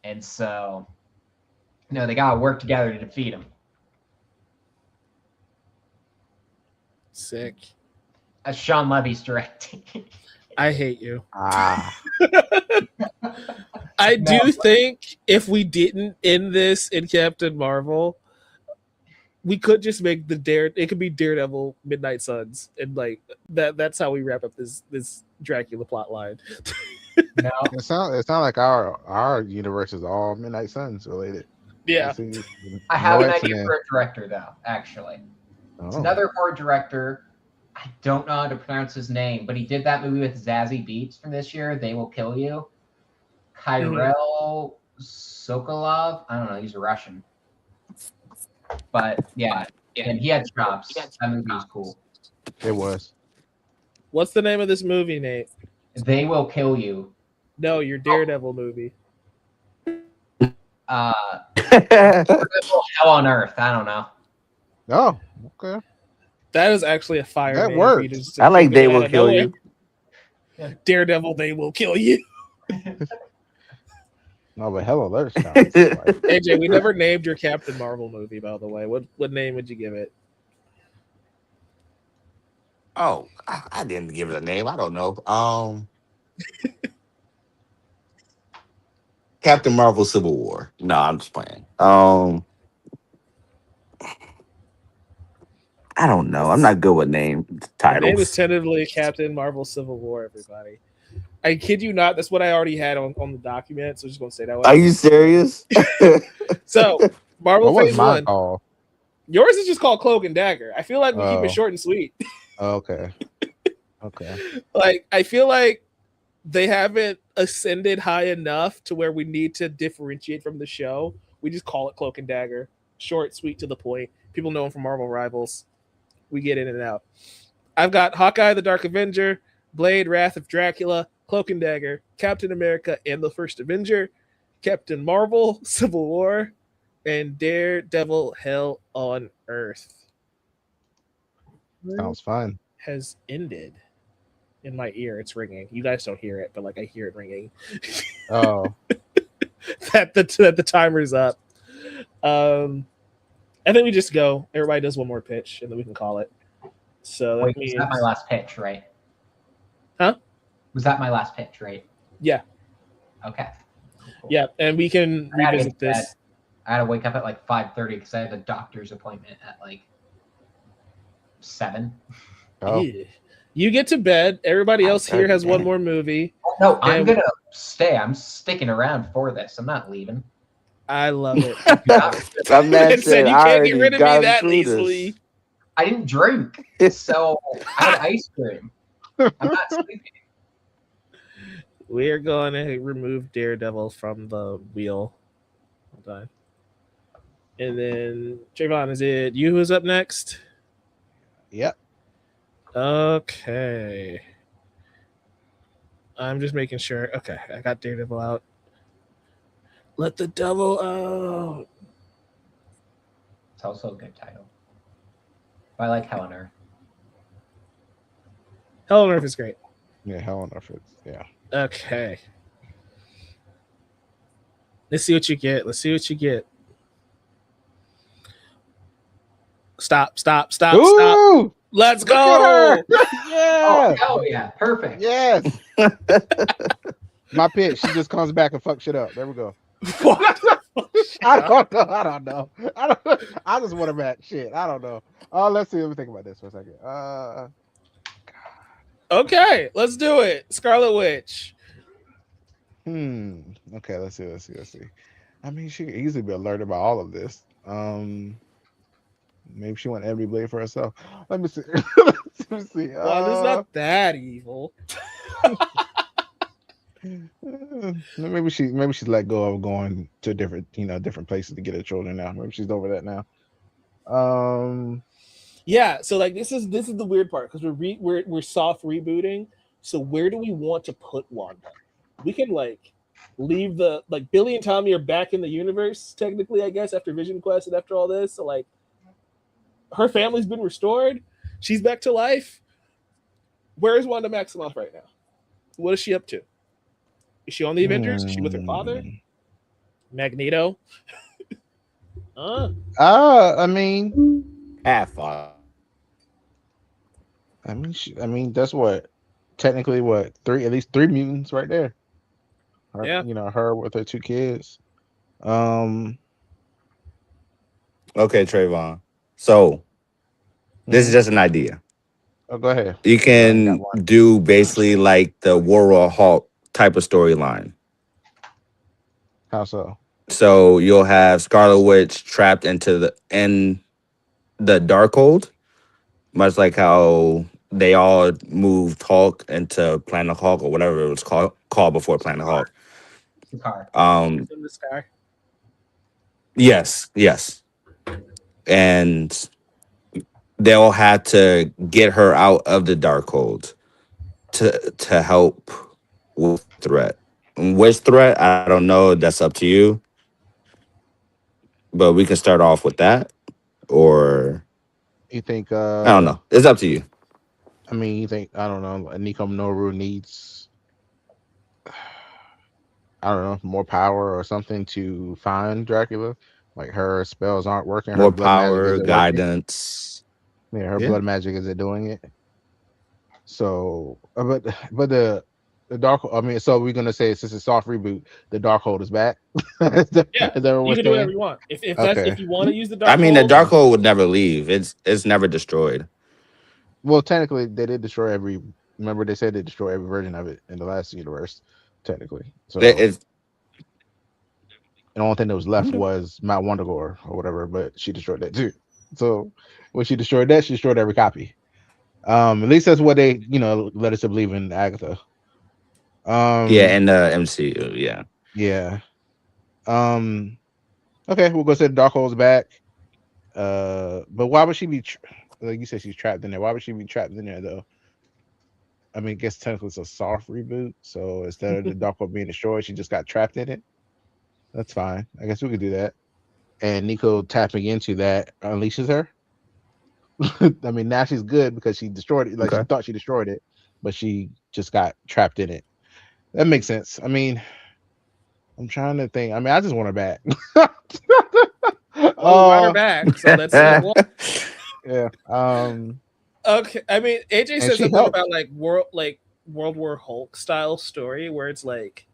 And so, you know, they got to work together to defeat him. Sick. As Sean Levy's directing. I hate you. I do think if we didn't end this in Captain Marvel, we could just make it could be Daredevil Midnight Suns, and like that's how we wrap up this Dracula plot line. No. It sounds like our universe is all Midnight Suns related. Yeah. I have an idea for a director though, actually. It's another horror director. I don't know how to pronounce his name, but he did that movie with Zazie Beetz from this year, They Will Kill You. Kirill Sokolov. I don't know, he's a Russian. But yeah, and he had chops. That movie was cool. It was. What's the name of this movie, Nate? They Will Kill You. No, your Daredevil movie. Hell on Earth. I don't know. Oh, okay. That is actually a fire that name. Works. I like They Will Kill You. Daredevil, They Will Kill You. No, but Hell Alert. AJ, we never named your Captain Marvel movie, by the way. What name would you give it? Oh, I didn't give it a name. I don't know. Captain Marvel Civil War. No, I'm just playing. I don't know. I'm not good with name titles. The name is tentatively Captain Marvel Civil War, everybody. I kid you not. That's what I already had on the document. So I'm just gonna say that Are way. you serious? So Marvel What was Phase my 1. call? Yours is just called Cloak and Dagger. I feel like we keep it Oh. short and sweet. Okay. Okay. Like I feel like they haven't ascended high enough to where we need to differentiate from the show. We just call it Cloak and Dagger. Short, sweet, to the point. People know him from Marvel Rivals. We get in and out. I've got Hawkeye, the Dark Avenger, Blade, Wrath of Dracula, Cloak and Dagger, Captain America and the First Avenger, Captain Marvel, Civil War, and Daredevil, Hell on Earth. Sounds fun. Has ended. In my ear, it's ringing. You guys don't hear it, but like I hear it ringing. Oh. that the timer's up. I think we just go. Everybody does one more pitch, and then we can call it. So that Wait, means was that my last pitch, right? Huh? Was that my last pitch, right? Yeah. Okay. Cool. Yeah, and we can I gotta revisit get to bed. this. I had to wake up at like 5:30 because I have a doctor's appointment at like 7. Oh. Yeah. You get to bed. Everybody else here has one more movie. No, I'm And- gonna stay. I'm sticking around for this. I'm not leaving. I love it. That man Man said, said you I can't get already rid of me got that through this." easily. I didn't drink, so I had ice cream. I'm not sleeping. We're going to remove Daredevil from the wheel. Hold on. And then, Trayvon, is it you who's up next? Yep. Okay. I'm just making sure. Okay, I got Daredevil out. Let the devil out. It's also a good title. But I like Hell on Earth. Hell on Earth is great. Yeah, Hell on Earth. Yeah. Okay. Let's see what you get. Let's see what you get. Stop. Ooh! Let's Look at go. her! Oh, Yeah. hell yeah. Perfect. Yes. My pitch. She just comes back and fucks shit up. There we go. What? I don't know. I just want to match shit. I don't know. Oh, let's see. Let me think about this for a second. Okay, let's do it. Scarlet Witch. Okay, let's see. I mean, she could easily be alerted by all of this. Maybe she want every blade for herself. Let me see. Let me see. Well, it's not that evil. Maybe she's let go of going to different places to get her children now. Maybe she's over that now. Yeah, so like this is the weird part because we're soft rebooting. So where do we want to put Wanda? We can like leave the like Billy and Tommy are back in the universe technically, I guess, after Vision Quest and after all this. So like her family's been restored. She's back to life. Where is Wanda Maximoff right now? What is she up to? Is she on the Avengers? Is she with her father? Magneto? I mean, Half. that's what technically at least three mutants right there. Her, Yeah. Her with her two kids. Okay, Trayvon. So this is just an idea. Oh, go ahead. You I can got one. do basically like the War Hulk type of storyline. How so? So you'll have Scarlet Witch trapped in the Darkhold, much like how they all moved Hulk into Planet Hulk or whatever it was called before Planet Hulk. Car. In the sky. Yes. And they'll have to get her out of the Darkhold to help with threat. Which threat? I don't know. That's up to you. But we can start off with that, or You think? I don't know. It's up to you. I mean, you think? I don't know. Nico Minoru needs, I don't know, more power or something to find Dracula. Like her spells aren't working. Her More blood magic power, isn't working. guidance. Yeah, her Yeah. blood magic isn't doing it. So, but the dark. I mean, so we're gonna say since it's soft reboot, the Darkhold is back. Is that Yeah, what you we're can do whatever saying? you want. If Okay. if you want to use the Dark I mean, the Hold, Darkhold would never leave. It's never destroyed. Well, technically, they did destroy every Remember, they said they destroyed every version of it in the last universe, technically. So It's the only thing that was left was Mount Wondagore or whatever, but she destroyed that too. So when she destroyed that, she destroyed every copy. At least that's what they, led us to believe in Agatha. yeah, Um, in the MCU. Yeah. yeah. Okay, we'll go say the Darkhold's back. But why would she be? Like you said, she's trapped in there. Why would she be trapped in there though? I mean, I guess technically it's a soft reboot. So instead of the Darkhold being destroyed, she just got trapped in it. That's fine. I guess we could do that. And Nico tapping into that unleashes her. I mean, now she's good because she destroyed it. Like she Okay. thought she destroyed it, but she just got trapped in it. That makes sense. I mean, I'm trying to think. I mean, I just want her back. Well, we got her back, so that's what we want. Yeah. Okay, I mean, AJ And said she something helped. about World War Hulk style story, where it's like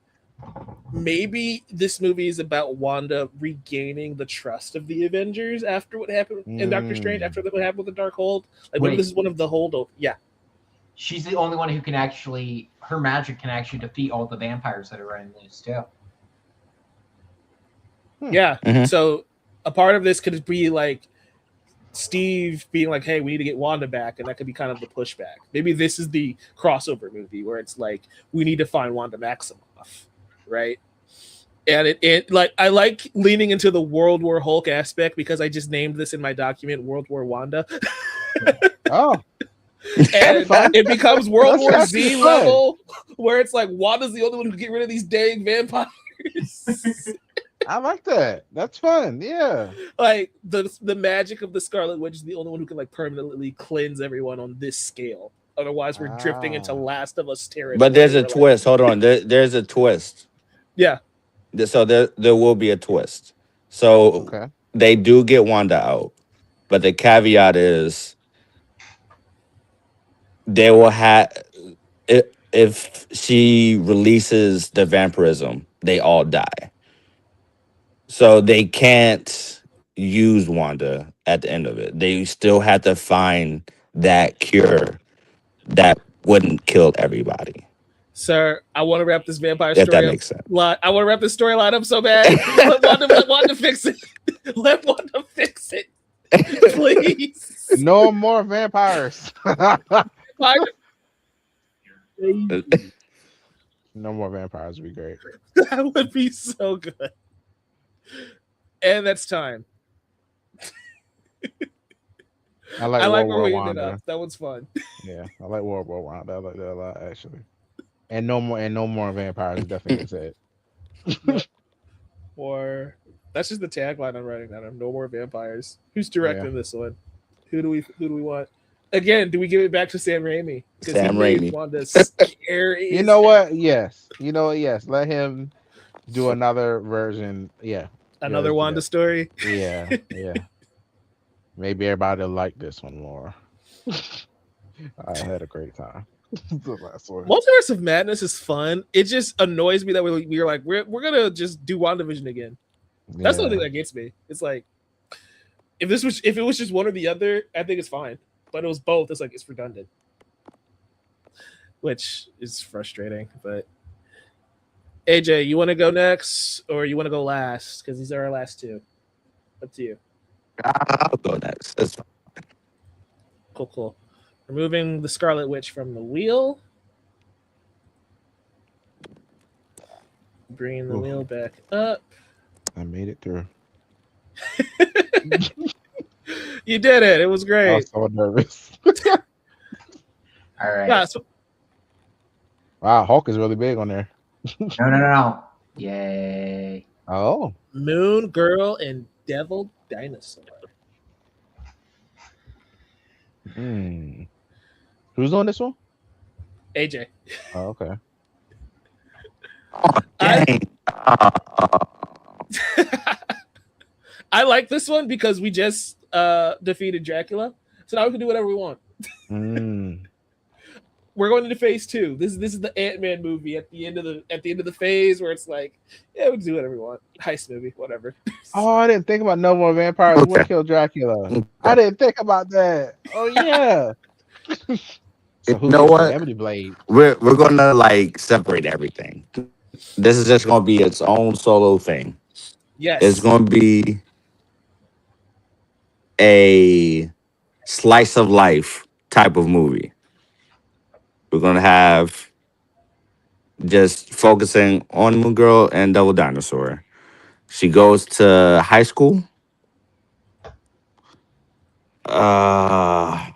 maybe this movie is about Wanda regaining the trust of the Avengers after what happened in Doctor Strange, after what happened with the Darkhold. Like maybe Wait. this is one of the hold. Yeah, She's the only one who can actually, her magic can actually defeat all the vampires that are running loose too. yeah. Mhm. So a part of this could be like Steve being like, "Hey, we need to get Wanda back," and that could be kind of the pushback. Maybe this is the crossover movie where it's like we need to find Wanda Maximoff, right? And it like I like leaning into the World War Hulk aspect because I just named this in my document World War Wanda, Oh, and fun. it becomes World That's War actually Z fun. level where it's like Wanda's the only one who can get rid of these dang vampires. I like that. That's fun. Yeah. Like the magic of the Scarlet Witch is the only one who can like permanently cleanse everyone on this scale. Otherwise, we're drifting into Ah. Last of Us territory. But there's a where, like, twist. Hold on. There's a twist. yeah, So there will be a twist. So Okay. they do get Wanda out, but the caveat is they will have if she releases the vampirism, they all die. So they can't use Wanda at the end of it. They still have to find that cure that wouldn't kill everybody. sir, I want to wrap this vampire If that story up. makes sense. I want to wrap this storyline up so bad. Let Wanda fix it. Let Wanda fix it, please. No more vampires. No more vampires would be great. That would be so good. And that's time. I like I like World where War we ended Wanda. up. That one's fun. Yeah, I like World War Wanda. I like that a lot actually. And no more vampires. Definitely said. Or that's just the tagline I'm writing down. No more vampires. Who's directing this one? Who do we want? Again, do we give it back to Sam Raimi? Sam Raimi. Wanda scary. You know what? Yes. You know what? Yes. Let him do another version. Yeah. Another Wanda story. Yeah. Yeah. Maybe everybody will like this one more. I had a great time. The last one. Multiverse of Madness is fun. It just annoys me that we're like we're gonna just do WandaVision again. That's the only thing that gets me. It's like if it was just one or the other, I think it's fine. But it was both. It's like it's redundant, which is frustrating. But AJ, you want to go next or you want to go last? Because these are our last two. Up to you. I'll go next. That's fine. Cool. Removing the Scarlet Witch from the wheel. Bringing the wheel back up. I made it through. You did it. It was great. I was so nervous. All right. Yeah, so Wow, Hulk is really big on there. No. Yay. Oh. Moon Girl and Devil Dinosaur. Who's on this one? AJ. Oh, okay. Oh, dang. I like this one because we just defeated Dracula, so now we can do whatever we want. We're going into phase 2. This is the Ant-Man movie at the end of the phase where it's like, yeah, we can do whatever we want. Heist movie, whatever. Oh, I didn't think about no more vampires. Okay. What killed Dracula? I didn't think about that. Oh yeah. So You who know gets the what? Ebony Blade? We're gonna like separate everything. This is just gonna be its own solo thing. It's Yes. gonna be a slice of life type of movie. We're gonna have just focusing on Moon Girl and Devil Dinosaur. She goes to high school. Uh,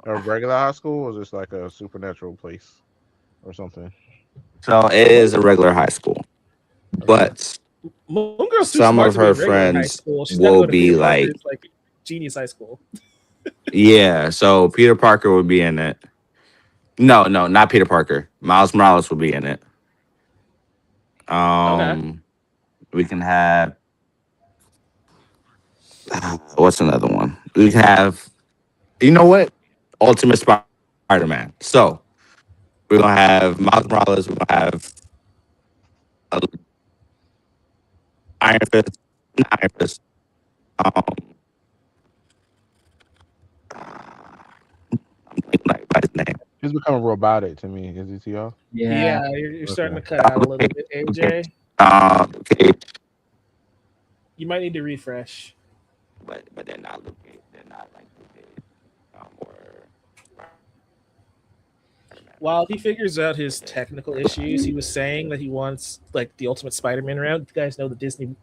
A regular high school, or just like a supernatural place or something? so it is a regular high school, Okay. but Moon Girl's too some smart of to be her in regular high friends school. She's got to will go to Peter be like, Parker's like genius high school. yeah. So Peter Parker would be in it. No, no, not Peter Parker. Miles Morales will be in it. Okay. We can have what's another one? We can have, you know what? Ultimate Spider-Man. So we're gonna have Miles Morales. We're gonna have uh, Iron Fist. Not Iron Fist. Um, like by his name. He's becoming robotic to me. Is he to y'all? Yeah. Yeah, you're starting to Okay. cut out a little bit, AJ. Okay, You might need to refresh. but they're not Luke Cage. They're not like Luke Cage. Or While he figures out his technical issues, he was saying that he wants like the Ultimate Spider-Man round. You guys know the Disney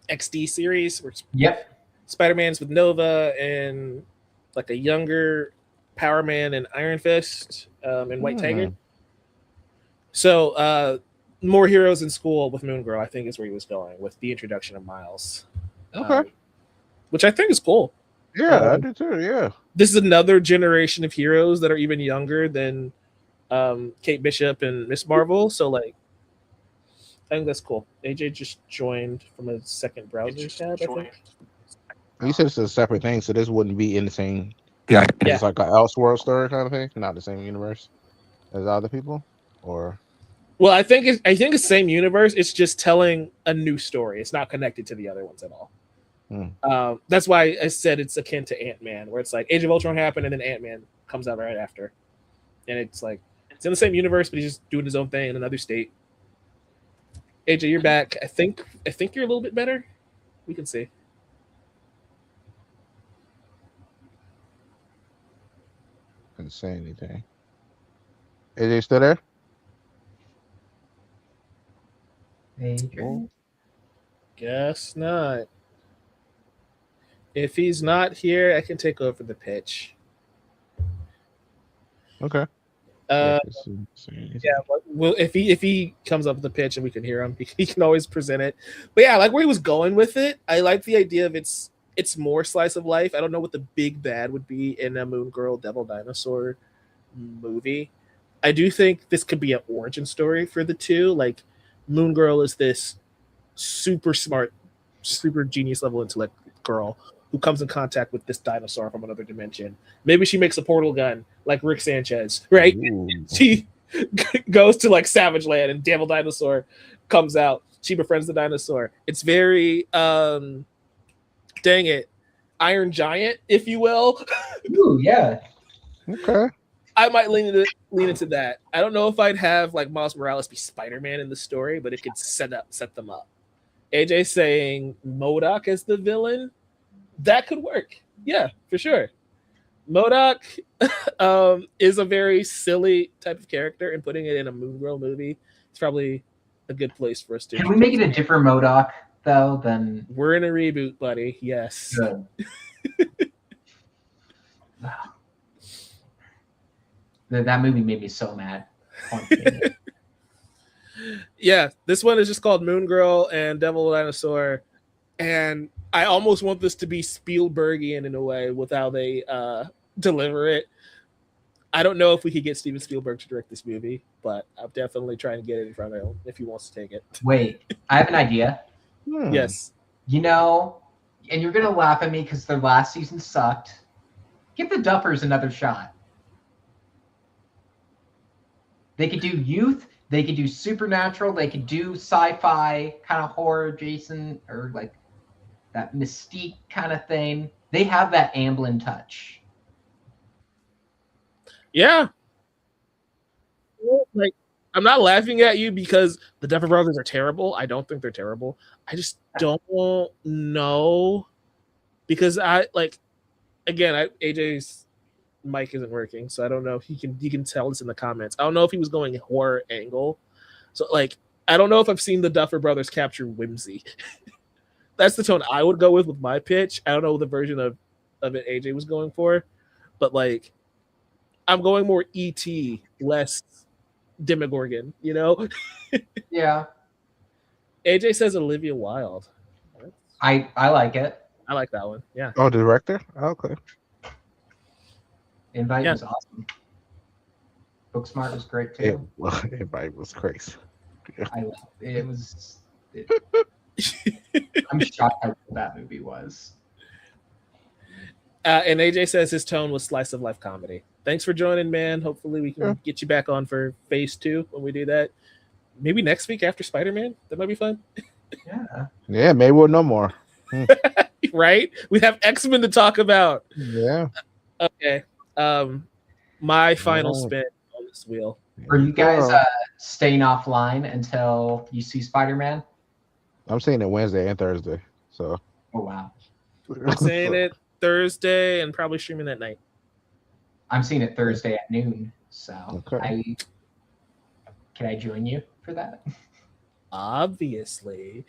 XD series where Yep. Spider-Man's with Nova and like a younger Power Man and Iron Fist and White Tiger. Hmm. So more heroes in school with Moon Girl, I think, is where he was going with the introduction of Miles, Okay. which I think is cool. Yeah, I Um, do too. Yeah. this is another generation of heroes that are even younger than Kate Bishop and Miss Marvel. So like, I think that's cool. AJ just joined from a second browser tab, I think. You said it's a separate thing, so this wouldn't be in the same. yeah, Yeah. It's like an Elseworld story kind of thing, not the same universe as other people, or Well, I think it's the same universe. It's just telling a new story. It's not connected to the other ones at all. Hmm. That's why I said it's akin to Ant Man, where it's like Age of Ultron happened and then Ant Man comes out right after, and it's like it's in the same universe, but he's just doing his own thing in another state. AJ, you're back. I think you're a little bit better. We can see. couldn't say anything. AJ still there? Adrian? Guess not. If he's not here, I can take over the pitch. Okay. Uh, couldn't say anything. yeah, well, if he comes up with the pitch and we can hear him, he can always present it. But yeah, I like where he was going with it. I like the idea of it's more slice of life. I don't know what the big bad would be in a Moon Girl Devil Dinosaur movie. I do think this could be an origin story for the two. Like Moon Girl is this super smart, super genius level intellect girl who comes in contact with this dinosaur from another dimension. Maybe she makes a portal gun like Rick Sanchez, right? Ooh. She goes to like Savage Land and Devil Dinosaur comes out. She befriends the dinosaur. It's very dang it, Iron Giant, if you will. Ooh, yeah. Okay. I might lean into that. I don't know if I'd have like Miles Morales be Spider-Man in the story, but it could set them up. AJ saying MODOK as the villain, that could work. Yeah, for sure. MODOK is a very silly type of character, and putting it in a Moon Girl movie is probably a good place for us to. Can we make it a different MODOK though? Than We're in a reboot, buddy. Yes. good. That movie made me so mad. Yeah, this one is just called Moon Girl and Devil Dinosaur, and I almost want this to be Spielbergian in a way with how they deliver it. I don't know if we could get Steven Spielberg to direct this movie, but I'm definitely trying to get it in front of him if he wants to take it. Wait, I have an idea. Yes. You know, and you're gonna laugh at me because their last season sucked. Give the Duffers another shot. They could do youth, they could do supernatural, they could do sci-fi kind of horror adjacent or like that mystique kind of thing. They have that Amblin touch. Yeah. Like, I'm not laughing at you because the Duffer Brothers are terrible. I don't think they're terrible. I just don't know because AJ's mic isn't working, so I don't know if he can tell us in the comments. I don't know if he was going horror angle. So like I don't know if I've seen the Duffer Brothers capture whimsy. That's the tone I would go with my pitch. I don't know the version of it AJ was going for, but like I'm going more ET, less Demogorgon, you know? Yeah. AJ says Olivia Wilde. I like it. I like that one. Yeah. Oh, the director? Okay. Invite was awesome. Booksmart was great too. Everybody was crazy. I loved it. It was. I'm shocked how good that movie was. And AJ says his tone was slice of life comedy. Thanks for joining, man. Hopefully we can get you back on for phase 2 when we do that. Maybe next week after Spider-Man. That might be fun. Yeah. Yeah, maybe we'll know more. Right? We have X-Men to talk about. Yeah. Okay. My final spin on this wheel. Are you guys staying offline until you see Spider-Man? I'm seeing it Wednesday and Thursday. So. Oh wow. I'm saying it Thursday and probably streaming that night. I'm seeing it Thursday at noon. So okay. Can I join you for that? Obviously.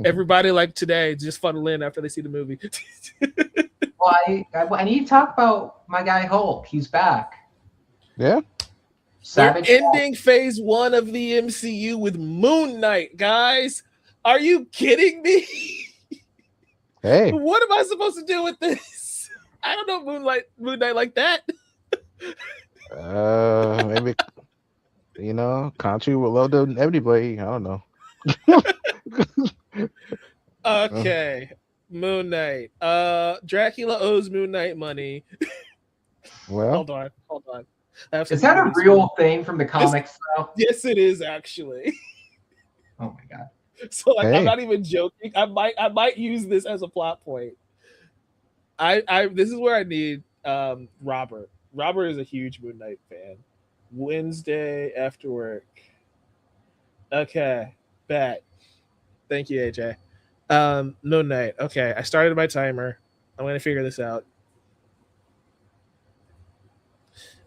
Everybody like today just funnel in after they see the movie. Well, I need to talk about my guy Hulk. He's back. Yeah. Savage. We're ending phase 1 of the MCU with Moon Knight, guys. Are you kidding me? Hey. What am I supposed to do with this? I don't know Moon Knight like that. Maybe Country would love the Ebony Blade. I don't know. Okay. Moon Knight. Dracula owes Moon Knight money. Well, hold on. Is that a real thing from the comics, though? Yes, it is actually. Oh my god! So I'm not even joking. I might use this as a plot point. This is where I need Robert. Robert is a huge Moon Knight fan. Wednesday after work. Okay, bet. Thank you, AJ. Moon Knight. Okay, I started my timer. I'm gonna figure this out.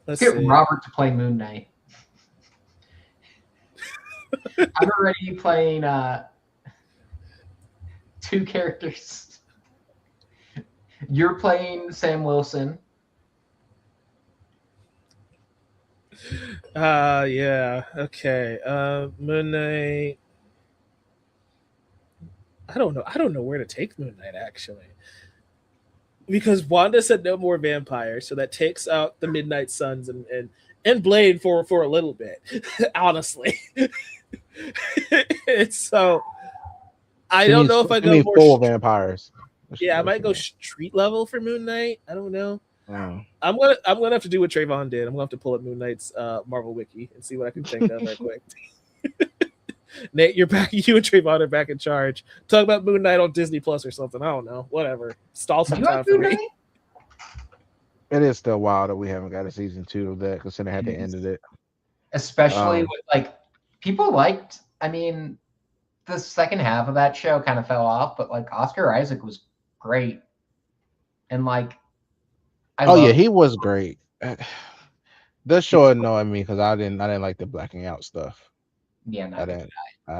Let's get see. Robert to play Moon Knight. I'm already playing 2 characters. You're playing Sam Wilson. Yeah. Okay. Moon Knight. I don't know where to take Moon Knight actually. Because Wanda said no more vampires, so that takes out the Midnight Suns and Blade for a little bit, honestly. It's so I don't know if I go more full vampires. Yeah, I might go street level for Moon Knight. I don't know. Oh. I'm gonna have to do what Trayvon did. I'm gonna have to pull up Moon Knight's Marvel wiki and see what I can think of right quick. Nate, you're back. You and Trayvon are back in charge. Talk about Moon Knight on Disney Plus or something. I don't know. Whatever. Stall some time for me. It is still wild that we haven't got a season 2 of that, considering how they ended it. Especially with people liked. I mean, the second half of that show kind of fell off, but Oscar Isaac was great, and he was great. This show annoyed me because I didn't like the blacking out stuff. Yeah, no, I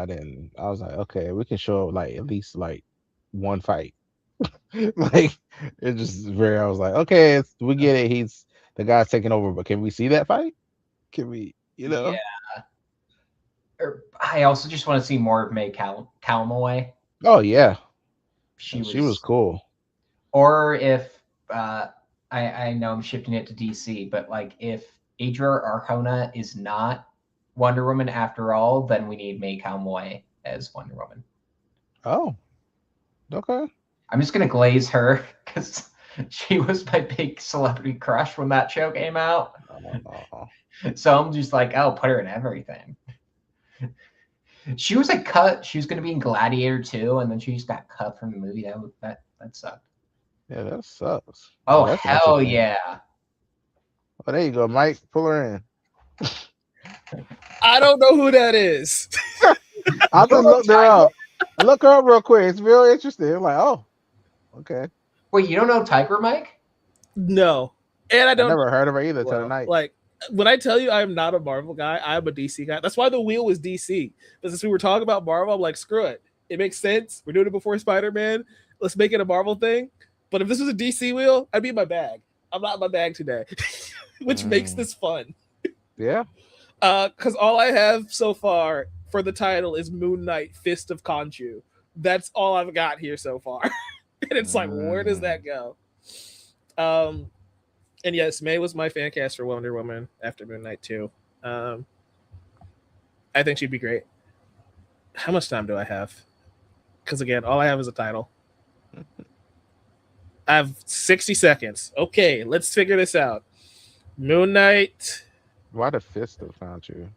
didn't. I was like, okay, we can show at least one fight. It just very. I was like, okay, we get it. He's the guy's taking over, but can we see that fight? Can we? Yeah. I also just want to see more of May Calloway. Oh yeah, she was cool. Or if I know I'm shifting it to DC, but if Adria Arjona is not Wonder Woman after all, then we need May Calloway as Wonder Woman. Oh, okay. I'm just gonna glaze her because she was my big celebrity crush when that show came out. Oh. So I'm just put her in everything. She was cut. She was gonna be in Gladiator 2, and then she just got cut from the movie. That sucked. Yeah, that sucks. Oh, That's hell interesting. yeah. Oh, there you go, Mike. Pull her in. I don't know who that is. I You don't just know looked her up. I look her up real quick. It's real interesting. I'm like, oh, okay. Wait, you don't know Tiger Mike? No, and I I don't never heard of her either till well. tonight. Like when I tell you I'm not a Marvel guy, I'm a DC guy. That's why the wheel was DC. But since we were talking about Marvel, I'm like, screw it. It makes sense. We're doing it before Spider-Man. Let's make it a Marvel thing. But if this was a DC wheel, I'd be in my bag. I'm not in my bag today, which makes this fun. Yeah. Because all I have so far for the title is Moon Knight, Fist of Khonshu. That's all I've got here so far. And it's like, where does that go? And yes, May was my fan cast for Wonder Woman after Moon Knight 2. I think she'd be great. How much time do I have? Because again, all I have is a title. I have 60 seconds. Okay, let's figure this out. Moon Knight. Why the fist have found you?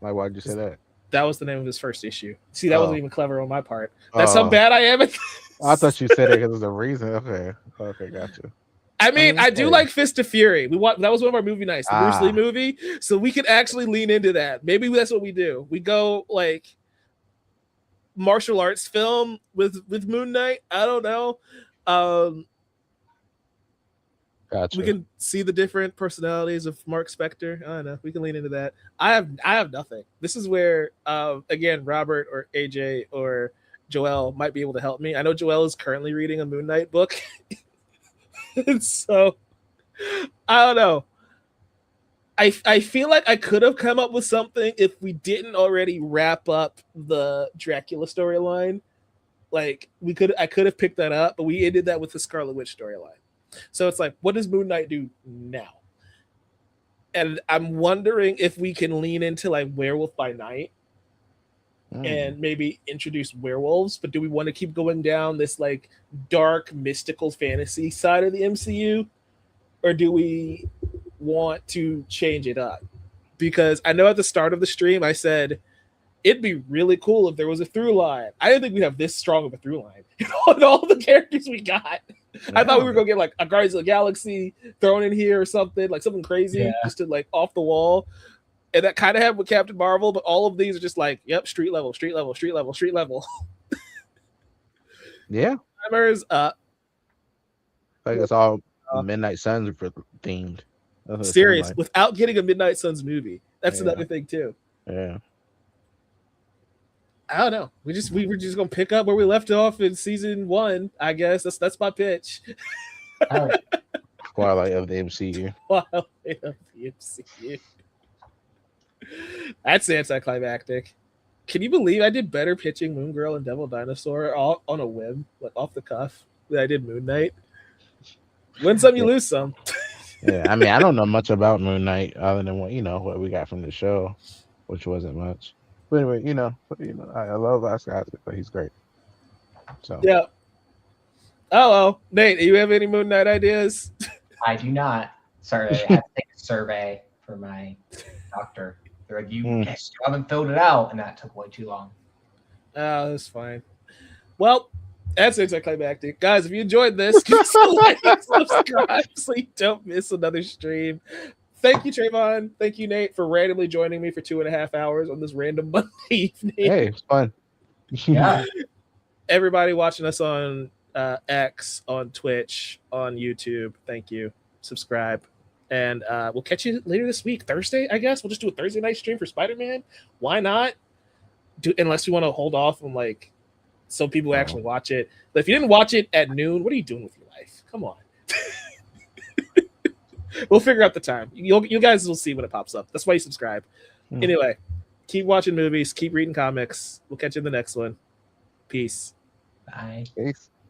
Like, why'd you say that? That was the name of his first issue. See, that wasn't even clever on my part. That's Oh. how bad I am at this. I thought you said it because there's a reason. Okay, gotcha. I mean, I do like Fist of Fury. That was one of our movie nights, the Bruce Lee movie. So we could actually lean into that. Maybe that's what we do. We go like martial arts film with Moon Knight. I don't know. Gotcha. We can see the different personalities of Mark Spector. I don't know. We can lean into that. I have nothing. This is where again, Robert or AJ or Joel might be able to help me. I know Joel is currently reading a Moon Knight book. So I don't know. I feel like I could have come up with something if we didn't already wrap up the Dracula storyline. Like I could have picked that up, but we ended that with the Scarlet Witch storyline. So it's like, what does Moon Knight do now? And I'm wondering if we can lean into like Werewolf by Night and maybe introduce werewolves, but do we want to keep going down this like dark mystical fantasy side of the MCU, or do we want to change it up? Because I know at the start of the stream I said it'd be really cool if there was a through line. I didn't think we'd have this strong of a through line in all the characters we got. I thought we were gonna get like a Guardians of the Galaxy thrown in here or something, like something crazy, just to like off the wall. And that kind of happened with Captain Marvel, but all of these are just like, yep, street level, street level, street level, street level. Yeah. Timers up. Like it's all Midnight Suns themed. Serious, like. Without getting a Midnight Suns movie. That's another thing too. Yeah. I don't know. We were just gonna pick up where we left off in season 1. I guess that's my pitch. Twilight of the MCU. Twilight of the MCU. That's anticlimactic. Can you believe I did better pitching Moon Girl and Devil Dinosaur all on a whim, like off the cuff, than I did Moon Knight? Win some, you lose some. Yeah, I mean, I don't know much about Moon Knight other than what we got from the show, which wasn't much. But anyway, I love Oscar Isaac, but he's great. So yeah. Oh, Nate, do you have any Moon Knight ideas? I do not. Sorry, I had to take a survey for my doctor. They're like, you haven't filled it out, and that took way too long. Oh, that's fine. Well, that's anticlimactic. Guys, if you enjoyed this, give us a like and subscribe so you don't miss another stream. Thank you, Trayvon. Thank you, Nate, for randomly joining me for 2.5 hours on this random Monday evening. Hey, it's fun. Yeah. Everybody watching us on X, on Twitch, on YouTube, thank you. Subscribe. And we'll catch you later this week. Thursday, I guess. We'll just do a Thursday night stream for Spider-Man. Why not? Unless we want to hold off on like so people actually watch it. But if you didn't watch it at noon, what are you doing with your life? Come on. We'll figure out the time. You guys will see when it pops up. That's why you subscribe. Anyway, keep watching movies. Keep reading comics. We'll catch you in the next one. Peace. Bye. Peace.